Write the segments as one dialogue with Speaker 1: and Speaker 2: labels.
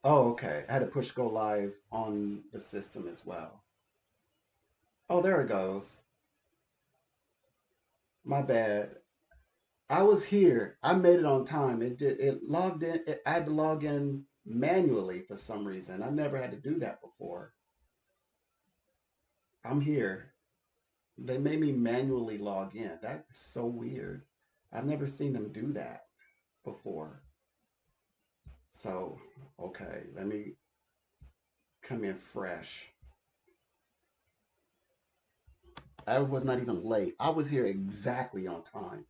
Speaker 1: Oh, okay. I had to push go live on the system as well. Oh, there it goes. My bad. I was here. I made it on time. It logged in. I had to log in manually for some reason. I never had to do that before. I'm here. They made me manually log in. That's so weird. I've never seen them do that before. So, okay, let me come in fresh. I was not even late. I was here exactly on time.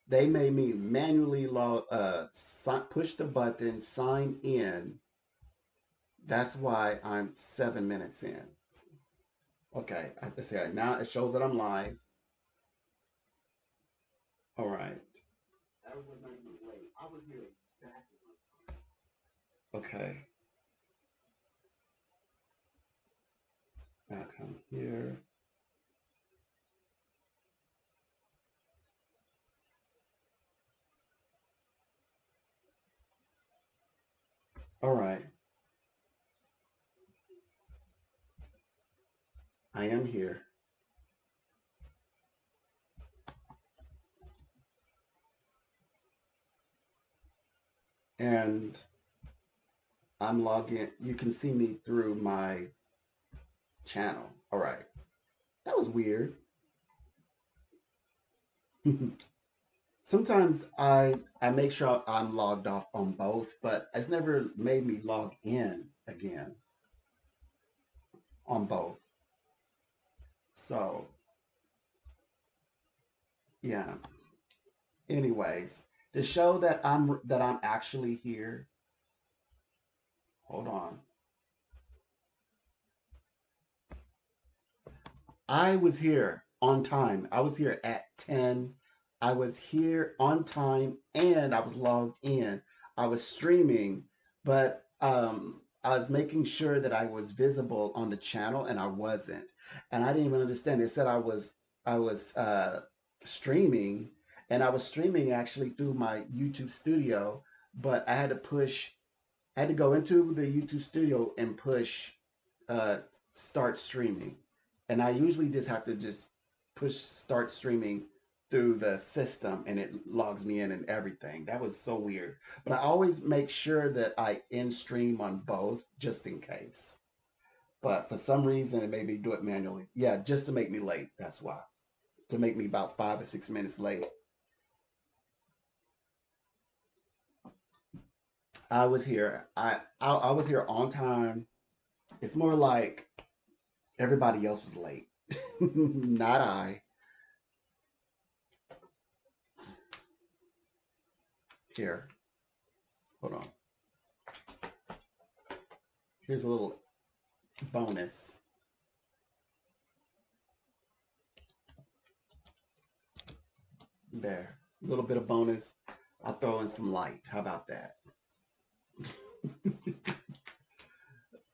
Speaker 1: They made me manually push the button, sign in. That's why I'm 7 minutes in. Okay, I see it. Now it shows that I'm live. All right. I was not even late. I was here exactly on time. Okay, now come here. All right, I am here. And I'm logging. You can see me through my channel. All right. That was weird. Sometimes I make sure I'm logged off on both, but it's never made me log in again on both. So yeah. Anyways, to show that I'm actually here. Hold on. I was here on time. I was here at 10. I was here on time and I was logged in. I was streaming, but I was making sure that I was visible on the channel and I wasn't. And I didn't even understand. It said I was streaming and I was streaming actually through my YouTube studio, but I had to go into the YouTube studio and push uh, start streaming. And I usually just have to just push start streaming through the system and it logs me in and everything. That was so weird. But I always make sure that I in stream on both just in case. But for some reason, it made me do it manually. Yeah, just to make me late. That's why. To make me about 5 or 6 minutes late. I was here. I was here on time. It's more like everybody else was late, not I. Here, hold on. Here's a little bonus. There, a little bit of bonus. I'll throw in some light. How about that?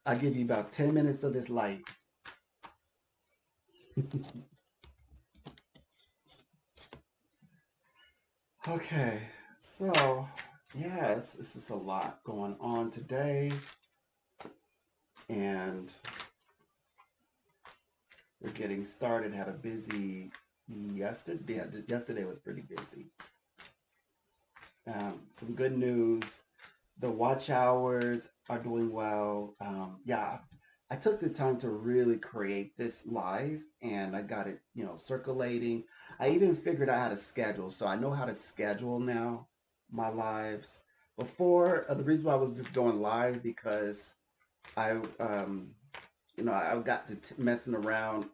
Speaker 1: I'll give you about 10 minutes of this light. Okay, so yes, this is a lot going on today, and we're getting started. Had a busy yesterday. Yeah, yesterday was pretty busy. Some good news. The watch hours are doing well. Yeah, I took the time to really create this live and I got it, circulating. I even figured out how to schedule. So I know how to schedule now my lives. Before, the reason why I was just going live because I, I got to messing around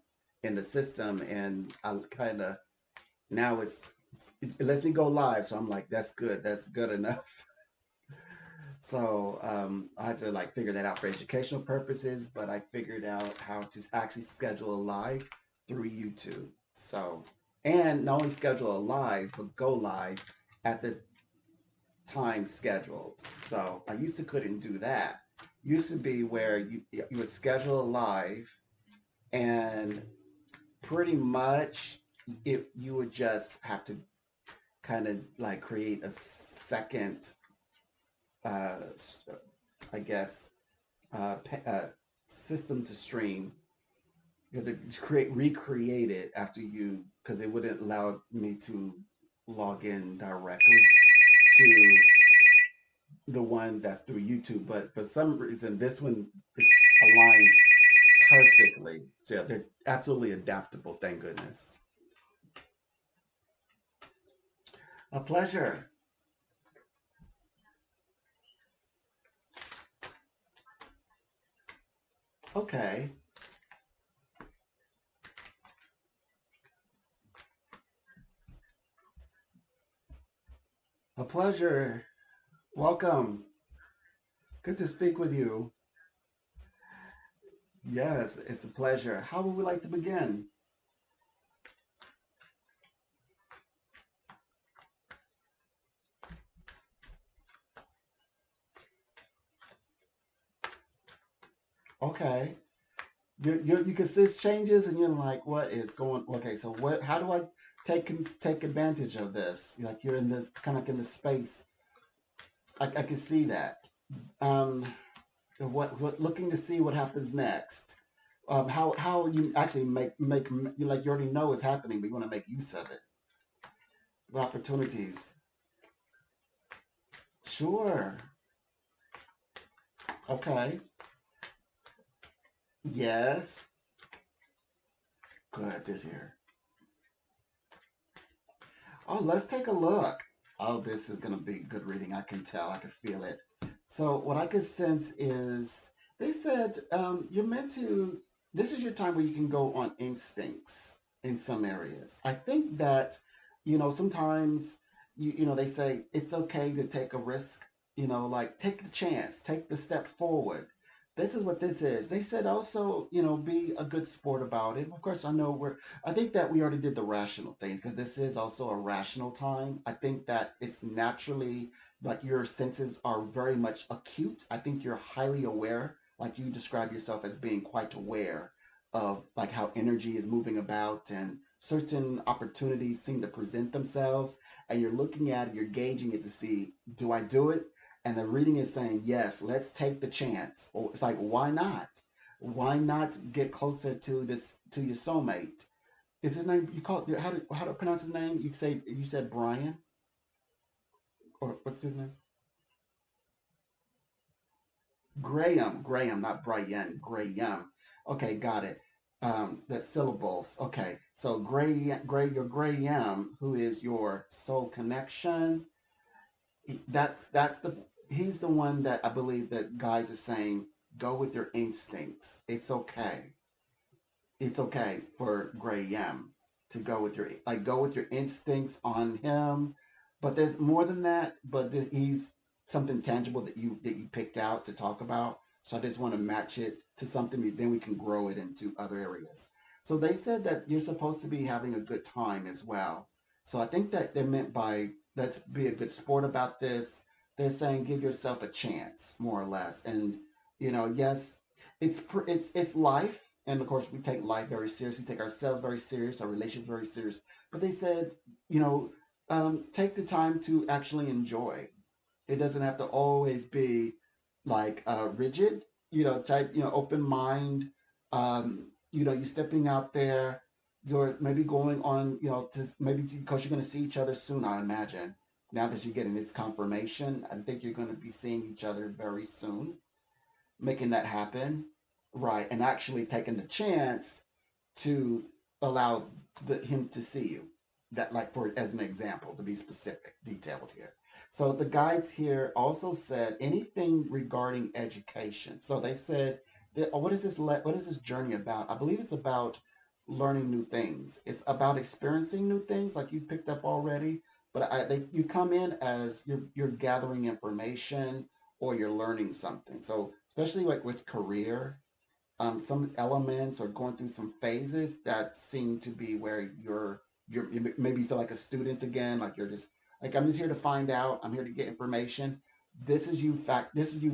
Speaker 1: in the system and I kind of, now it lets me go live. So I'm like, that's good. That's good enough. So I had to like figure that out for educational purposes, but I figured out how to actually schedule a live through YouTube. So, and not only schedule a live, but go live at the time scheduled. So I used to couldn't do that. Used to be where you would schedule a live and pretty much you would just have to kind of like create a second uh, I guess system to stream. You have to recreate it after you, because it wouldn't allow me to log in directly to the one that's through YouTube. But for some reason, this one is aligns perfectly. So yeah, they're absolutely adaptable. Thank goodness. A pleasure. Okay. A pleasure. Welcome. Good to speak with you. Yes, it's a pleasure. How would we like to begin? Okay. You can see changes and you're like, what is going? Okay, so what? How do I take advantage of this? Like you're in this kind of like in the space. I can see that. Um, what looking to see what happens next. How you actually make you like you already know it's happening, but you want to make use of it. What opportunities? Sure. Okay. Yes. Good to hear. Oh, let's take a look. Oh, this is going to be good reading. I can tell. I can feel it. So, what I could sense is they said you're meant to, this is your time where you can go on instincts in some areas. I think that, sometimes, they say it's okay to take a risk, like take the chance, take the step forward. This is what this is. They said also, be a good sport about it. Of course, I think that we already did the rational things because this is also a rational time. I think that it's naturally like your senses are very much acute. I think you're highly aware, like you describe yourself as being quite aware of like how energy is moving about and certain opportunities seem to present themselves and you're looking at it, you're gauging it to see, do I do it? And the reading is saying, yes, let's take the chance. Or it's like, why not? Why not get closer to this to your soulmate? Is his name you call how to pronounce his name? You said Brian, or what's his name? Graham, not Brian. Graham. Okay, got it. The syllables. Okay, so your Graham, who is your soul connection. That's the he's the one that I believe that guides are saying go with your instincts. It's okay for Graham to go with your instincts on him. But there's more than that. But he's something tangible that you picked out to talk about. So I just want to match it to something. Then we can grow it into other areas. So they said that you're supposed to be having a good time as well. So I think that they're meant by let's be a good sport about this. They're saying give yourself a chance, more or less. And yes, it's life, and of course we take life very seriously, take ourselves very serious, our relationships very serious. But they said, you know, take the time to actually enjoy. It doesn't have to always be like rigid. Type open mind. You're stepping out there. You're maybe going on. To maybe because you're going to see each other soon. I imagine now that you're getting this confirmation, I think you're going to be seeing each other very soon, making that happen, right? And actually taking the chance to allow him to see you. That, like, for as an example, to be specific, detailed here. So the guides here also said anything regarding education. So they said, what is this? What is this journey about? I believe it's about learning new things. It's about experiencing new things, like you picked up already. But you come in as you're gathering information or you're learning something. So especially like with career, some elements or going through some phases that seem to be where you maybe feel like a student again, like you're just like I'm just here to find out, I'm here to get information. This is you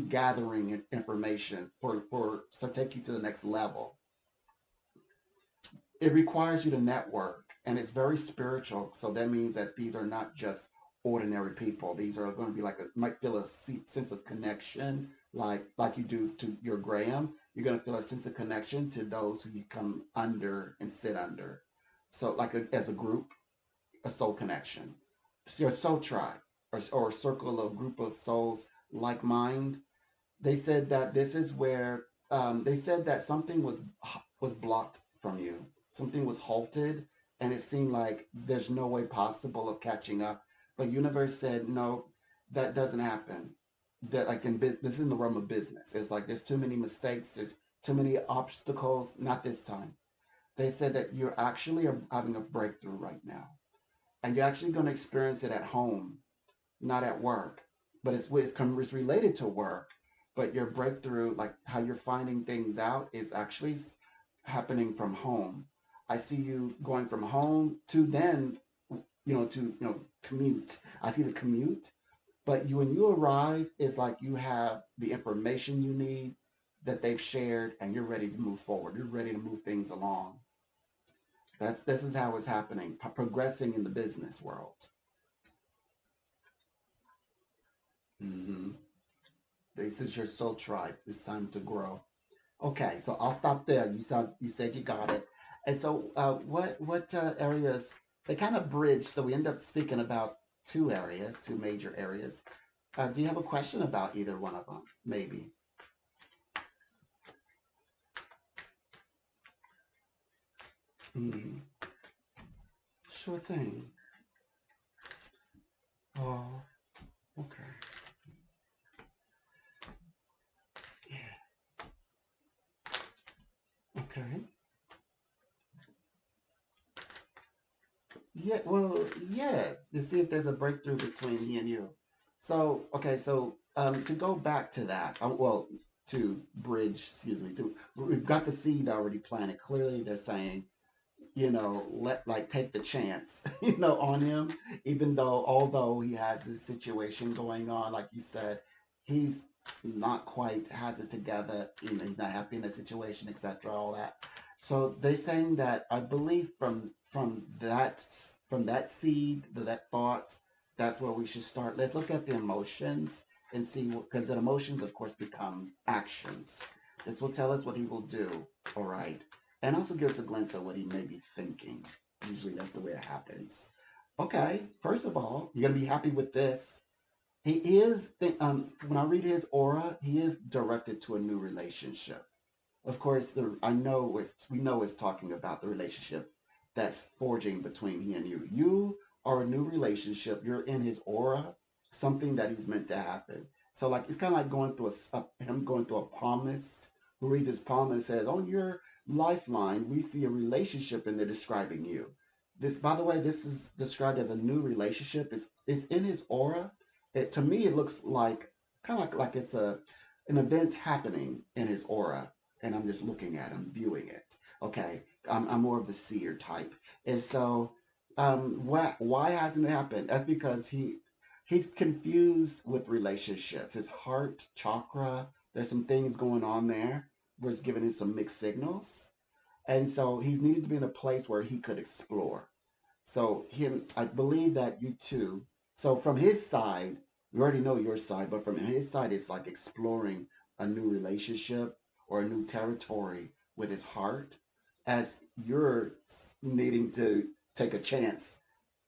Speaker 1: gathering information for to take you to the next level. It requires you to network and it's very spiritual. So that means that these are not just ordinary people. These are going to be like a might feel a sense of connection, like you do to your Graham. You're going to feel a sense of connection to those who you come under and sit under. So like as a group, a soul connection. So your soul tribe or circle of group of souls like mind. They said that this is where they said that something was blocked from you. Something was halted, and it seemed like there's no way possible of catching up. But universe said no, that doesn't happen. That like in business, this is in the realm of business. It's like there's too many mistakes. There's too many obstacles. Not this time. They said that you're actually having a breakthrough right now, and you're actually going to experience it at home, not at work. But it's related to work. But your breakthrough, like how you're finding things out, is actually happening from home. I see you going from home to then, to commute. I see the commute, but when you arrive, it's like you have the information you need that they've shared, and you're ready to move forward. You're ready to move things along. This is how it's happening, progressing in the business world. Hmm. This is your soul tribe. It's time to grow. Okay, so I'll stop there. You said you got it. And so what areas they kind of bridge, so we end up speaking about two areas, two major areas. Do you have a question about either one of them? Maybe. Hmm. Sure thing. Oh, okay. Yeah. Okay. Yeah, well, yeah, to see if there's a breakthrough between he and you. So, okay, so to go back to that, well, to bridge, excuse me, to we've got the seed already planted. Clearly, they're saying, let like take the chance, on him, even though although he has this situation going on, like you said, he's not quite has it together, he's not happy in that situation, etc., all that. So they're saying that I believe from that seed, that thought, that's where we should start. Let's look at the emotions and see, because the emotions, of course, become actions. This will tell us what he will do. All right, and also give us a glimpse of what he may be thinking. Usually that's the way it happens. Okay, first of all, you're gonna be happy with this. He is, when I read his aura, he is directed to a new relationship. Of course, we know it's talking about the relationship that's forging between he and you. You are a new relationship. You're in his aura, something that he's meant to happen. So like it's kind of like going through him going through a palmist who reads his palm and says, "On your lifeline, we see a relationship," and they're describing you. This, by the way, this is described as a new relationship. It's in his aura. To me, it looks like kind of like it's an event happening in his aura, and I'm just looking at him, viewing it. Okay, I'm more of the seer type, and so why hasn't it happened? That's because he's confused with relationships. His heart chakra, there's some things going on there where it's giving him some mixed signals, and so he's needed to be in a place where he could explore. So him, I believe that you too. So from his side, we already know your side, but from his side, it's like exploring a new relationship or a new territory with his heart, as you're needing to take a chance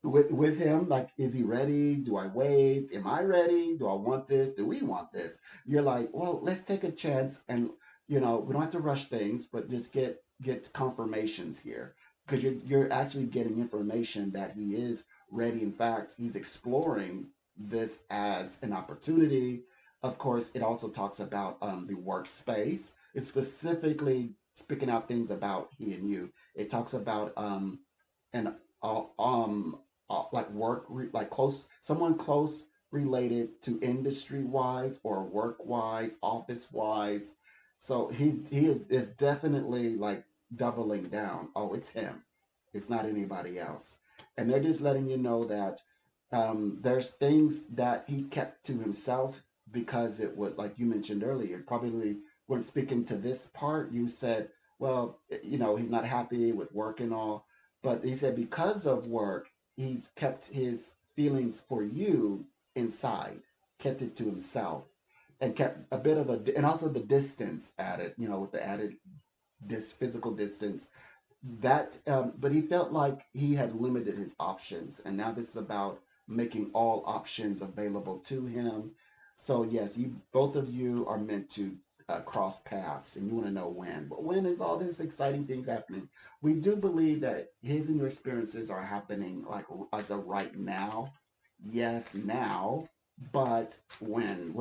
Speaker 1: with him. Like, is he ready? Do I wait? Am I ready? Do I want this? Do we want this? You're like, well, let's take a chance, and we don't have to rush things, but just get confirmations here, because you're actually getting information that he is ready. In fact, he's exploring this as an opportunity. Of course, it also talks about the workspace. It's specifically speaking out things about he and you. It talks about an uh, um like like someone close related to industry wise or work wise, office wise. So he is definitely like doubling down. Oh, it's him. It's not anybody else. And they're just letting you know that there's things that he kept to himself, because it was like you mentioned earlier. Probably when speaking to this part, you said, well, he's not happy with work and all, but he said because of work, he's kept his feelings for you inside, kept it to himself, and kept a bit of a, and also the distance added, with the added this physical distance that but he felt like he had limited his options, and now this is about making all options available to him. So yes, you both of you are meant to cross paths, and you want to know when. But when is all this exciting things happening? We do believe that his and your experiences are happening like as a right now. Yes, now, but when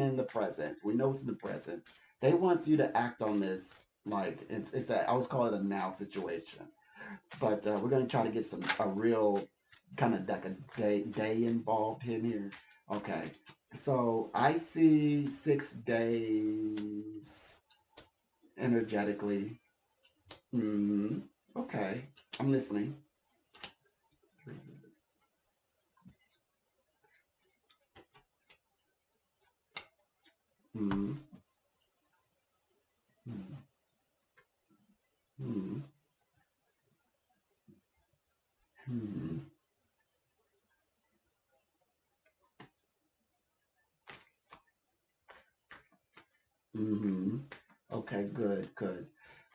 Speaker 1: in the present. We know it's in the present. They want you to act on this like it's a, I always call it a now situation, but we're going to try to get some a real kind of like a day involved in here. Okay, so I see 6 days energetically. Hmm. Okay, I'm listening. Hmm. Hmm. Hmm. Hmm. Hmm. Okay, good, good.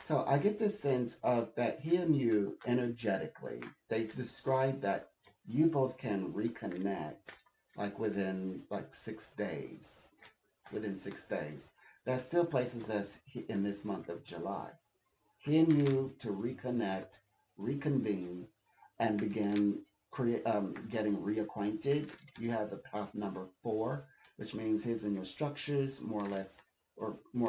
Speaker 1: So I get the sense of that he and you energetically, they describe that you both can reconnect like within like 6 days. Within 6 days. That still places us in this month of July. He and you to reconnect, reconvene, and begin getting reacquainted. You have the path number 4, which means his and your structures more or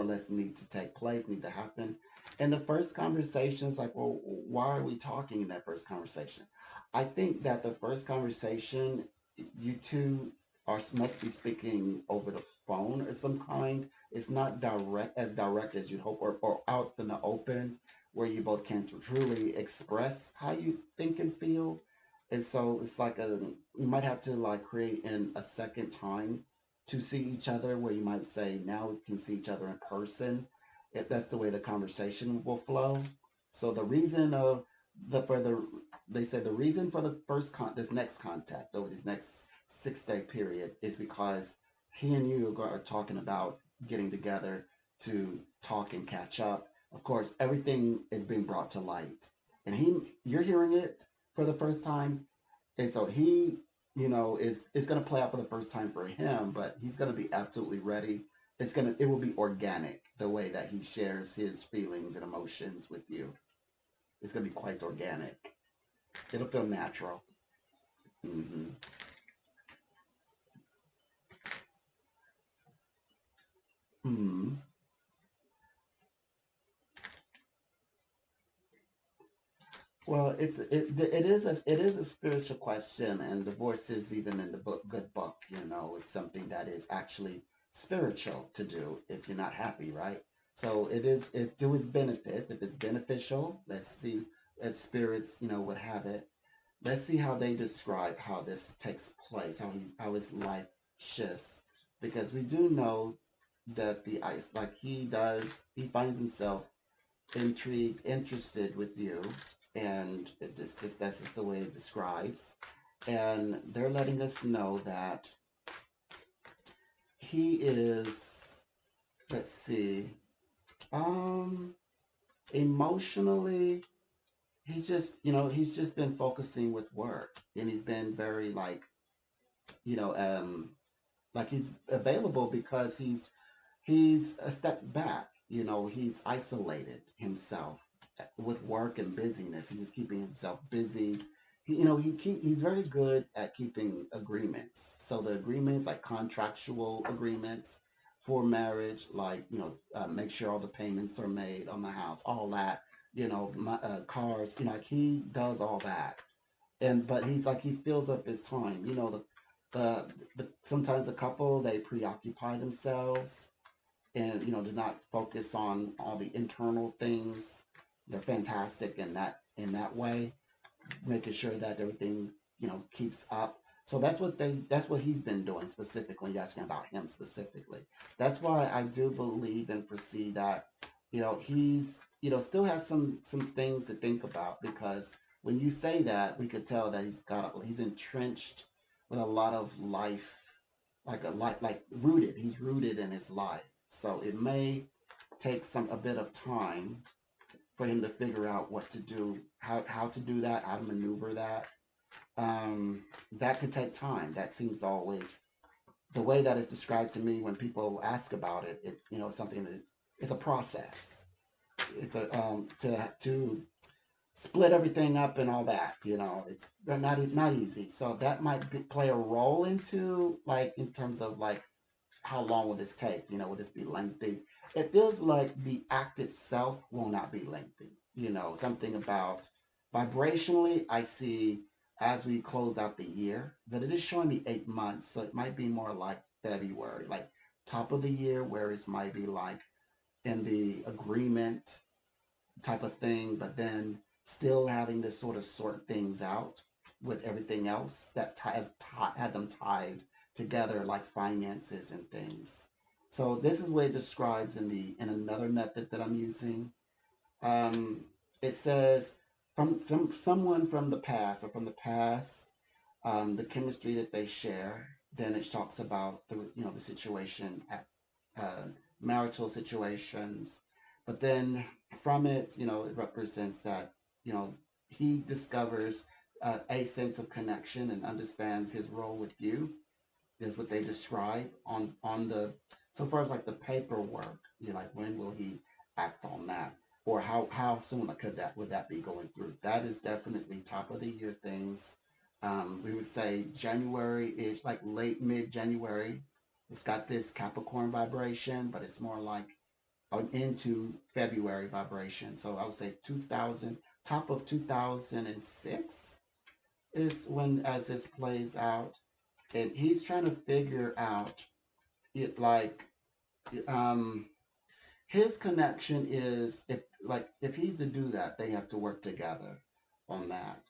Speaker 1: less need to take place, need to happen. And the first conversation is like, well, why are we talking in that first conversation? I think that the first conversation, you two must be speaking over the phone or some kind. It's not direct as you'd hope, or out in the open where you both can truly express how you think and feel. And so it's like you might have to like create in a second time to see each other where you might say, now we can see each other in person. If that's the way the conversation will flow. So the reason of the further, they said the reason for the this next contact over this next 6 day period is because he and you are talking about getting together to talk and catch up. Of course, everything is being brought to light, and you're hearing it for the first time, and so he, is it's going to play out for the first time for him, but he's going to be absolutely ready. It will be organic the way that he shares his feelings and emotions with you. It's going to be quite organic. It'll feel natural. Hmm. Hmm. Well, it is a spiritual question, and divorce is even in the good book. It's something that is actually spiritual to do if you're not happy, right? So it's to his benefit. If it's beneficial, let's see, as spirits, would have it. Let's see how they describe how this takes place, how his life shifts, because we do know that the ice, like he finds himself intrigued, interested with you, and that's just the way it describes. And they're letting us know that he is, let's see, um, emotionally, he's just been focusing with work, and he's been very you know, um, like he's available because he's a step back. He's isolated himself with work and busyness. He's just keeping himself busy. He's very good at keeping agreements. So the agreements, like contractual agreements for marriage, like make sure all the payments are made on the house, all that. Cars. Like he does all that, but he's like he fills up his time. The sometimes the couple they preoccupy themselves and do not focus on all the internal things. They're fantastic in that way, making sure that everything keeps up. So that's what he's been doing specifically. You're asking about him specifically. That's why I do believe and foresee that he's still has some things to think about, because when you say that, we could tell that he's entrenched with a lot of life, like rooted. He's rooted in his life. So it may take a bit of time for him to figure out what to do, how to do that, how to maneuver that. That could take time. That seems to always the way that is described to me when people ask about it. Something that it's a process. It's a to split everything up and all that. It's not easy. So that might play a role into like in terms of like how long will this take? Will this be lengthy? It feels like the act itself will not be lengthy. Something about vibrationally, I see as we close out the year, but it is showing me 8 months, so it might be more like February, like top of the year, whereas might be like in the agreement type of thing, but then still having to sort of sort things out with everything else that had them tied together, like finances and things. So this is what it describes in another method that I'm using. Um, it says from someone from the past or from the past, the chemistry that they share. Then it talks about the situation at uh, marital situations, but then from it, it represents that he discovers a sense of connection and understands his role with you is what they describe on the so far as like the paperwork. Like when will he act on that, or how soon would that be going through? That is definitely top of the year things. We would say January is like late mid January. It's got this Capricorn vibration, but it's more like into February vibration. So I would say 2000, top of 2006 is when as this plays out, and he's trying to figure out it like um his connection is if he's to do that, they have to work together on that.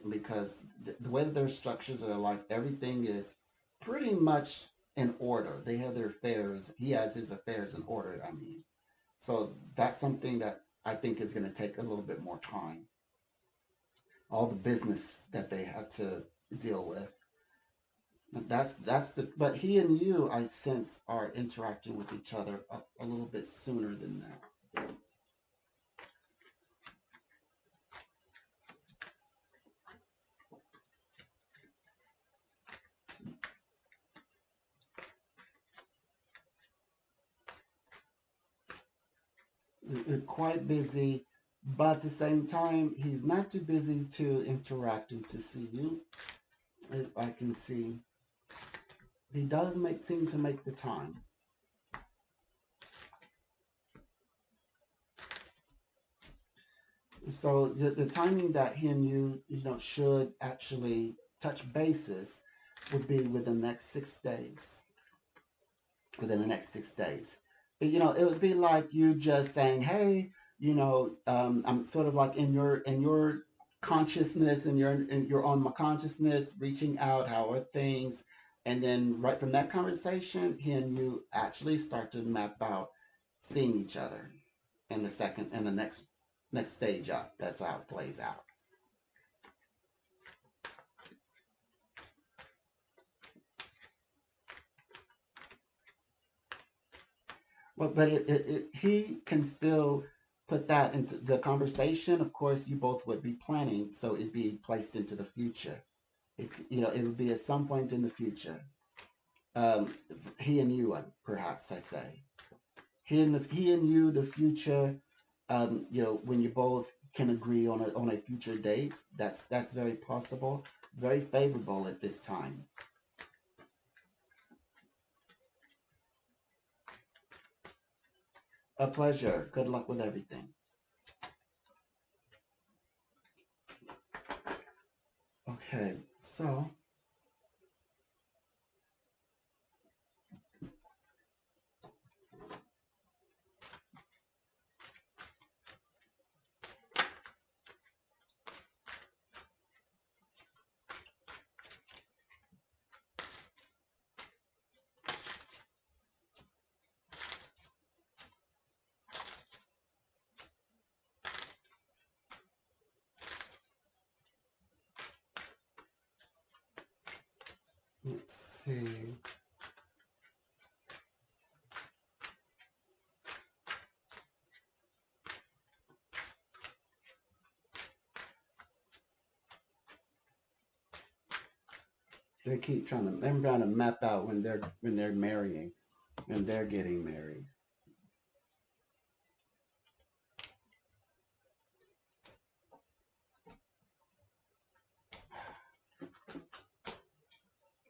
Speaker 1: Because the way that their structures of their life, everything is pretty much in order. They have their affairs. He has his affairs in order. I mean, so that's something that I think is going to take a little bit more time. All the business that they have to deal with. That's the but he and you I sense are interacting with each other a little bit sooner than that. Quite busy, but at the same time he's not too busy to interact and to see you. I can see he does make seem to make the time. So the timing that he and you should actually touch bases would be within the next 6 days. Within the next 6 days. It would be like you just saying, "Hey, I'm sort of like in your consciousness and you're on my consciousness, reaching out. How are things?" And then right from that conversation, he and you actually start to map out seeing each other in the next stage up. That's how it plays out. But he can still put that into the conversation. Of course, you both would be planning, so it'd be placed into the future. It would be at some point in the future. Um, he and you, perhaps I say, he and you, the future. When you both can agree on a future date, that's very possible, very favorable at this time. A pleasure. Good luck with everything. Okay, so see. They keep trying to. They're trying to map out when they're marrying, and they're getting married.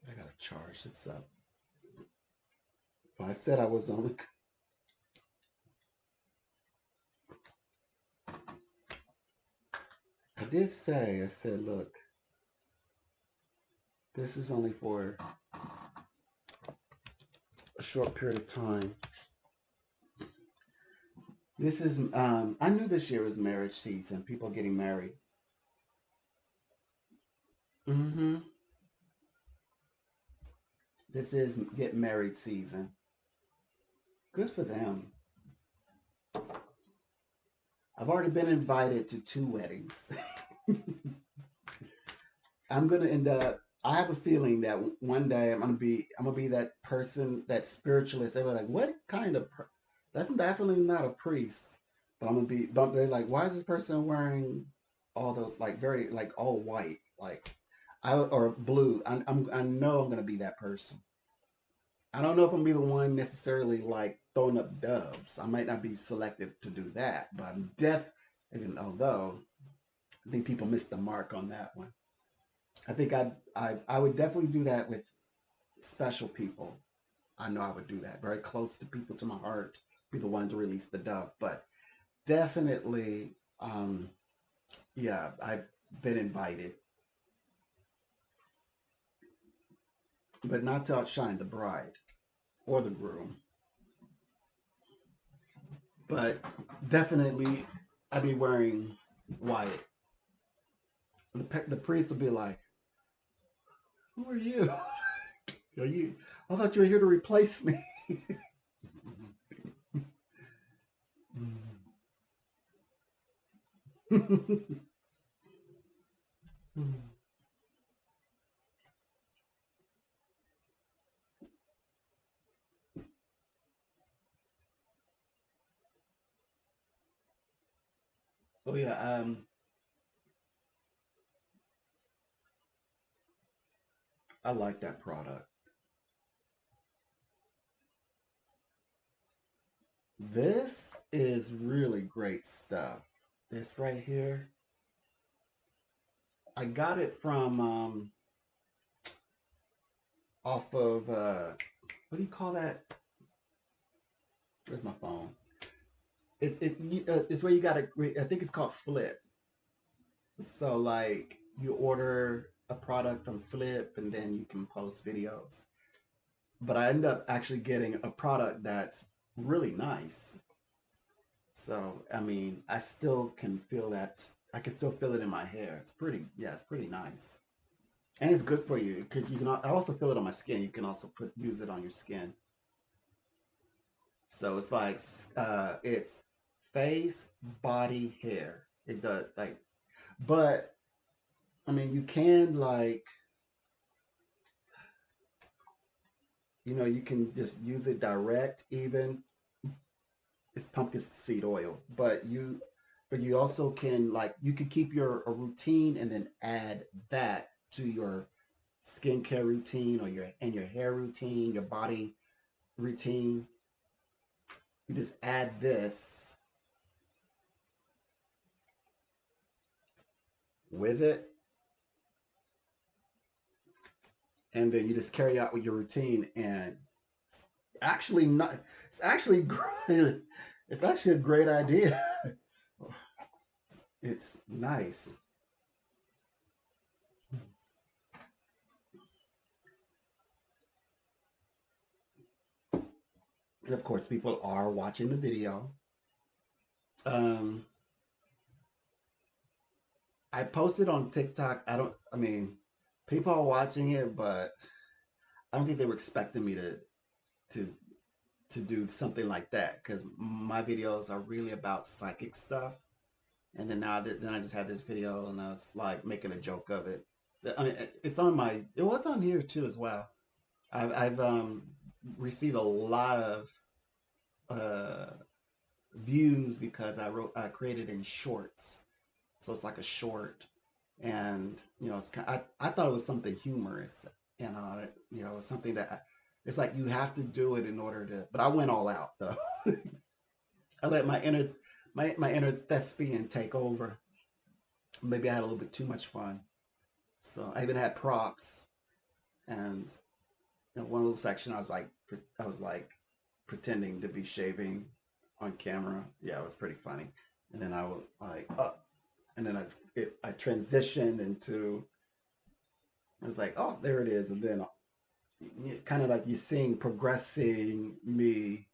Speaker 1: I gotta charge this up. Well, I said I was on the. I did say. I said, look, this is only for a short period of time. This is. I knew this year was marriage season. People getting married. Mm-hmm. This is get married season. Good for them. I've already been invited to 2 weddings. I'm gonna end up. I have a feeling that one day I'm gonna be that person, that spiritualist. They're like, what kind of? That's definitely not a priest. But I'm gonna be. But they're like, why is this person wearing all those like very like all white like or blue? I know I'm gonna be that person. I don't know if I'm gonna be the one necessarily like throwing up doves. I might not be selected to do that, but I'm even although I think people missed the mark on that one. I think I would definitely do that with special people. I know I would do that. Very close to people to my heart, be the one to release the dove. But definitely, yeah, I've been invited, but not to outshine the bride or the groom. But definitely, I'd be wearing white. The priest would be like, "Who are you? Are you? I thought you were here to replace me." Oh yeah, I like that product. This is really great stuff. This right here, I got it from off of what do you call that? Where's my phone? It's where you got to. I think it's called Flip. So like you order a product from Flip and then you can post videos. But I end up actually getting a product that's really nice. So I mean, I still can feel that. I can still feel it in my hair. It's pretty. Yeah, it's pretty nice, and it's good for you. You can. I also feel it on my skin. You can also use it on your skin. So it's like it's face, body, hair. It does like, but I mean, you can like, you can just use it direct. Even it's pumpkin seed oil, but you also can like you could keep your a routine and then add that to your skincare routine or your hair routine, your body routine. You just add this with it, and then you just carry out with your routine. And actually, not. It's actually great. It's actually a great idea. It's nice. Of course, people are watching the video. Um, I posted on TikTok. I mean, people are watching it, but I don't think they were expecting me to to do something like that because my videos are really about psychic stuff. And then I just had this video and I was like making a joke of it. So, I mean, it's on my it was on here too as well. I've received a lot of uh, views because I created in shorts, so it's like a short, and it's I thought it was something humorous, something that it's like you have to do it in order to. But I went all out though. I let my inner thespian take over. Maybe I had a little bit too much fun, so I even had props, and one little section I was like pretending to be shaving on camera. Yeah, it was pretty funny. And then I was like, oh, and then I transitioned into. I was like, oh, there it is, and then kind of like you're seeing progressing me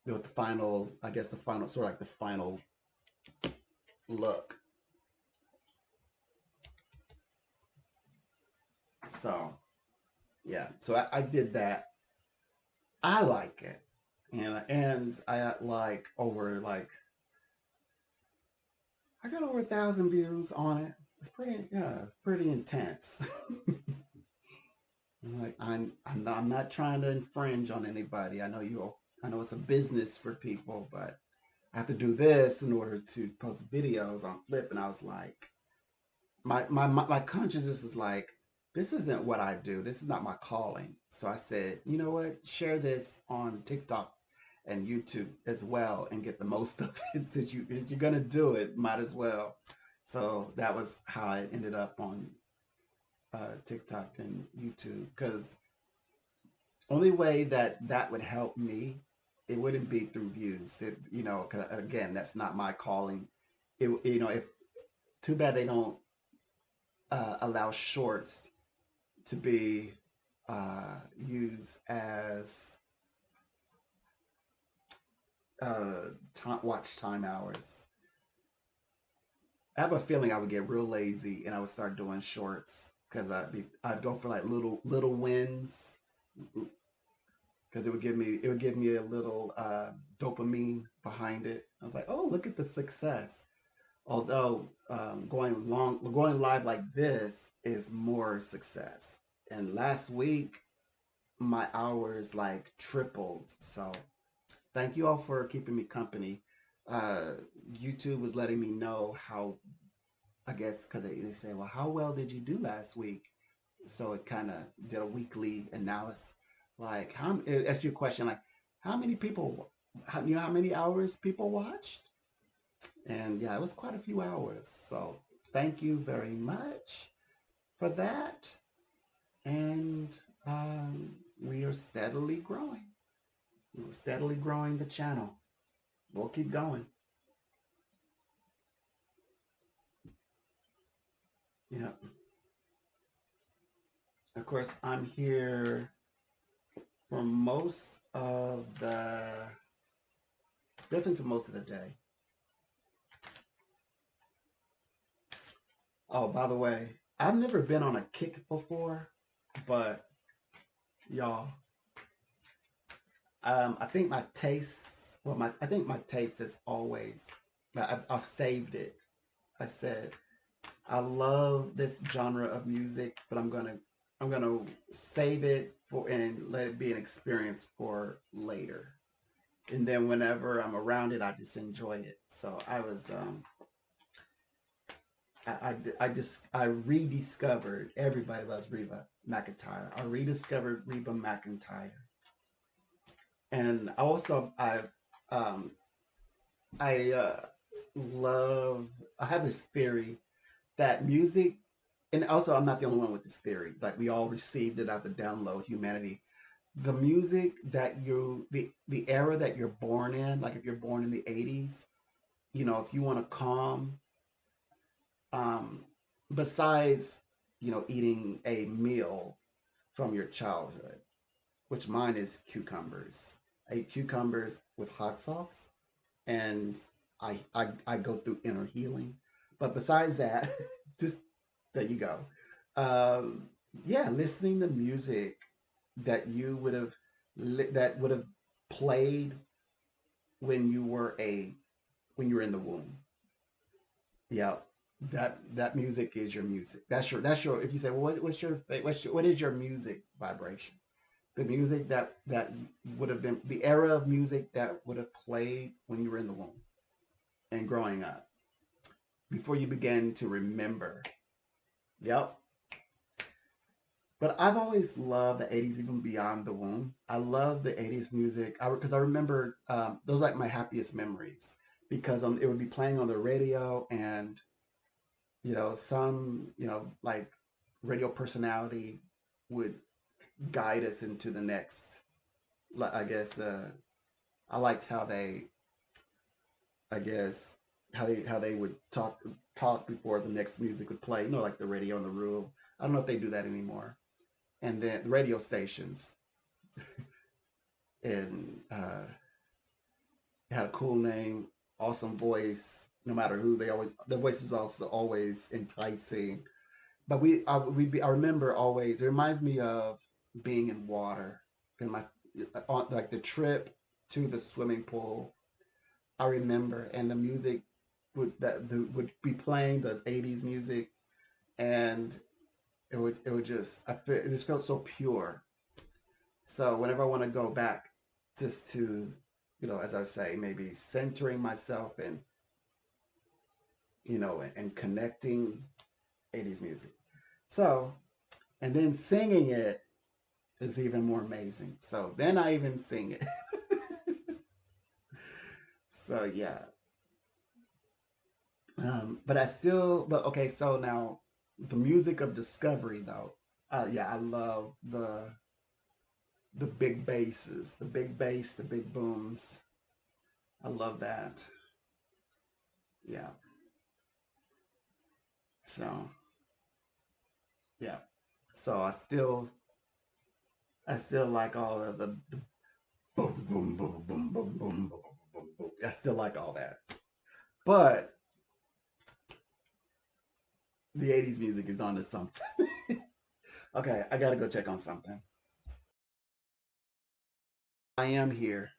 Speaker 1: with the final, I guess the final, sort of like the final look. So yeah, so I did that. I like it, and I got like over like I got over 1,000 views on it. It's pretty, yeah, it's pretty intense. I'm not trying to infringe on anybody. I know it's a business for people, but I have to do this in order to post videos on Flip. And I was like, my consciousness is like, this isn't what I do. This is not my calling. So I said, you know what? Share this on TikTok and YouTube as well and get the most of it. Since you're gonna do it, might as well. So that was how I ended up on TikTok and YouTube. Because only way that that would help me, it wouldn't be through views. 'Cause again, that's not my calling. If too bad they don't allow shorts to be used as watch time hours. I have a feeling I would get real lazy and I would start doing shorts because I'd go for like little wins because it would give me a little dopamine behind it. I was like, oh, look at the success. Although going live like this is more success. And last week my hours like tripled. So thank you all for keeping me company. Uh, YouTube was letting me know how, I guess, because they say, well, how well did you do last week? So it kind of did a weekly analysis. Like, it asked you a question like, how many people, how many hours people watched? And yeah, it was quite a few hours. So thank you very much for that. And we are steadily growing. We're steadily growing the channel. We'll keep going. Yeah. Of course, I'm here for definitely for most of the day. Oh, by the way, I've never been on a kick before, but y'all, I think my tastes, well, I think my taste is always, I've saved it. I said, I love this genre of music, but I'm gonna save it for and let it be an experience for later. And then whenever I'm around it, I just enjoy it. So I rediscovered. Everybody loves Reba McEntire. I rediscovered Reba McEntire, and um I love. I have this theory that music, and also I'm not the only one with this theory. Like we all received it as a download. Humanity, the music that the era that you're born in, like if you're born in the '80s, if you want to calm, um, besides eating a meal from your childhood, which mine is cucumbers. I eat cucumbers with hot sauce, and I go through inner healing. But besides that, just there you go. Um, yeah, listening to music that you would have that would have played when you were in the womb. Yeah. That music is your music. That's your. If you say, well, what is your music vibration? The music that would have been the era of music that would have played when you were in the womb and growing up before you began to remember. Yep. But I've always loved the 80s, even beyond the womb. I love the 80s music because I remember those are like my happiest memories because it would be playing on the radio and, some, like radio personality would guide us into the next, I guess, I liked how I guess, how they would talk before the next music would play, like the radio on the roof. I don't know if they do that anymore. And then the radio stations and it had a cool name, awesome voice. No matter who their voice is also always enticing. But I remember always. It reminds me of being in water and on like the trip to the swimming pool. I remember, and the music would be playing the '80s music, and it would it just felt so pure. So whenever I want to go back, just to, as I say, maybe centering myself and and connecting '80s music. So and then singing it is even more amazing. So then I even sing it. So yeah. But okay. So now the music of discovery, though. Yeah, I love the big basses, the big bass, the big booms. I love that. Yeah. So yeah. So I still like all of the boom boom boom boom boom boom boom boom boom. I still like all that. But the '80s music is onto something. Okay, I gotta go check on something. I am here.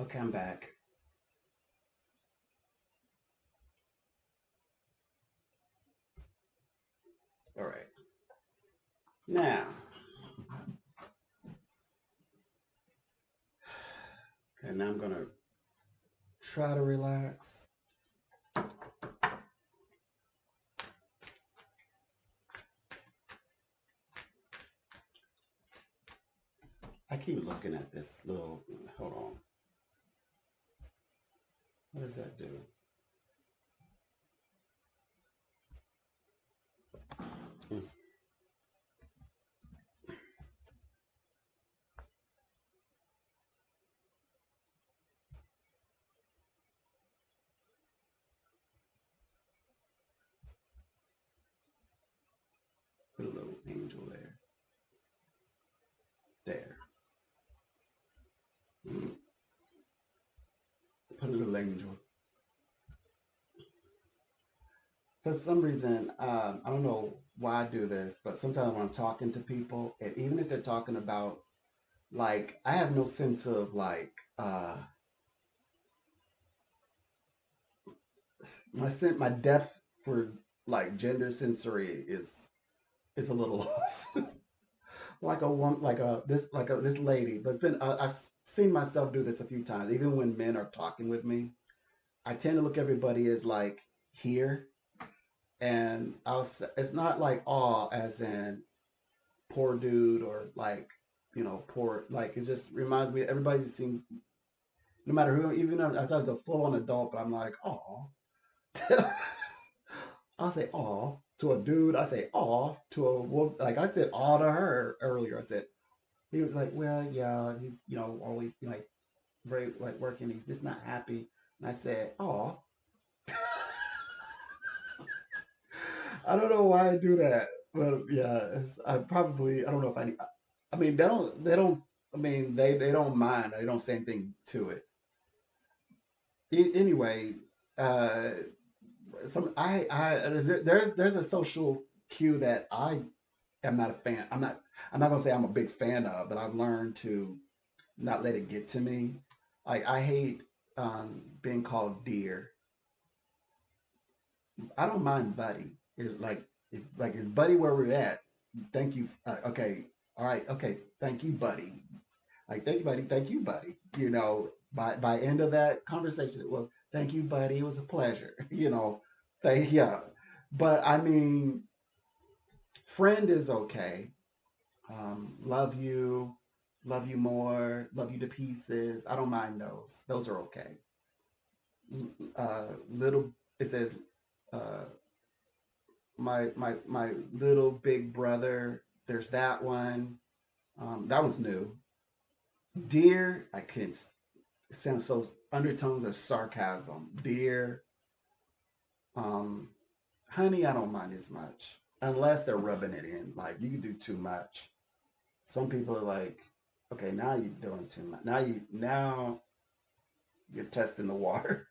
Speaker 1: Okay, I'm back. All right. Now, okay, now I'm gonna try to relax. I keep looking at this little. Hold on. What does that do? Let's put a little angel there. There. Put a little angel. For some reason, I don't know why I do this, but sometimes when I'm talking to people, and even if they're talking about like, I have no sense of like my depth for like gender sensory is a little off. Like a one like a this lady, but it's been I've seen myself do this a few times. Even when men are talking with me, I tend to look at everybody as like here, and I'll say, it's not like awe as in poor dude or like poor, like it just reminds me everybody seems, no matter who, even though I thought the full on adult, but I'm like, oh. I'll say aw to a dude. I say aw to a woman. Like I said aw to her earlier. I said, he was like, well, yeah, he's always like very like working. He's just not happy. And I said, aw. I don't know why I do that, but yeah, I probably I don't know if I need. I mean, they don't. I mean, they don't mind. They don't say anything to it. Anyway, uh, some I there's a social cue that I am not a fan. I'm not gonna say I'm a big fan of, but I've learned to not let it get to me. Like I hate being called dear. I don't mind buddy. It's like like is buddy where we're at. Thank you. Okay. All right. Okay. Thank you, buddy. Like thank you, buddy. Thank you, buddy. By end of that conversation, well, thank you, buddy. It was a pleasure. Yeah. But I mean, friend is okay. Love you, love you more, love you to pieces. I don't mind those. Those are okay. Little, it says, uh, my little big brother. There's that one. That one's new. Dear, I can't. It sounds so undertones of sarcasm. Dear, um, honey, I don't mind as much unless they're rubbing it in. Like you can do too much. Some people are like, okay, now you're doing too much. Now you're testing the water.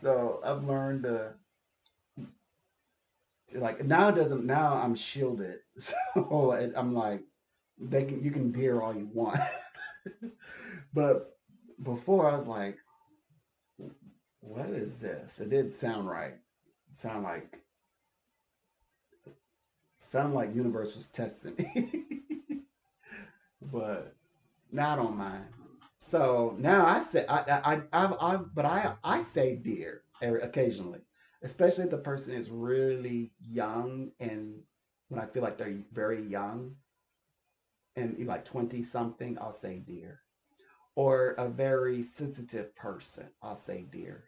Speaker 1: So I've learned like now it doesn't now I'm shielded. So I'm like you can dare all you want. But before I was like, what is this? It didn't sound right. Sound like sound like universe was testing me. But now I don't mind. So now I say but I say dear occasionally, especially if the person is really young, and when I feel like they're very young and like 20 something, I'll say dear. Or a very sensitive person, I'll say dear.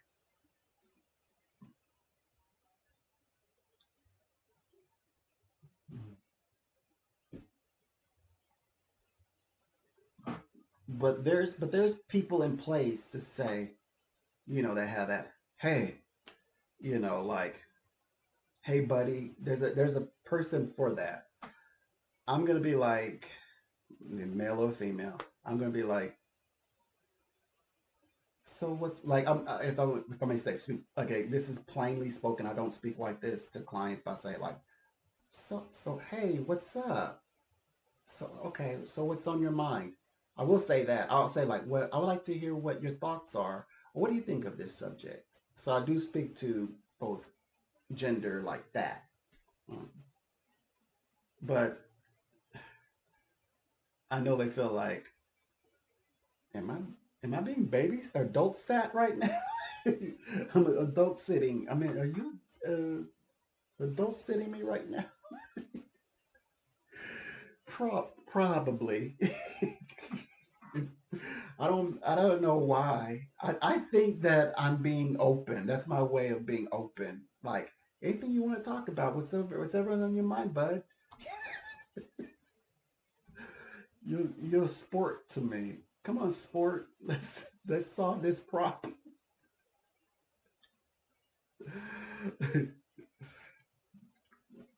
Speaker 1: But there's people in place to say, that have that, hey, like, hey buddy, there's a person for that. I'm gonna be like, male or female, I'm gonna be like, so what's like, if I may say, okay, this is plainly spoken. I don't speak like this to clients, but I say like, so hey, what's up? So okay, so what's on your mind? I will say that. I'll say like, what I would like to hear what your thoughts are. What do you think of this subject? So I do speak to both gender like that. Mm. But I know they feel like, am I being babies adult sat right now? I'm adult sitting. I mean, are you adult sitting me right now? Probably. I don't know why. I think that I'm being open. That's my way of being open. Like anything you want to talk about, whatever on your mind, bud. You're a sport to me. Come on, sport. Let's solve this problem.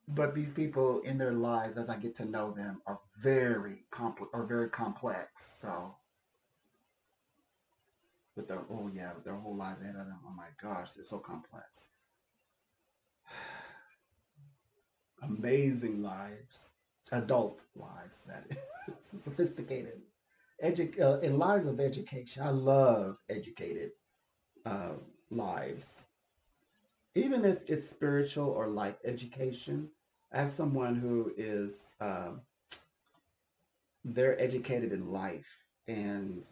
Speaker 1: But these people in their lives, as I get to know them, are very complex. So with their with their whole lives ahead of them. Oh my gosh, they're so complex. Amazing lives, adult lives. That is sophisticated, in lives of education. I love educated uh, lives, even if it's spiritual or life education. I have someone who is they're educated in life and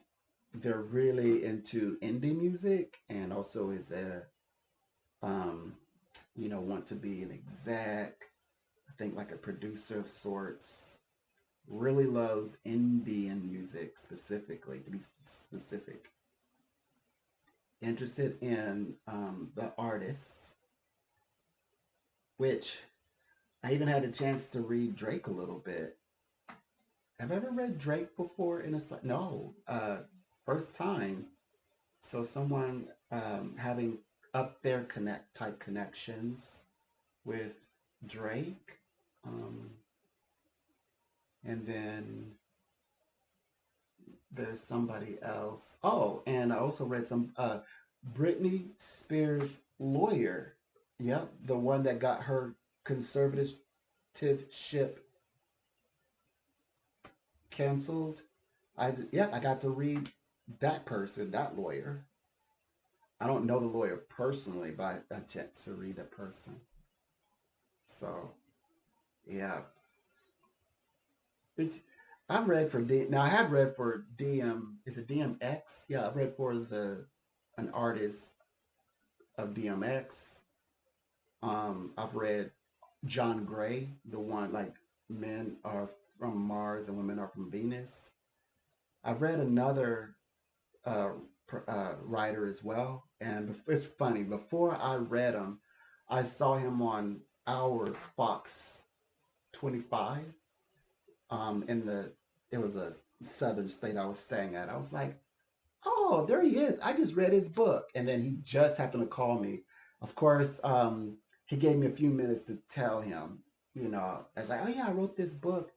Speaker 1: they're really into indie music and also is a um, want to be an exec. I think like a producer of sorts. Really loves Indian music specifically, to be specific. Interested in the artists, which I even had a chance to read Drake a little bit. Have I ever read Drake before in a no, first time. So someone having up there connect type connections with Drake, um, and then there's somebody else. Oh, and I also read some Britney Spears' lawyer. Yep, the one that got her conservative ship canceled. I got to read that person, that lawyer. I don't know the lawyer personally, but I get to read that person. So yeah, it's I've read for D. Now I have read for DM. Is it DMX? Yeah, I've read for the an artist of DMX. I've read John Gray, the one like men are from Mars and women are from Venus. I've read another uh, writer as well, and it's funny. Before I read him, I saw him on our Fox 25. In the it was a southern state I was staying at. I was like, oh, there he is. I just read his book. And then he just happened to call me. Of course, he gave me a few minutes to tell him, I was like, oh, yeah, I wrote this book.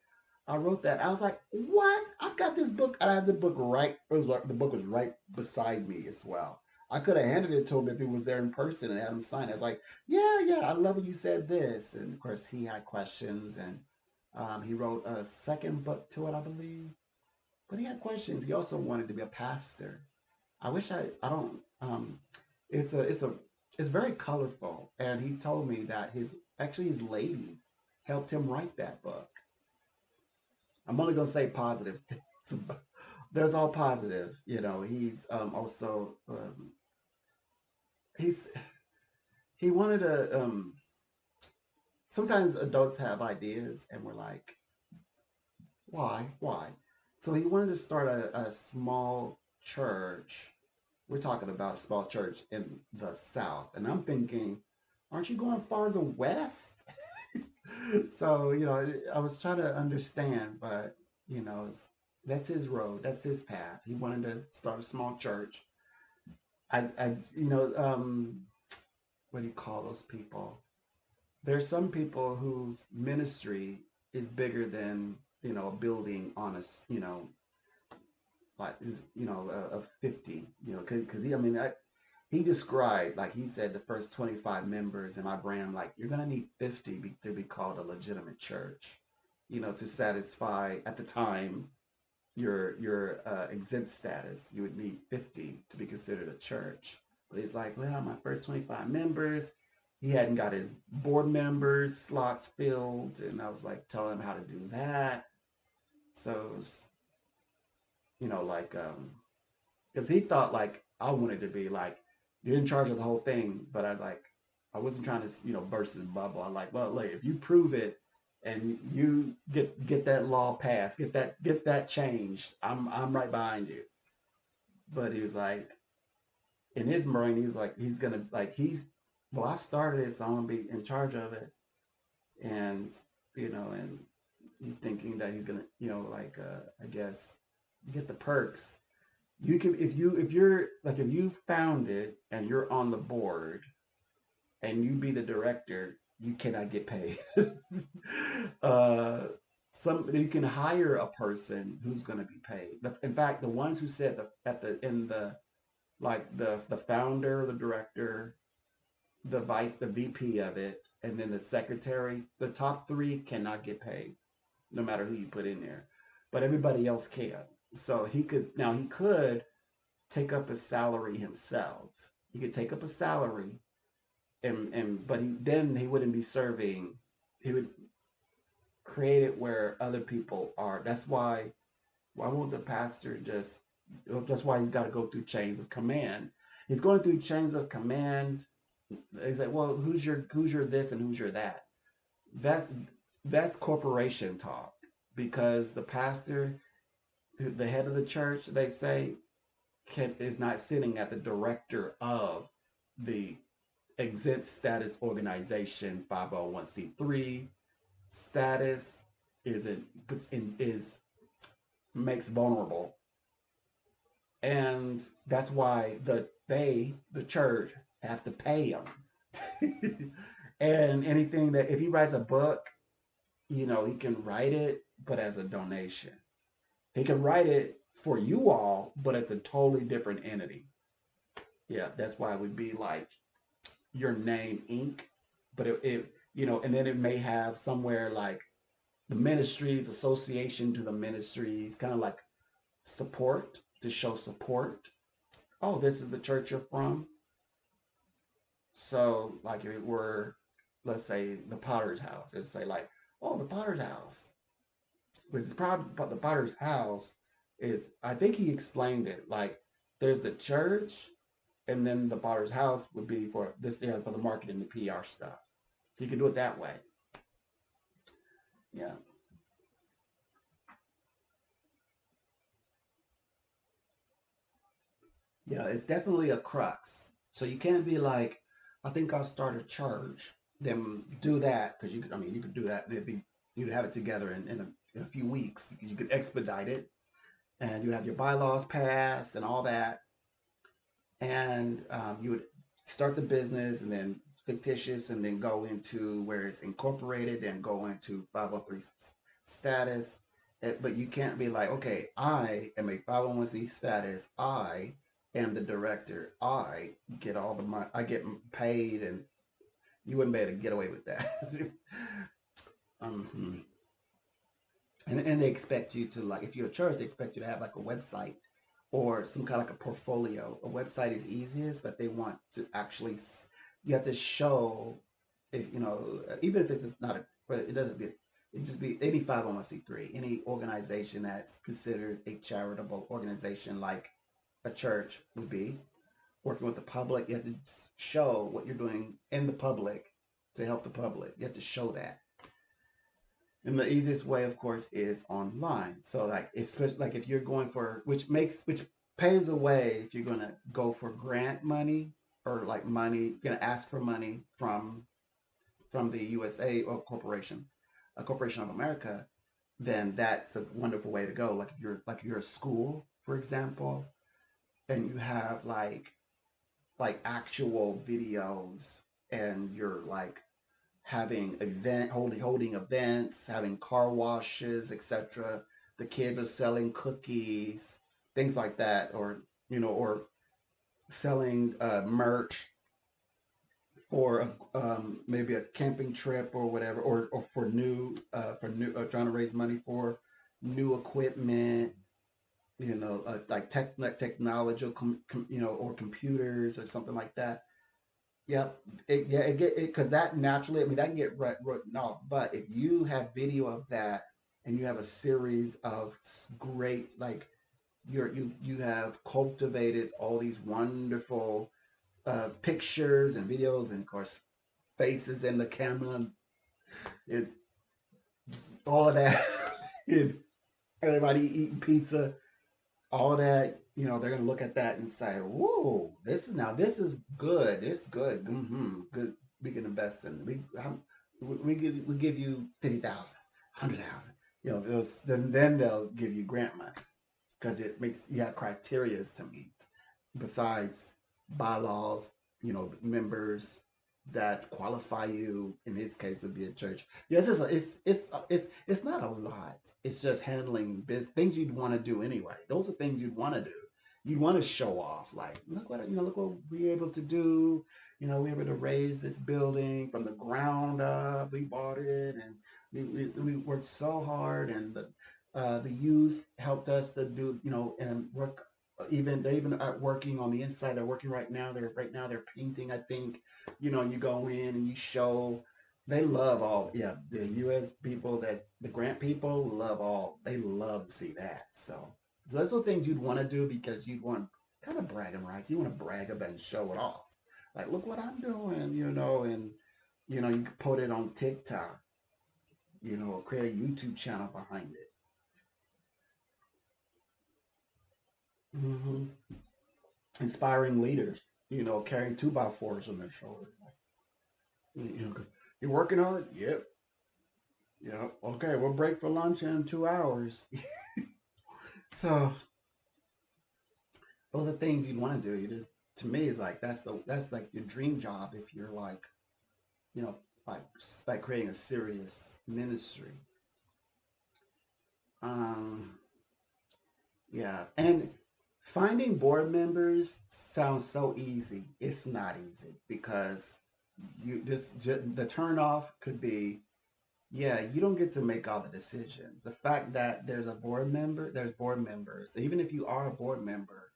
Speaker 1: I wrote that. I was like, what? I've got this book. I had the book right. The book was right beside me as well. I could have handed it to him if he was there in person and had him sign it. I was like, yeah, yeah, I love when you said this. And of course, he had questions and he wrote a second book to it, I believe. But he had questions. He also wanted to be a pastor. I wish I don't it's it's very colorful and he told me that his lady helped him write that book. I'm only going to say positive things. But there's all positive, he's also he's he wanted to sometimes adults have ideas and we're like, why? So he wanted to start a small church. We're talking about a small church in the South. And I'm thinking, aren't you going farther west? So, I was trying to understand, but, that's his road. That's his path. He wanted to start a small church. I what do you call those people? There's some people whose ministry is bigger than, a building on like is of 50, because he described, like he said, the first 25 members in my brain. I'm like, you're gonna need 50 to be called a legitimate church, to satisfy at the time your exempt status. You would need 50 to be considered a church. But he's like, well, my first 25 members. He hadn't got his board members slots filled, and I was like telling him how to do that. So it was, like because he thought like I wanted to be like you're in charge of the whole thing, but I wasn't trying to burst his bubble. I like, well, like if you prove it and you get that law passed, get that changed, I'm right behind you. But he was like in his brain, he's like he's gonna like he's well, I started it, so I'm gonna be in charge of it, and and he's thinking that he's gonna like I guess get the perks. You can if you found it and you're on the board and you be the director, you cannot get paid. uh, you can hire a person who's going to be paid. In fact, the ones who said the founder, the director, the VP of it, and then the secretary, the top three cannot get paid, no matter who you put in there. But everybody else can. So he could take up a salary himself. He could take up a salary but he wouldn't be serving. He would create it where other people are. That's why won't the pastor just that's why he's got to go through chains of command. He's going through chains of command. He's like, well, who's your this and who's your that? That's that's corporation talk, because the pastor, the head of the church, they say, is not sitting at the director of the exempt status organization 501c3 status. Is makes vulnerable, and that's why the church have to pay him. And anything that if he writes a book, he can write it but as a donation. He can write it for you all but it's a totally different entity. Yeah, that's why it would be like your name Inc. But and then it may have somewhere like the ministries association to the ministries, kind of like support, to show support. Oh, this is the church you're from. So like if it were, let's say, the Potter's House, it'd say like, oh, the Potter's House, which is probably, but the Potter's House is, I think he explained it like there's the church, and then the Potter's House would be for this, for the marketing, the PR stuff. So you can do it that way. Yeah. Yeah, it's definitely a crux. So you can't be like, I think I'll start a church, then do that, because you could do that and you'd have it together in a few weeks. You could expedite it, and you have your bylaws passed and all that, and you would start the business and then fictitious, and then go into where it's incorporated, then go into 503 status. But you can't be like, okay, I am a 501c status. I am the director. I get all the money. I get paid, and you wouldn't be able to get away with that. um, and they expect you to, like, if you're a church, they expect you to have like a website or some kind of like a portfolio. A website is easiest, but they want to actually, you have to show, if even if this is not a, but it doesn't be, it just be any 501c3, any organization that's considered a charitable organization, like a church would be, working with the public. You have to show what you're doing in the public to help the public. You have to show that. And the easiest way, of course, is online. So like, especially like if you're going for, which paves the way if you're gonna go for grant money, or like money, you're gonna ask for money from the USA or a corporation of America, then that's a wonderful way to go. Like if you're a school, for example, and you have like actual videos, and you're like holding events, having car washes, etc. The kids are selling cookies, things like that, or selling merch for maybe a camping trip or whatever, or for new trying to raise money for new equipment. like technological, or computers or something like that. Yep. Yeah, it get it because that naturally, I mean, that can get written off. But if you have video of that and you have a series of great, like you have cultivated all these wonderful pictures and videos, and of course faces in the camera, and it, all of that, and everybody eating pizza, all of that, they're gonna look at that and say, "Whoa, this is good. It's good. Good. We can invest in. We give you 50,000, 100,000. Then they'll give you grant money because it makes you have criterias to meet besides bylaws, members that qualify you. In his case, would be a church. Yes, it's not a lot. It's just handling things you'd want to do anyway. Those are things you'd want to do. You'd want to show off, like look what we're able to do. We're able to raise this building from the ground up. We bought it, and we worked so hard, and the youth helped us to do, and work. Even they're even working on the inside. They're working right now. They're painting. I think, you go in and you show. They love all. Yeah, the U.S. people, that the grant people love all. They love to see that. So those are things you'd want to do because you'd want kind of bragging rights. You want to brag about and show it off. Like, look what I'm doing, and you can put it on TikTok. Create a YouTube channel behind it. Hmm. Inspiring leaders, carrying 2x4s on their shoulders. You're working hard? Yep. Yep. Okay, we'll break for lunch in 2 hours. So those are things you'd want to do. You just, to me, it's like that's like your dream job if you're like, you know, like creating a serious ministry. Um, yeah, and finding board members sounds so easy. It's not easy because the turnoff could be, yeah, you don't get to make all the decisions. The fact that there's board members. Even if you are a board member,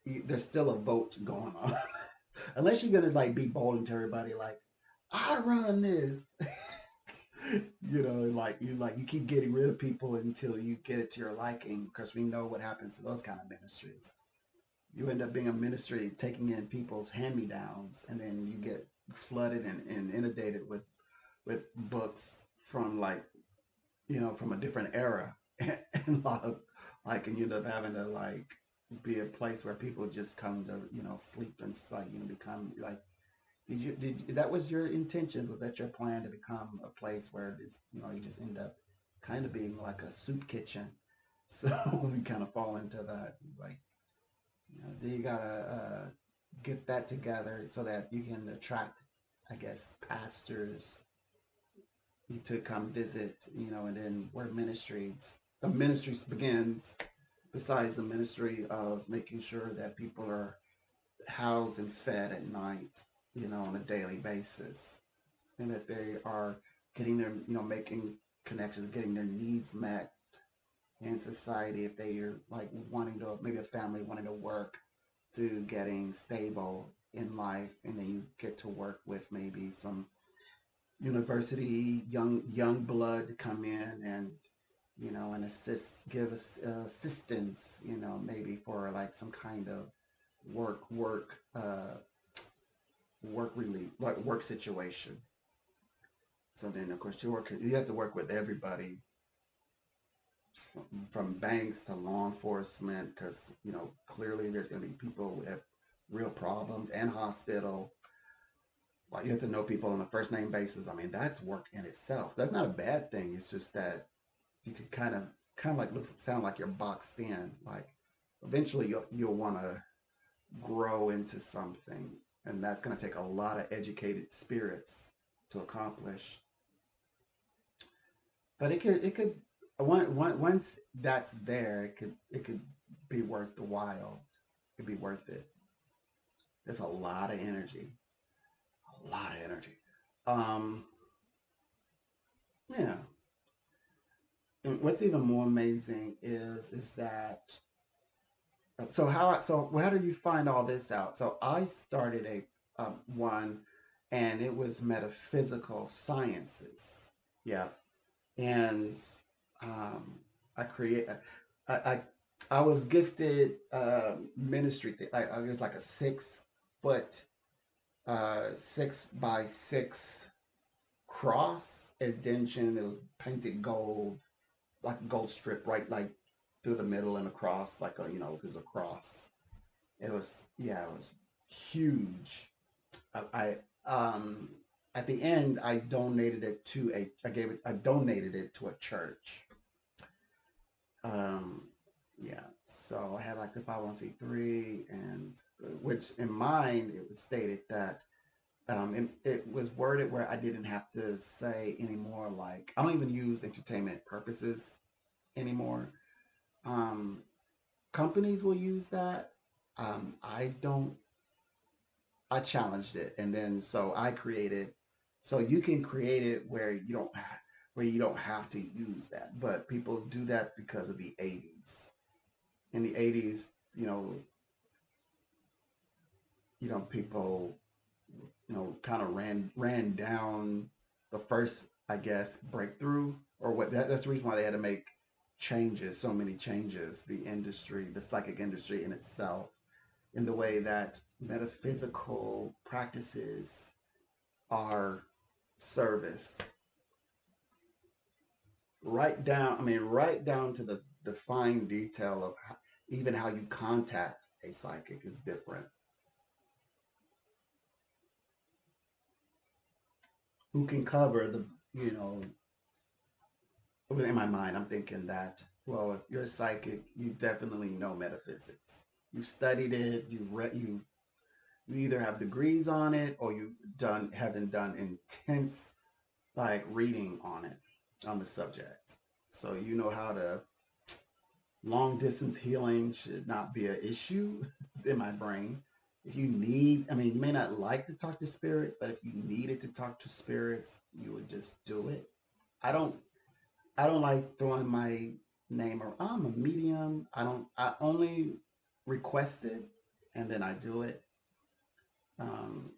Speaker 1: there's still a vote going on. Unless you're gonna like be bold and tell everybody like, I run this. You keep getting rid of people until you get it to your liking, because we know what happens to those kind of ministries. You end up being a ministry taking in people's hand-me-downs, and then you get flooded and inundated with books from like, from a different era. And a lot of like, and you end up having to like be a place where people just come to, sleep and like, become like, that was your intentions? Was that your plan to become a place where this, you just end up kind of being like a soup kitchen? So you kind of fall into that, like, you gotta get that together so that you can attract, I guess, pastors to come visit, and then where the ministry begins, besides the ministry of making sure that people are housed and fed at night, on a daily basis, and that they are getting their, making connections, getting their needs met in society. If they are like wanting to, maybe a family wanting to work, to getting stable in life, and then you get to work with maybe some university young blood to come in and, and give us assistance, maybe for like some kind of work release, like work situation. So then, of course, you have to work with everybody, from banks to law enforcement, because clearly there's going to be people who have real problems, and hospital. Like, you have to know people on a first name basis. I mean, that's work in itself. That's not a bad thing. It's just that you could kind of like sound like you're boxed in. Like, eventually you'll want to grow into something, and that's going to take a lot of educated spirits to accomplish. But it could once that's there, it could be worth the while. It'd be worth it. It's a lot of energy, a lot of energy. Um, yeah, what's even more amazing is that so how did you find all this out? So I started a one, and it was metaphysical sciences. Yeah, and um, I create I I, I was gifted ministry thing. I was like a 6 foot 6 by 6 cross indention. It was painted gold, like a gold strip, right, like through the middle and across, like a there's a cross. It was, yeah, it was huge. I at the end I donated it to a I donated it to a church. Um, yeah, so I had like the 501(c)(3), and which in mine it was stated that it was worded where I didn't have to say anymore. Like I don't even use entertainment purposes anymore. Um, Companies will use that. I don't. I challenged it, and then so I created. So you can create it where you don't have to use that, but people do that because of the '80s. In the '80s, you know, people, kind of ran down the first, I guess, breakthrough, or what. That's the reason why they had to make changes, so many changes. The industry, the psychic industry in itself, in the way that metaphysical practices are serviced, right down to the fine detail of even how you contact a psychic is different. Who can cover the, you know, in my mind, I'm thinking that, well, if you're psychic, you definitely know metaphysics. You've studied it, you either have degrees on it, or you haven't done intense like reading on it, on the subject. So you know how to long distance healing should not be an issue in my brain. If you need, I mean, you may not like to talk to spirits, but if you needed to talk to spirits, you would just do it. I don't I don't like throwing my name or I'm a medium. I only request it and then I do it. Um,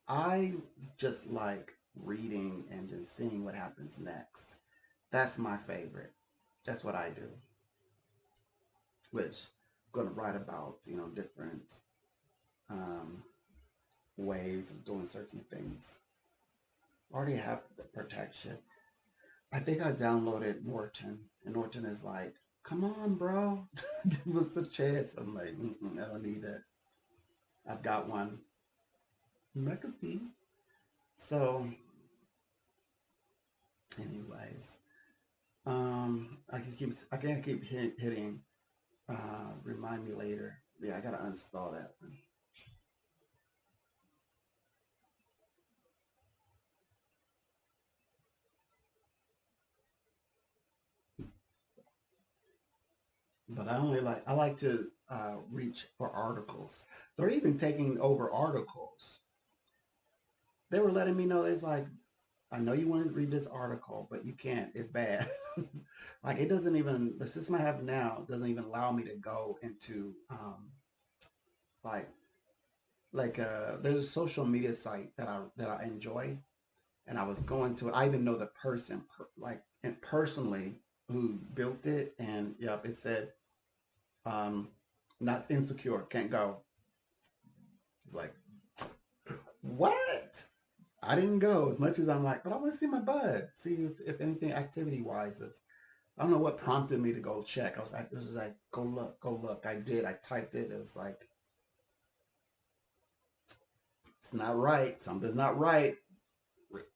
Speaker 1: I just like reading and just seeing what happens next. That's my favorite. That's what I do, which I'm going to write about, different um, ways of doing certain things. Already have the protection. I think I downloaded Norton, and Norton is like, "Come on, bro, give us a chance." I'm like, I don't need it. I've got one. McAfee. So, anyways, I can't keep hitting. Remind me later. Yeah, I gotta uninstall that one. But I like to reach for articles. They're even taking over articles. They were letting me know, it's like, I know you want to read this article, but you can't. It's bad. Like it doesn't even, the system I have now doesn't even allow me to go into like there's a social media site that I enjoy, and I was going to, I even know the person and personally who built it, and yep, it said um not insecure, can't go. It's like, what? I didn't go, as much as I'm like, but I want to see my bud, see if anything activity wise is. I don't know what prompted me to go check. It was just like, go look, go look. I did. I typed it. It was like, it's not right. Something's not right.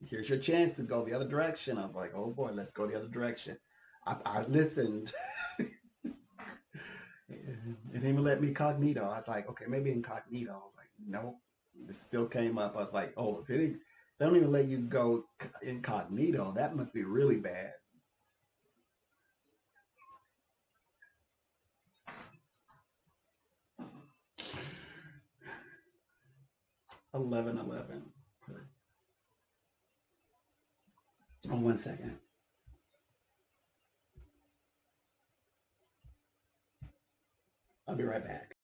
Speaker 1: Here's your chance to go the other direction. I was like, oh boy, let's go the other direction. I listened. It didn't even let me cognito. I was like, okay, maybe incognito. I was like, nope. It still came up. I was like, oh, if they don't even let you go incognito, that must be really bad. 11:11. Oh, 1 second. I'll be right back.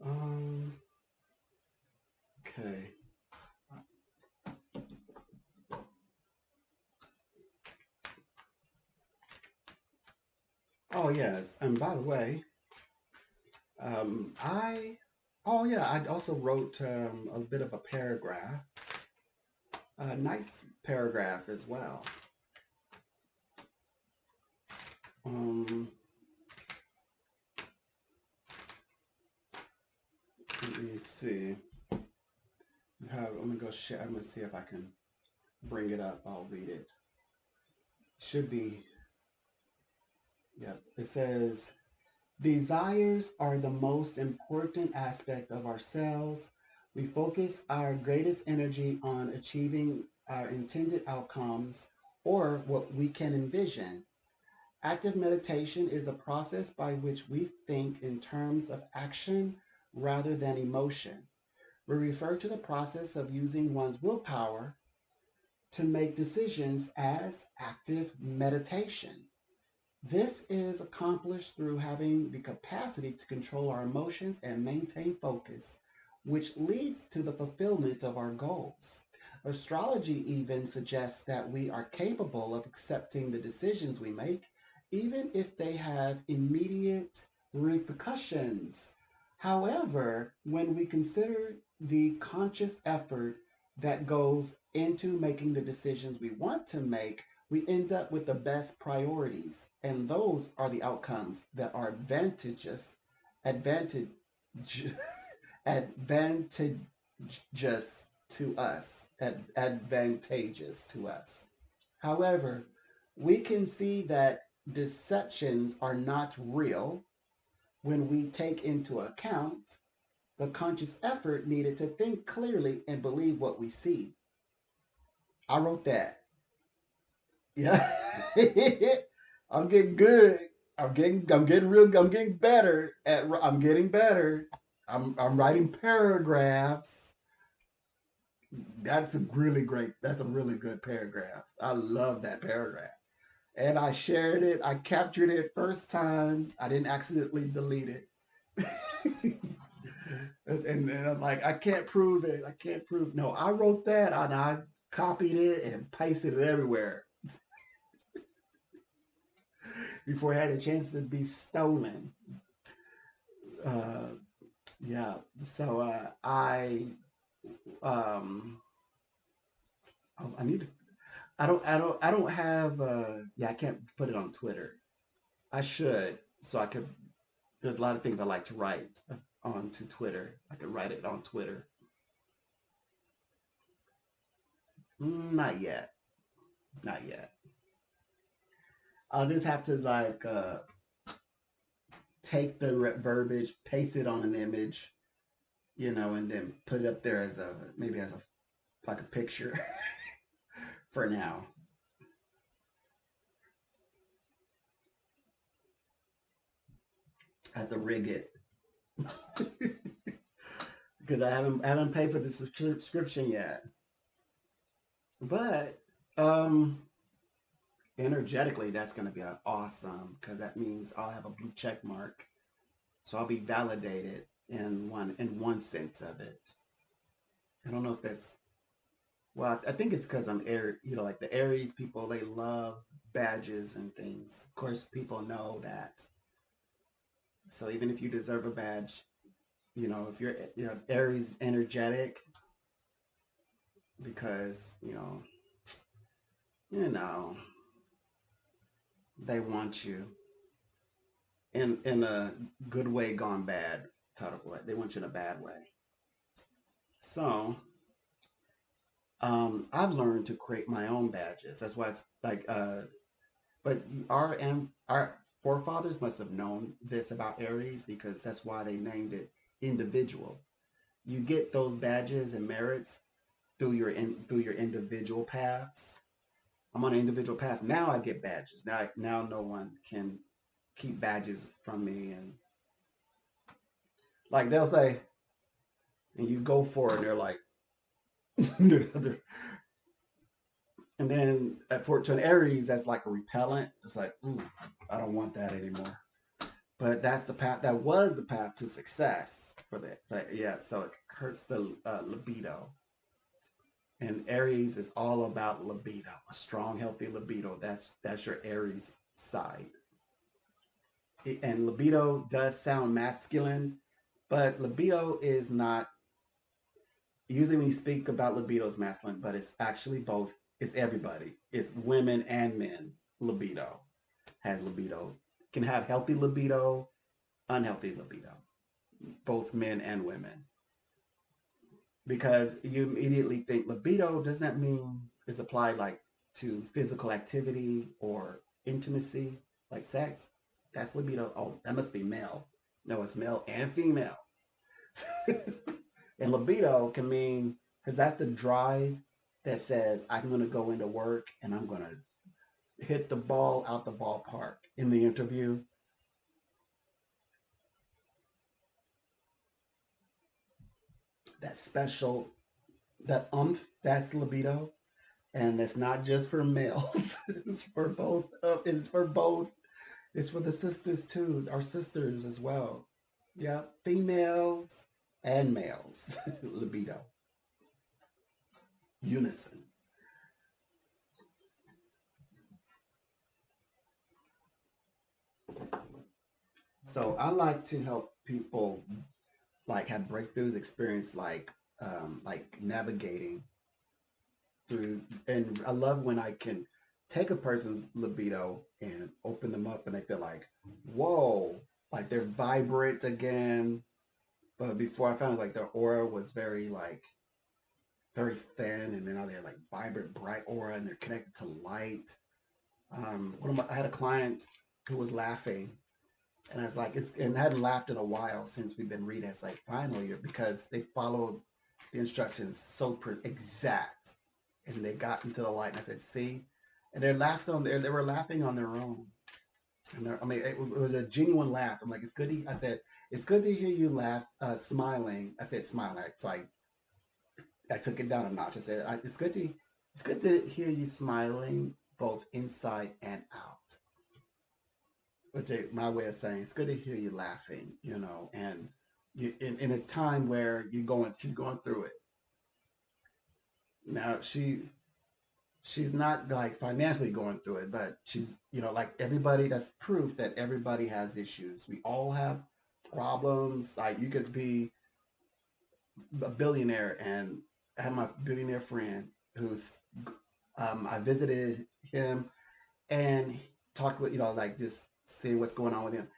Speaker 1: Um, okay. Oh yes, and by the way, I oh yeah, I also wrote a bit of a paragraph, a nice paragraph as well. Um, Let me see. I'm gonna go share. I'm gonna see if I can bring it up. I'll read it. Should be. Yep. It says desires are the most important aspect of ourselves. We focus our greatest energy on achieving our intended outcomes or what we can envision. Active meditation is a process by which we think in terms of action rather than emotion. We refer to the process of using one's willpower to make decisions as active meditation. This is accomplished through having the capacity to control our emotions and maintain focus, which leads to the fulfillment of our goals. Astrology even suggests that we are capable of accepting the decisions we make, even if they have immediate repercussions. However, when we consider the conscious effort that goes into making the decisions we want to make, we end up with the best priorities, and those are the outcomes that are advantage, advantageous to us, advantageous to us. However, we can see that deceptions are not real when we take into account the conscious effort needed to think clearly and believe what we see. I wrote that. Yeah. I'm getting good. I'm getting better I'm getting better. I'm writing paragraphs. That's a really good paragraph. I love that paragraph. And I shared it. I captured it first time. I didn't accidentally delete it. And I'm like, I can't prove it. I can't prove. No, I wrote that and I copied it and pasted it everywhere before it had a chance to be stolen. Uh, yeah. So um, I need to. I don't have. Yeah, I can't put it on Twitter. I should, so I could. There's a lot of things I like to write onto Twitter. I could write it on Twitter. Not yet. Not yet. I'll just have to like take the verbiage, paste it on an image, and then put it up there as a maybe as a like a picture for now. I have to rig it because I haven't paid for the subscription yet. But um energetically, that's going to be awesome because that means I'll have a blue check mark, so I'll be validated in one sense of it. I don't know if that's well. I think it's because I'm air. Like the Aries people, they love badges and things. Of course, people know that. So even if you deserve a badge, if you're Aries energetic, because you know they want you in a good way gone bad type of way. They want you in a bad way. So I've learned to create my own badges. That's why it's like but our forefathers must have known this about Aries because that's why they named it individual. You get those badges and merits through your individual paths. I'm on an individual path. Now I get badges. Now no one can keep badges from me, and like they'll say and you go for it and they're like and then to an Aries that's like a repellent. It's like, ooh, I don't want that anymore. But that's the path. That was the path to success for that. Yeah, so it hurts the libido. And Aries is all about libido, a strong, healthy libido. That's your Aries side. and libido does sound masculine, but libido is not. Usually, when you speak about libido, it's masculine, but it's actually both. It's everybody. It's women and men. Libido has libido. Can have healthy libido, unhealthy libido, both men and women. Because you immediately think libido, doesn't that mean it's applied like to physical activity or intimacy, like sex? That's libido. Oh, that must be male. No, it's male and female. And libido can mean, because that's the drive that says, I'm going to go into work and I'm going to hit the ball out the ballpark in the interview. That special, that that's libido. And it's not just for males. It's for both. It's for both. It's for the sisters too. Our sisters as well. Yeah, females and males. Libido, unison. So I like to help people like have breakthroughs, experience like navigating through. And I love when I can take a person's libido and open them up, and they feel like, whoa, like they're vibrant again. But before I found out, like their aura was very thin, and then now they have like vibrant, bright aura, and they're connected to light. I had a client who was laughing, and I was like, it's and hadn't laughed in a while since we've been reading. It's like finally, because they followed the instructions so exact, and they got into the light. And I said, see, and they were laughing on their own. And I mean, it was a genuine laugh. I'm like, it's good. I said, it's good to hear you laugh, smiling. I said, smiling. So I took it down a notch. I said, it's good to hear you smiling both inside and out. Which is my way of saying it's good to hear you laughing, and and it's time where she's going through it. Now she's not like financially going through it, but she's, like everybody, that's proof that everybody has issues. We all have problems. Like you could be a billionaire, and I have my billionaire friend who's I visited him and talked with, like just seeing what's going on with him.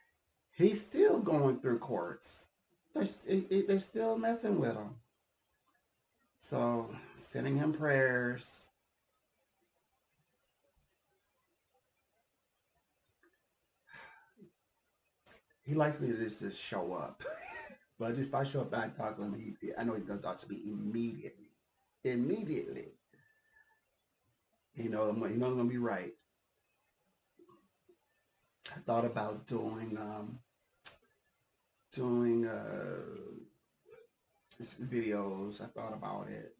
Speaker 1: He's still going through courts. They're still messing with him. So sending him prayers. He likes me to just show up. But if I show up and I talk to him, I know he's gonna talk to me immediately. Immediately. I'm gonna be right. I thought about doing videos. I thought about it.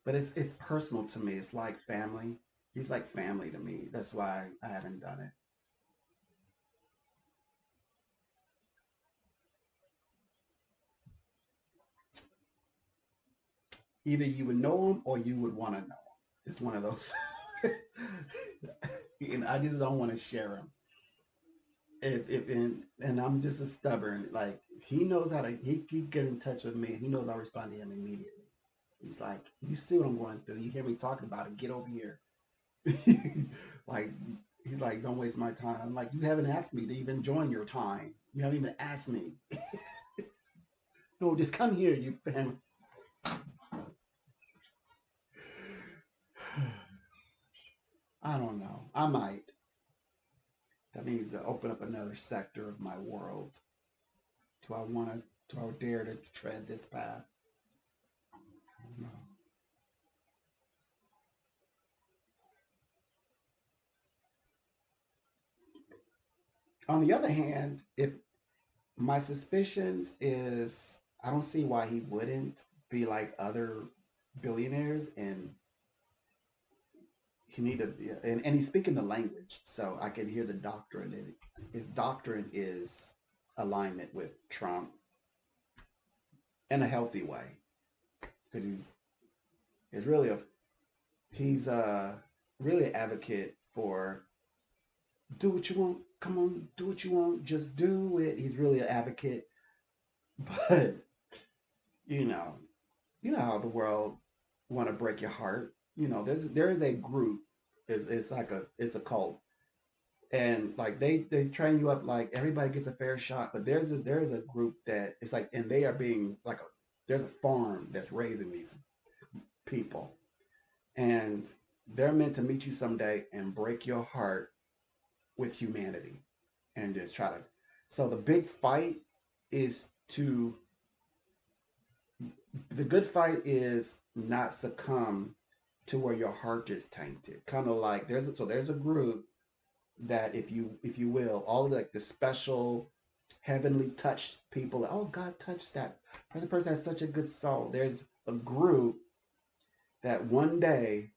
Speaker 1: But it's personal to me. It's like family. He's like family to me. That's why I haven't done it. Either you would know him or you would want to know him. It's one of those. And I just don't want to share him. If and I'm just a stubborn. Like he knows how to. He can get in touch with me. He knows I'll respond to him immediately. He's like, you see what I'm going through. You hear me talking about it. Get over here. Like he's like, don't waste my time. I'm like, you haven't asked me to even join your time. You haven't even asked me. No, just come here, you family. I don't know. I might. That means to open up another sector of my world. Do I want to? Do I dare to tread this path? I don't know. On the other hand, if my suspicions is, I don't see why he wouldn't be like other billionaires, and he need to, and he's speaking the language, so I can hear the doctrine. And his doctrine is alignment with Trump in a healthy way, because he's really a he's really an advocate for do what you want. Come on, do what you want. Just do it. He's really an advocate. But you know, you know how the world want to break your heart. There is a group. It's like it's a cult, and like they train you up like everybody gets a fair shot. But there is a group that it's like, and they are being like there's a farm that's raising these people, and they're meant to meet you someday and break your heart with humanity, and just try to. So the big fight is to the good fight is not succumb to where your heart is tainted. Kind of like there's a group that if you will, all of like the special heavenly touched people. Oh, God touched that. The person has such a good soul. There's a group that one day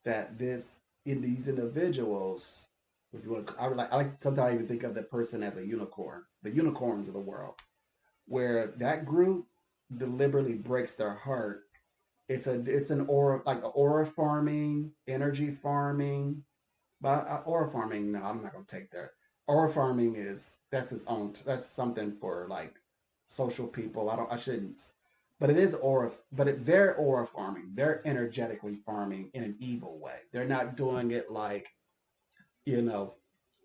Speaker 1: that this in these individuals, if you want to, I like sometimes I even think of that person as a unicorn, the unicorns of the world, where that group deliberately breaks their heart. It's an aura, like aura farming, energy farming. But aura farming, no, I'm not gonna take that. Aura farming is that's its own. That's something for like social people. I shouldn't. But it is aura. They're aura farming. They're energetically farming in an evil way. They're not doing it like you know,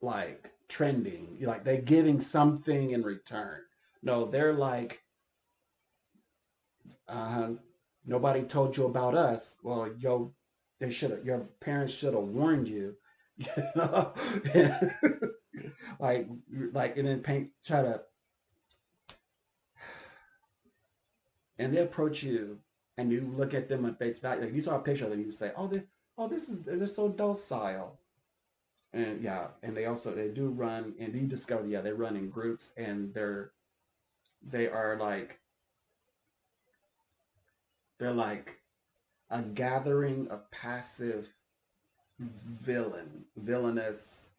Speaker 1: like trending. Like they're giving something in return. No, they're like, uh, nobody told you about us. Well, they should have. Your parents should have warned you. You know, like and then paint try to and they approach you and you look at them on face value. Like you saw a picture of them, you say, they're so docile. And yeah, and they do run, and you discover, yeah, they run in groups, and they are like they're like a gathering of passive villainous,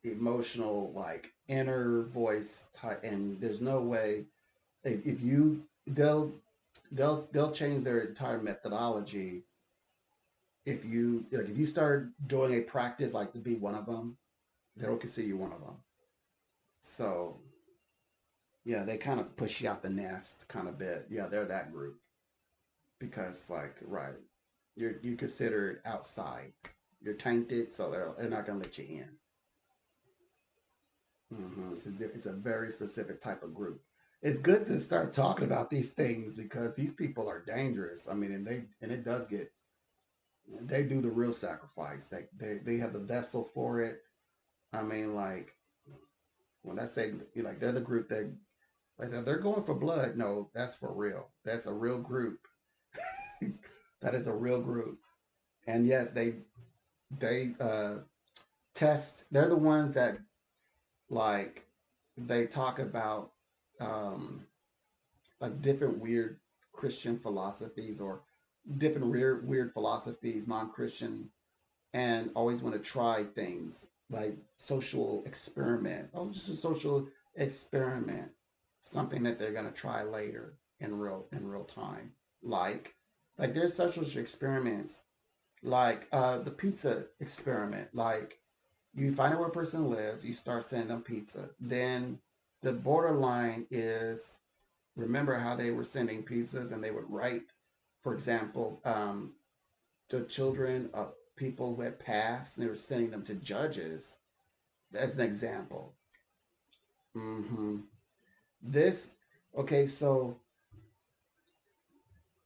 Speaker 1: emotional, like inner voice type, and there's no way if you they'll change their entire methodology if you start doing a practice like to be one of them, they don't consider you one of them. So yeah, they kind of push you out the nest kind of bit. Yeah, they're that group because like right, you considered outside. You're tainted, so they're not gonna let you in. It's a very specific type of group. It's good to start talking about these things because these people are dangerous. I mean, and it does get they do the real sacrifice. They have the vessel for it. I mean, like when I say like they're the group that like they're going for blood. No, that's for real. That's a real group. That is a real group. And yes, they test. They're the ones that like they talk about um like different weird Christian philosophies or different weird philosophies, non-Christian, and always want to try things like social experiment. Oh, just a social experiment, something that they're gonna try later in real time. Like there's social experiments like the pizza experiment. Like you find out where a person lives, you start sending them pizza. Then the borderline is remember how they were sending pizzas and they would write, for example, the children of people who had passed, and they were sending them to judges. As an example. hmm This, okay, so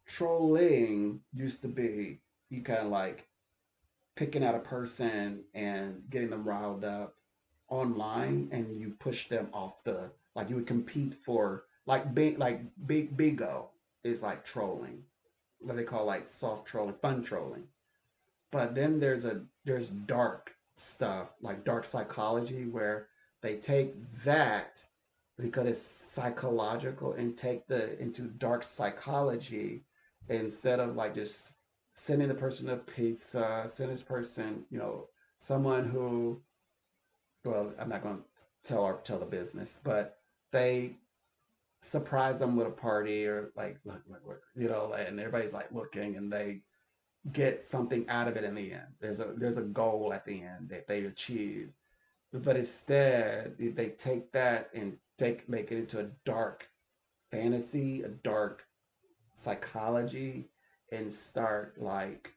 Speaker 1: trolling used to be you kind of like picking out a person and getting them riled up online, and you push them off like you would compete for big bigo is like trolling, what they call like soft trolling, fun trolling. But then there's dark stuff like dark psychology where they take that because it's psychological and take the into dark psychology instead of like just sending the person a pizza, send this person, someone who, well, I'm not going to tell the business, but they surprise them with a party or like look, and everybody's like looking, and get something out of it in the end. There's a goal at the end that they achieve. But instead, they take that and make it into a dark fantasy, a dark psychology, and start like,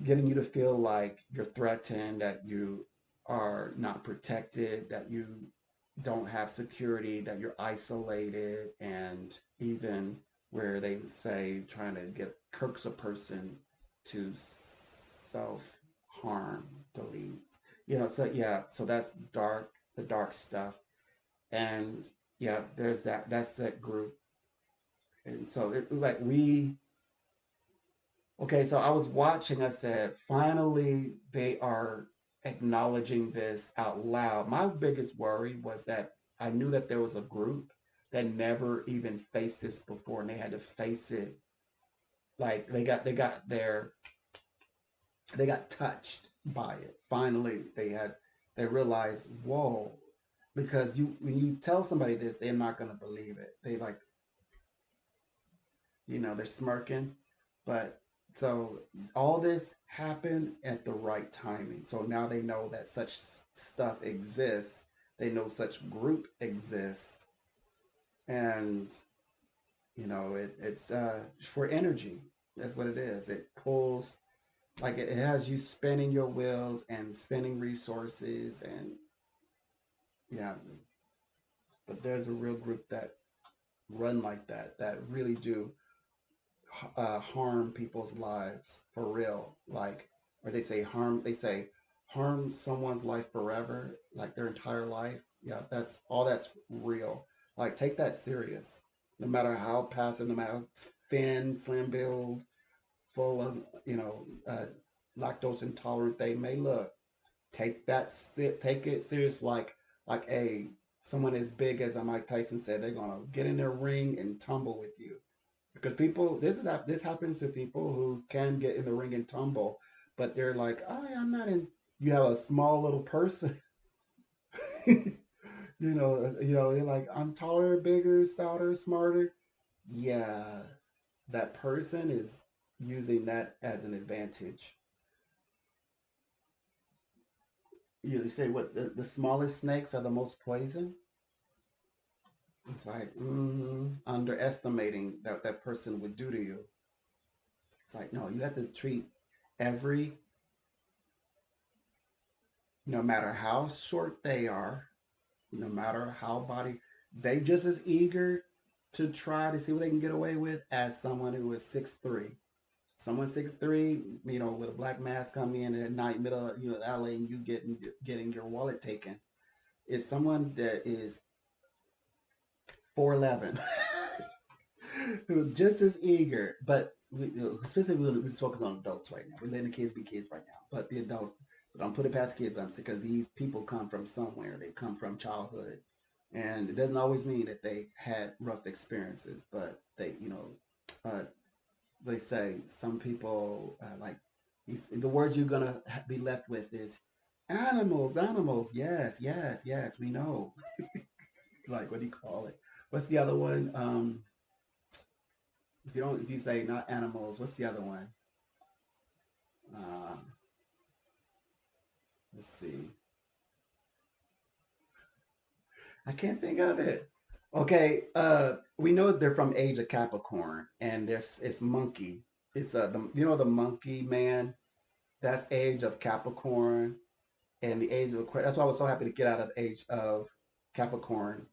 Speaker 1: getting you to feel like you're threatened, that you are not protected, that you don't have security, that you're isolated, and even where they say trying to get coax a person to self harm, delete. So yeah, so that's dark, the dark stuff. And yeah, that's that group. And so like okay, so I was watching, I said, finally they are acknowledging this out loud. My biggest worry was that I knew that there was a group that never even faced this before, and they had to face it. Like they got touched by it. Finally, they realized, whoa, because when you tell somebody this, they're not gonna believe it. They like, they're smirking. But so all this happened at the right timing. So now they know that such stuff exists. They know such group exists. And it's for energy. That's what it is. It pulls, like, it has you spinning your wheels and spinning resources. And yeah, but there's a real group that run like that really do harm people's lives for real. Like, or they say harm someone's life forever, like their entire life. Yeah, that's real. Like, take that serious. No matter how passive, no matter how thin, slim build, full of, lactose intolerant they may look, take it serious. Like a someone as big as Mike Tyson said, they're gonna get in their ring and tumble with you, because people, this happens to people who can get in the ring and tumble, but they're like, oh, yeah, I'm not in. You have a small little person, they're like, I'm taller, bigger, stouter, smarter. Yeah, that person is using that as an advantage. You say what, the smallest snakes are the most poison. It's like, underestimating that person would do to you. It's like, no, you have to treat every, no matter how short they are, no matter how body, they just as eager to try to see what they can get away with as someone who is 6'3". Someone 6'3", with a black mask coming in at night, middle of LA, and you getting your wallet taken. Is someone that is 4'11", who's just as eager, but specifically we're focusing on adults right now. We're letting the kids be kids right now, but the adults. But I'm putting past kids, because these people come from somewhere. They come from childhood, and it doesn't always mean that they had rough experiences, but uh, they say some people, like, the words you're gonna be left with is animals, animals. Yes, yes, yes. We know. Like, what do you call it? What's the other one? If you say not animals, what's the other one? Uh, let's see. I can't think of it. Okay, we know they're from age of Capricorn, and it's monkey. It's the monkey man. That's age of Capricorn, and the age of Aquarius. That's why I was so happy to get out of age of Capricorn,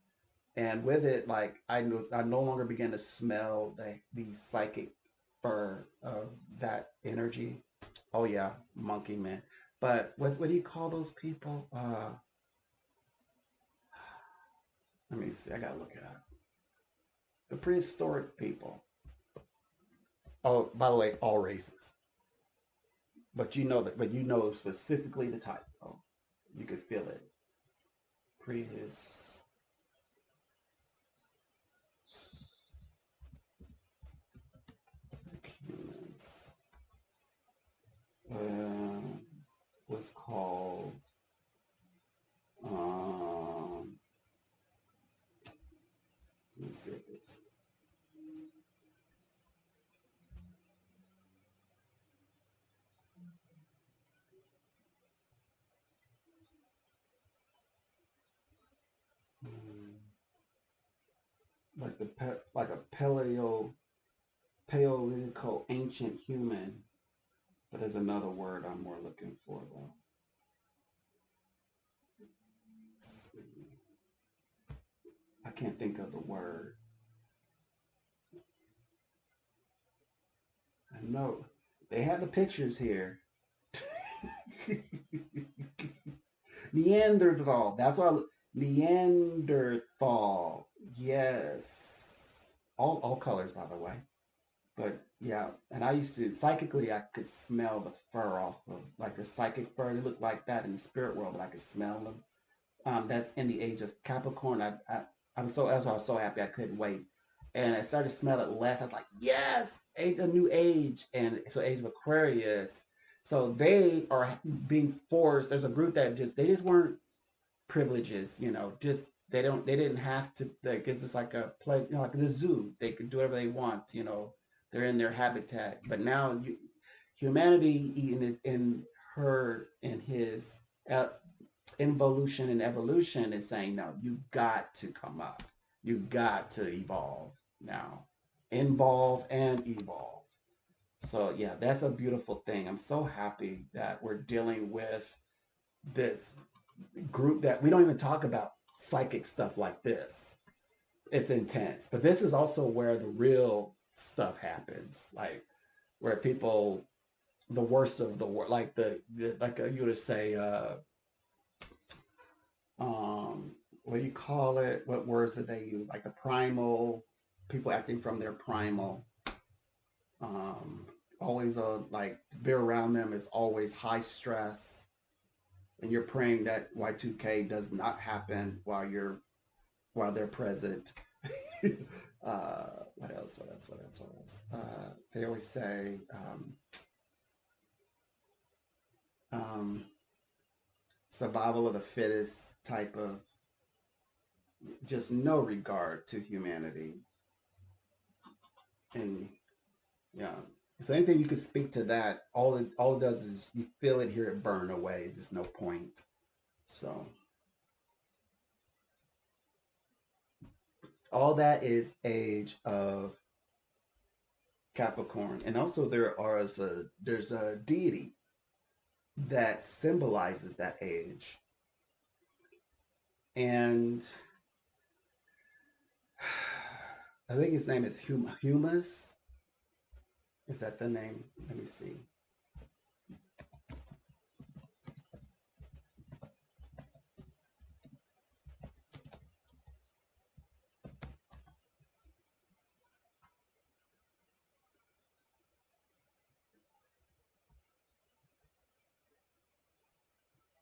Speaker 1: and with it, like, I no longer began to smell the psychic fur of that energy. Oh yeah, monkey man. But what do you call those people? Let me see. I gotta look it up. The prehistoric people. Oh, by the way, all races. But you know specifically the type. Oh, you could feel it. Prehistoric humans. Um, was called. Um, let me see if it's. like a paleolithical ancient human. But there's another word I'm more looking for though. I can't think of the word. I know they had the pictures here. Neanderthal. That's why Neanderthal. Yes. All colors, by the way. But yeah, and I used to psychically I could smell the fur off of like a psychic fur. They look like that in the spirit world, but I could smell them. That's in the age of Capricorn. I was so happy I couldn't wait, and I started to smell it less. I was like, yes, age a new age, and so age of Aquarius. So they are being forced. There's a group that they just weren't privileges, just they didn't have to, like, it's just like a play, like the zoo. They could do whatever they want, they're in their habitat. But now humanity in his uh, involution and evolution is saying, no, you got to come up. You got to evolve now. Involve and evolve. So yeah, that's a beautiful thing. I'm so happy that we're dealing with this group that we don't even talk about psychic stuff like this. It's intense. But this is also where the real stuff happens. Like where people, the worst of the worst, like you would say, what do you call it? What words do they use? Like the primal, people acting from their primal. Um, always like to be around them is always high stress, and you're praying that Y2K does not happen while they're present. What else? What else? What else? What else? They always say um, survival of the fittest type of, just no regard to humanity. And yeah, so anything you could speak to that, all it does is you feel it, hear it burn away. There's just no point. So all that is age of Capricorn, and also there's a deity that symbolizes that age, and I think his name is Humus. Is that the name? Let me see.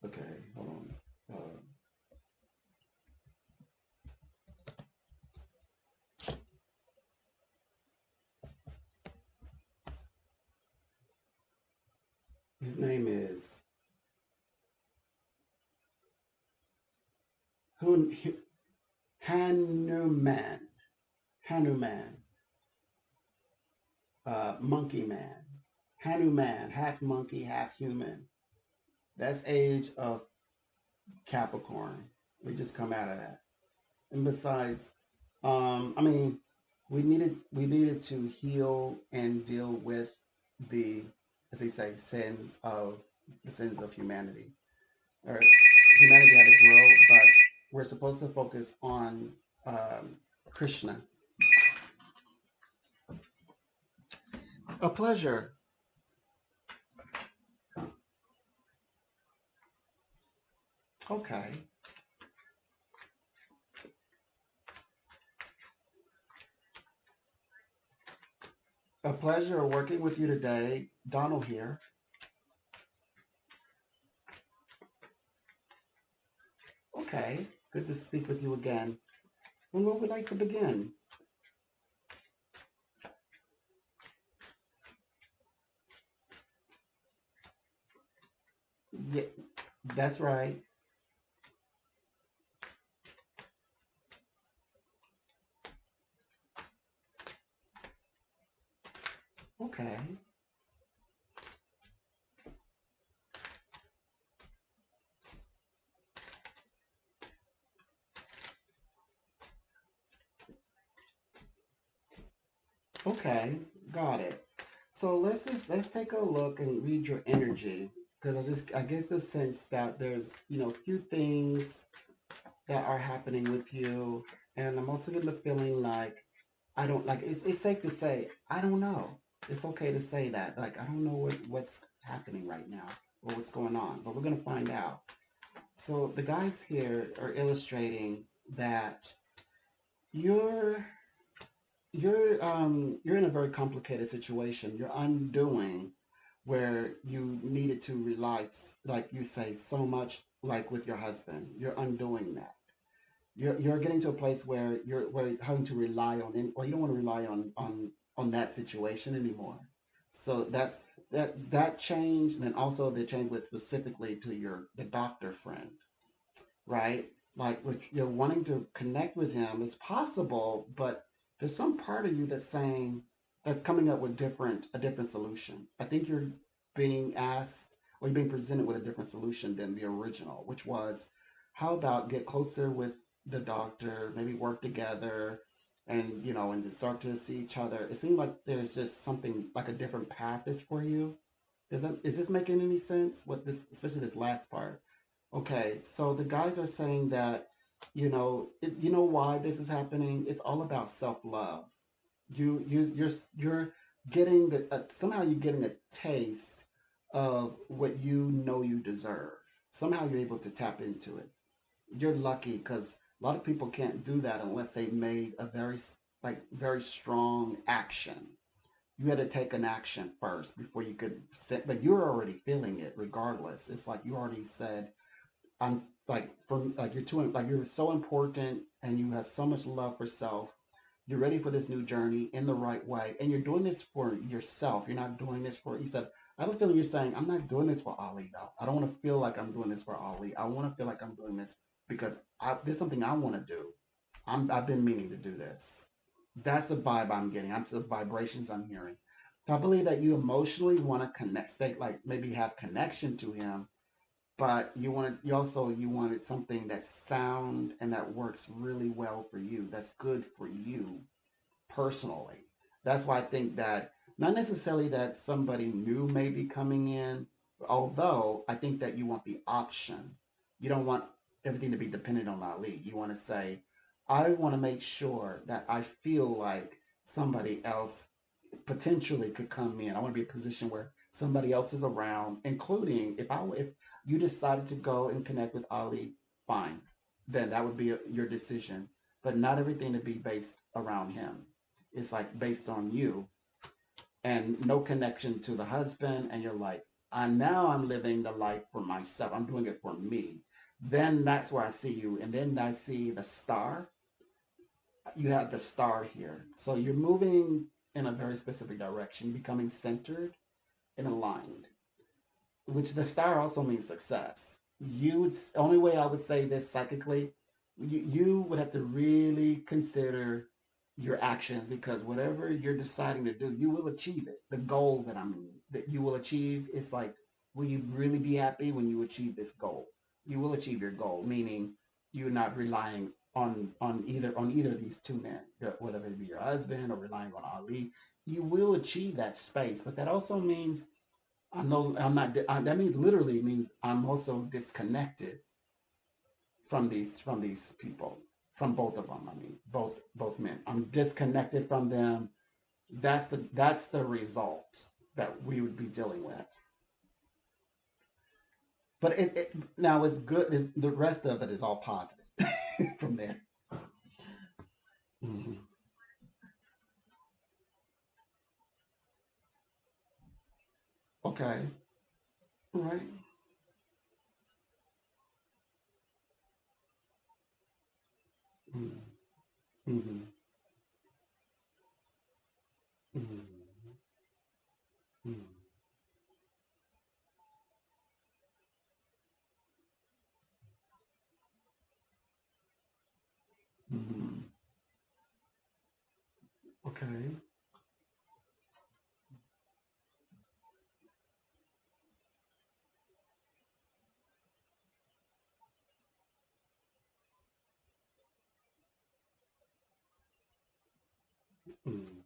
Speaker 1: Okay, hold on. His name is Hanuman. Hanuman. Monkey Man. Hanuman, half monkey, half human. That's age of Capricorn. We just come out of that. And besides, I mean, we needed to heal and deal with the, as they say, the sins of humanity. Or humanity had to grow, but we're supposed to focus on Krishna. A pleasure. Okay. A pleasure working with you today. Donald here. Okay. Good to speak with you again. When would we like to begin? Yeah, that's right. Okay. Okay, got it. So let's take a look and read your energy because I get the sense that there's a few things that are happening with you, and I'm also getting the feeling like I don't like it's safe to say I don't know. It's okay to say that. Like I don't know what's happening right now or what's going on, but we're gonna find out. So the guys here are illustrating that you're you're in a very complicated situation. You're undoing where you needed to rely, like you say, so much like with your husband. You're undoing that. You're getting to a place where you're having to rely on or you don't want to rely on that situation anymore. So that change, and then also the change with specifically to the doctor friend, right? Like you're wanting to connect with him. It's possible, but there's some part of you that's coming up with a different solution. I think you're being asked or you're being presented with a different solution than the original, which was how about get closer with the doctor, maybe work together and and to start to see each other. It seems like there's just something like a different path is for you. Is this making any sense? What this, especially this last part? Okay, so the guys are saying that, you know why this is happening? It's all about self-love. You're getting somehow you're getting a taste of what you know you deserve. Somehow you're able to tap into it. You're lucky because a lot of people can't do that unless they made a very strong action. You had to take an action first before you could set, but you're already feeling it regardless. It's like you already said, I'm like from like you're so important and you have so much love for self. You're ready for this new journey in the right way, and you're doing this for yourself. You're not doing this for. You said, I have a feeling you're saying, I'm not doing this for Ali though. I don't want to feel like I'm doing this for Ali. I want to feel like I'm doing this because there's something I want to do. I've been meaning to do this. That's the vibe I'm getting. That's the vibrations I'm hearing. So I believe that you emotionally want to connect, stay, like maybe have connection to him, but you wanted something that's sound and that works really well for you, that's good for you personally. That's why I think that not necessarily that somebody new may be coming in, although I think that you want the option. You don't want everything to be dependent on Ali. You want to say, I want to make sure that I feel like somebody else potentially could come in. I want to be in a position where somebody else is around, including if you decided to go and connect with Ali, fine, then that would be your decision. But not everything to be based around him. It's like based on you and no connection to the husband. And you're like, I'm living the life for myself. I'm doing it for me. Then that's where I see you. And then I see the star. You have the star here. So you're moving in a very specific direction, becoming centered and aligned, which the star also means success. Only way I would say this psychically, you would have to really consider your actions because whatever you're deciding to do, you will achieve it. The goal that I mean that you will achieve is like, will you really be happy when you achieve this goal? You will achieve your goal, meaning you're not relying on either of these two men, whether it be your husband or relying on Ali. You will achieve that space, but that also means I know I'm not. That means literally means I'm also disconnected from these people, from both of them. I mean, both men. I'm disconnected from them. That's the result that we would be dealing with. But now it's good. The rest of it is all positive from there. Hmm. Okay. Right. Mm-hmm. Mm-hmm. Mm-hmm. Mm-hmm. Okay. Mm-hmm.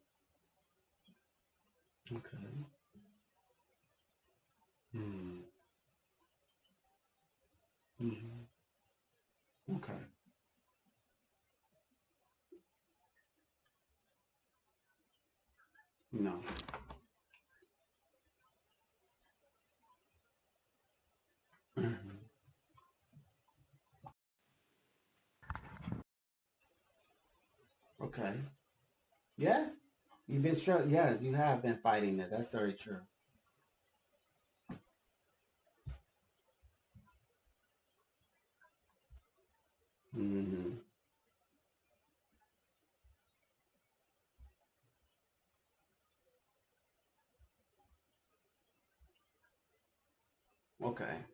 Speaker 1: Okay. Mm. Hmm. Okay. No. Hmm. Okay. Yeah. You've been struck. Yeah, you have been fighting it. That's very true. Hmm. Okay.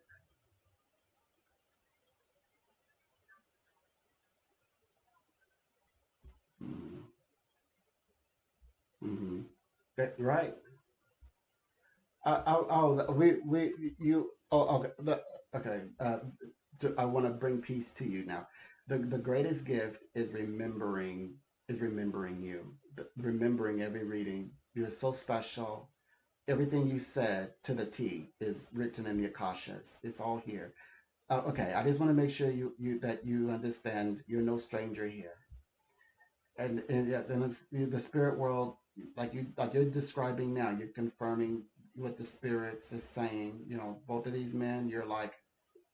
Speaker 1: Mm-hmm. Mm-hmm. Right. You. Oh, okay. Okay. I want to bring peace to you now. The greatest gift is remembering you, remembering every reading. You're so special. Everything you said to the T is written in the Akashas. It's all here. Okay, I just want to make sure you that you understand. You're no stranger here, and yes, and if the spirit world, like you're describing now, you're confirming what the spirits is saying. You know, both of these men, you're like,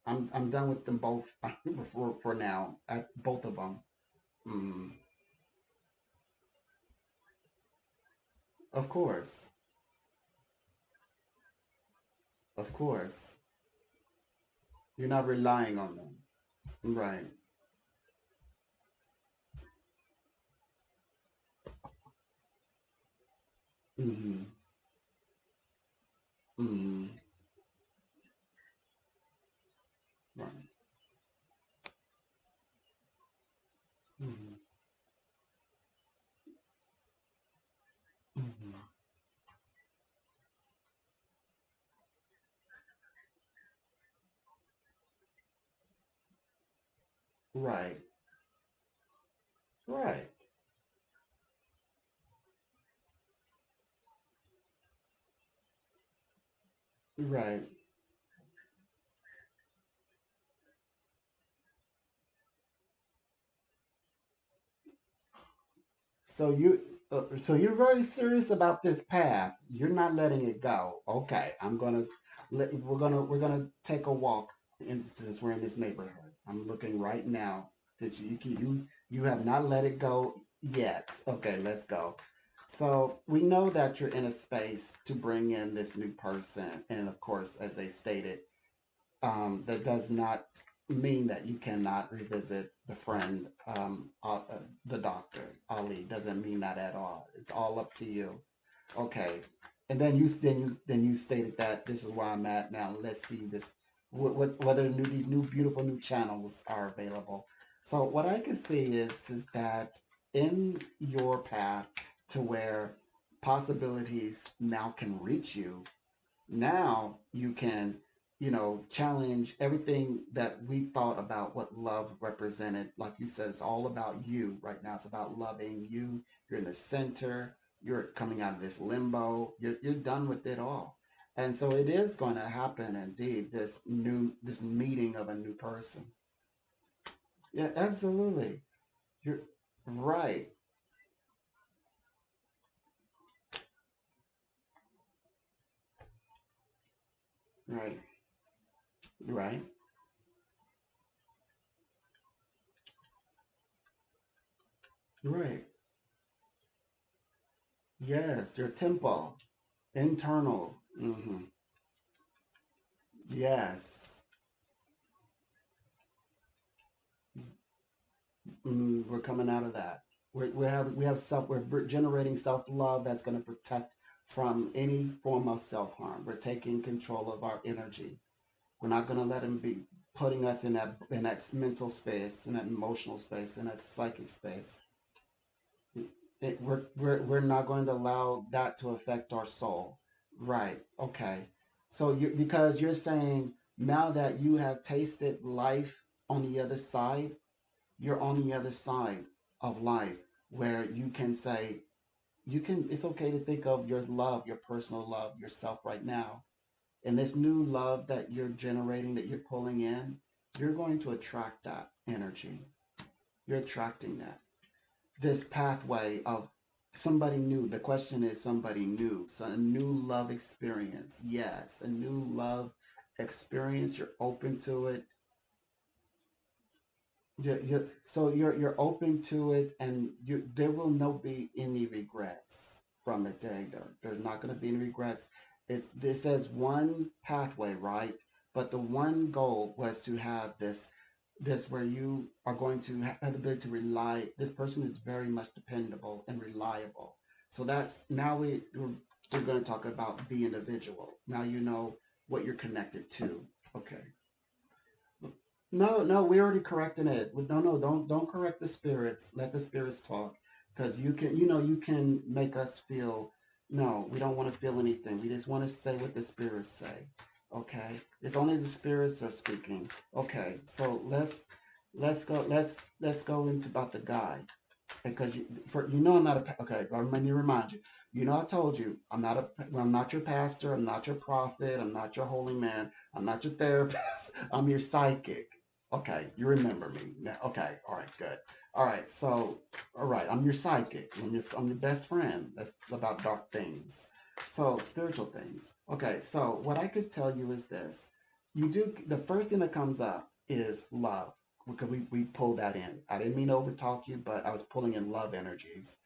Speaker 1: I'm done with them both for now. At both of them. Mm, of course, of course, you're not relying on them, right? Mm-hmm. Mm-hmm. Right. Mm-hmm. Mm-hmm. Right. Right. Right. So so you're very serious about this path. You're not letting it go. Okay, we're gonna take a walk since we're in this neighborhood. I'm looking right now since you have not let it go yet. Okay, let's go. So we know that you're in a space to bring in this new person, and of course, as they stated, that does not mean that you cannot revisit the friend, the doctor, Ali. Doesn't mean that at all. It's all up to you. Okay. And then you stated that this is where I'm at now. Let's see this whether these new beautiful new channels are available. So what I can see is that in your path to where possibilities now can reach you, now you can, challenge everything that we thought about what love represented. Like you said, it's all about you right now. It's about loving you. You're in the center. You're coming out of this limbo. You're done with it all. And so it is going to happen indeed, this meeting of a new person. Yeah, absolutely. You're right. Right. Right. Right. Yes, your temple. Internal. Yes. We're coming out of that. We're generating self love that's going to protect from any form of self harm. We're taking control of our energy. We're not going to let them be putting us in that mental space, in that emotional space, in that psychic space. We're not going to allow that to affect our soul. Right. Okay. So because you're saying now that you have tasted life on the other side, you're on the other side of life where you can say, you can, it's okay to think of your love, your personal love, yourself right now. And this new love that you're generating, that you're pulling in, you're going to attract that energy. You're attracting that. This pathway of somebody new. The question is somebody new. So a new love experience. Yes, a new love experience. You're open to it. So you're open to it, and there will no be any regrets from the day. There's not going to be any regrets. This says one pathway, right? But the one goal was to have this where you are going to have the ability to rely. This person is very much dependable and reliable. So that's now we're going to talk about the individual. Now you know what you're connected to. Okay. No, no, we already correcting it. No, no, don't correct the spirits. Let the spirits talk, because you can make us feel. No, we don't want to feel anything. We just want to say what the spirits say. Okay, it's only the spirits are speaking. Okay, so let's go into about the guy, because I'm not okay. Let me remind you. I told you I'm not your pastor. I'm not your prophet. I'm not your holy man. I'm not your therapist. I'm your psychic. Okay, you remember me now. Okay, all right, good. All right, so all right, I'm your psychic. I'm your best friend. That's about dark things. So spiritual things. Okay, so what I could tell you is this: the first thing that comes up is love, because we pulled that in. I didn't mean to overtalk you, but I was pulling in love energies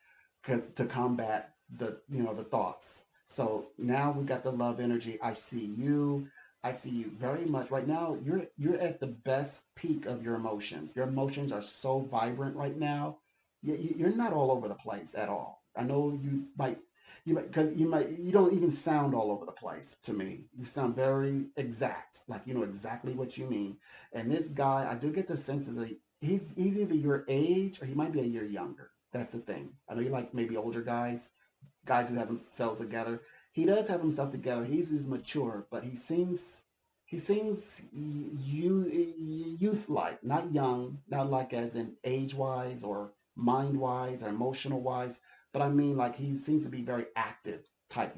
Speaker 1: because to combat the thoughts. So now we got the love energy. I see you. I see you very much right now. You're at the best peak of your emotions. Your emotions are so vibrant right now. You're not all over the place at all. I know because you don't even sound all over the place to me. You sound very exact, like you know exactly what you mean. And this guy, I do get the sense is he's either your age or he might be a year younger. That's the thing. I know you like maybe older guys who have themselves together. He does have himself together. He's mature, but he seems youth like, not young, not like as in age wise or mind wise or emotional wise, but I mean like he seems to be very active type,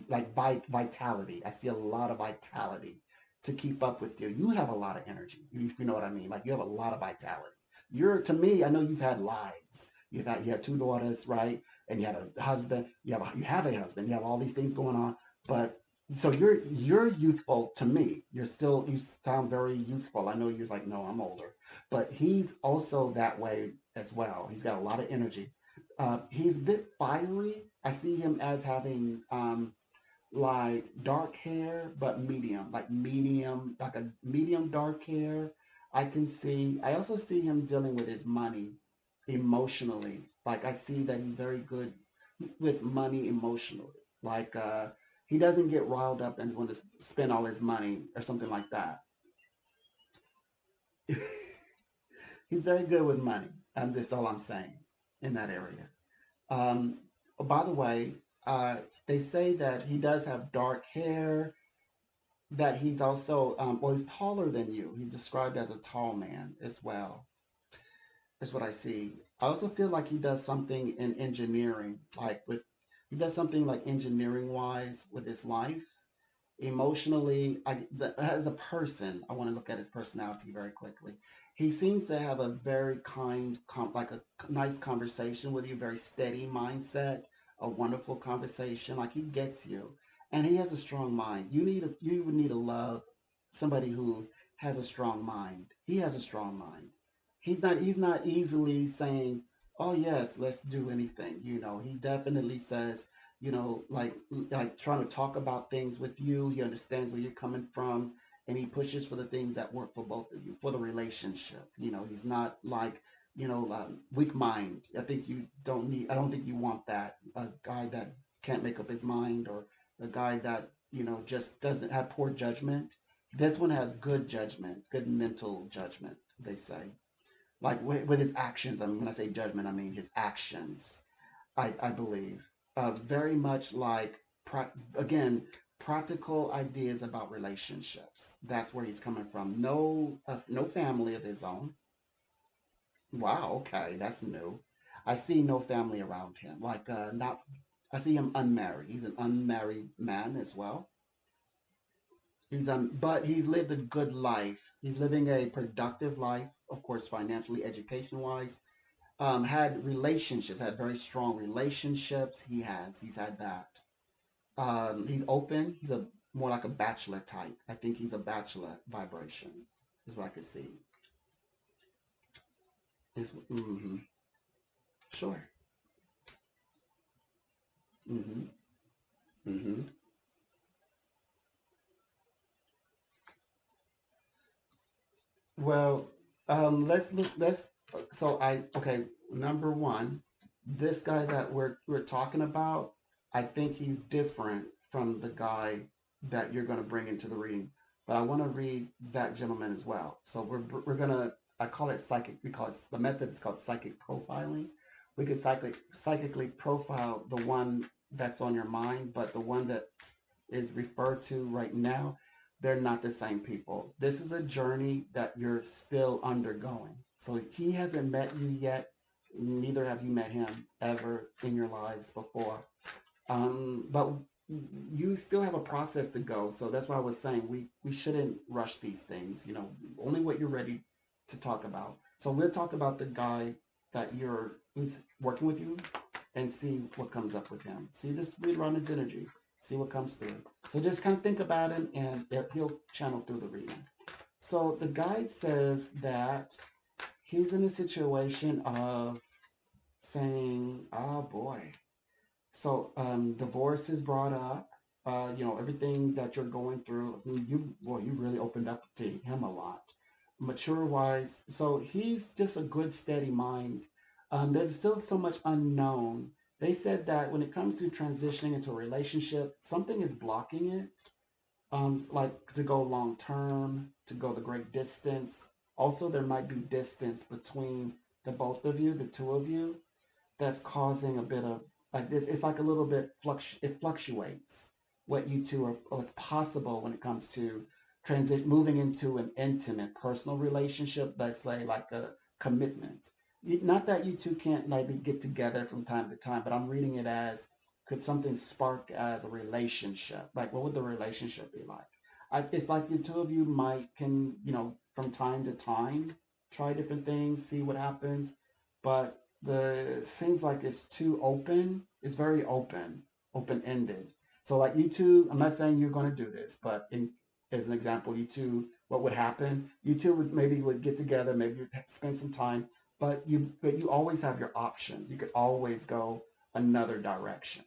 Speaker 1: like vitality. I see a lot of vitality to keep up with you. You have a lot of energy, if you know what I mean. Like you have a lot of vitality. To me, I know you've had lives. You had two daughters, right? And you had a husband. You have a husband. You have all these things going on, but so you're youthful to me. You sound very youthful. I know you're like, no, I'm older, but he's also that way as well. He's got a lot of energy. He's a bit fiery. I see him as having like dark hair, but medium, like a medium dark hair. I also see him dealing with his money emotionally. Like I see that he's very good with money emotionally. Like he doesn't get riled up and want to spend all his money or something like that. He's very good with money. And that's all I'm saying in that area. Um, by the way, they say that he does have dark hair, that he's also, well, he's taller than you. He's described as a tall man as well. That's what I see. I also feel like he does something in engineering, he does something like engineering wise with his life. Emotionally, as a person, I want to look at his personality very quickly. He seems to have a very kind, like a nice conversation with you, very steady mindset, a wonderful conversation. Like he gets you, and he has a strong mind. You would need to love somebody who has a strong mind. He has a strong mind. He's not easily saying, "Oh yes, let's do anything." He definitely says, like trying to talk about things with you. He understands where you're coming from, and he pushes for the things that work for both of you, for the relationship. He's not like, weak mind. I don't think you want that. A guy that can't make up his mind, or a guy that, just doesn't have poor judgment. This one has good judgment, good mental judgment, they say. Like with his actions. I mean, when I say judgment, I mean his actions. I believe, very much like, again, practical ideas about relationships. That's where he's coming from. No family of his own. Wow, okay, that's new. I see no family around him. Like not, I see him unmarried. He's an unmarried man as well. But he's lived a good life. He's living a productive life, of course, financially, education wise. Had relationships, had very strong relationships. He's had that. He's open. He's a more like a bachelor type. I think he's a bachelor vibration, is what I could see. Sure. Mm-hmm. Mm-hmm. Well, let's look. Let's. So okay. Number one, this guy that we're talking about, I think he's different from the guy that you're going to bring into the reading. But I want to read that gentleman as well. So we're gonna. I call it psychic. We call it the method is called psychic profiling. We could psychically profile the one that's on your mind, but the one that is referred to right now, they're not the same people. This is a journey that you're still undergoing. So he hasn't met you yet. Neither have you met him ever in your lives before. But you still have a process to go. So that's why I was saying we shouldn't rush these things. Only what you're ready to talk about. So we'll talk about the guy that who's working with you and see what comes up with him. See, just read around his energy, see what comes through. So just kind of think about him and he'll channel through the reading. So the guide says that he's in a situation of saying, oh boy. So divorce is brought up. Everything that you're going through. I mean, you really opened up to him a lot, mature wise. So he's just a good, steady mind. There's still so much unknown. They said that when it comes to transitioning into a relationship, something is blocking it. Like to go long term, to go the great distance. Also, there might be distance between the both of you, the two of you, that's causing a bit of like this. It's like a little bit it fluctuates what you two are, what's possible when it comes to transition, moving into an intimate, personal relationship. That's like a commitment. Not that you two can't maybe get together from time to time, but I'm reading it as could something spark as a relationship? Like, what would the relationship be like? It's like the two of you might can from time to time try different things, see what happens, but the seems like it's too open. It's very open ended. So like you two, I'm not saying you're going to do this, but as an example, you two, what would happen? You two would get together, maybe you'd spend some time, but you always have your options. You could always go another direction.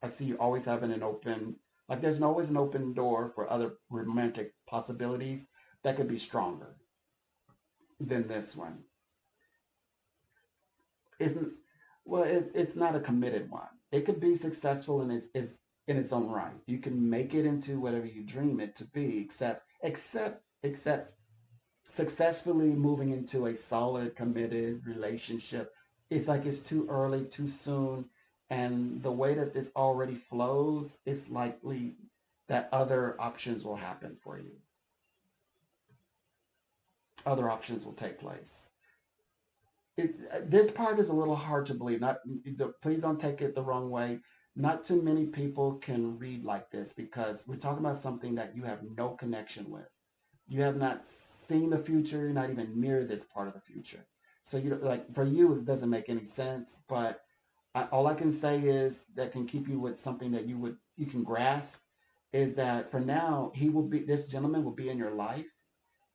Speaker 1: I see you always having an open, like there's always an open door for other romantic possibilities that could be stronger than this one. Isn't Well, it's not a committed one. It could be successful in its own right. You can make it into whatever you dream it to be, except successfully moving into a solid committed relationship. It's like it's too early, too soon, and the way that this already flows, it's likely that other options will happen for you. Other options will take place. This part is a little hard to believe. Not Please don't take it the wrong way. Not too many people can read like this because we're talking about something that you have no connection with. You have not seen the future. You're not even near this part of the future. So like for you, it doesn't make any sense. But all I can say is that can keep you with something that you can grasp is that for now this gentleman will be in your life.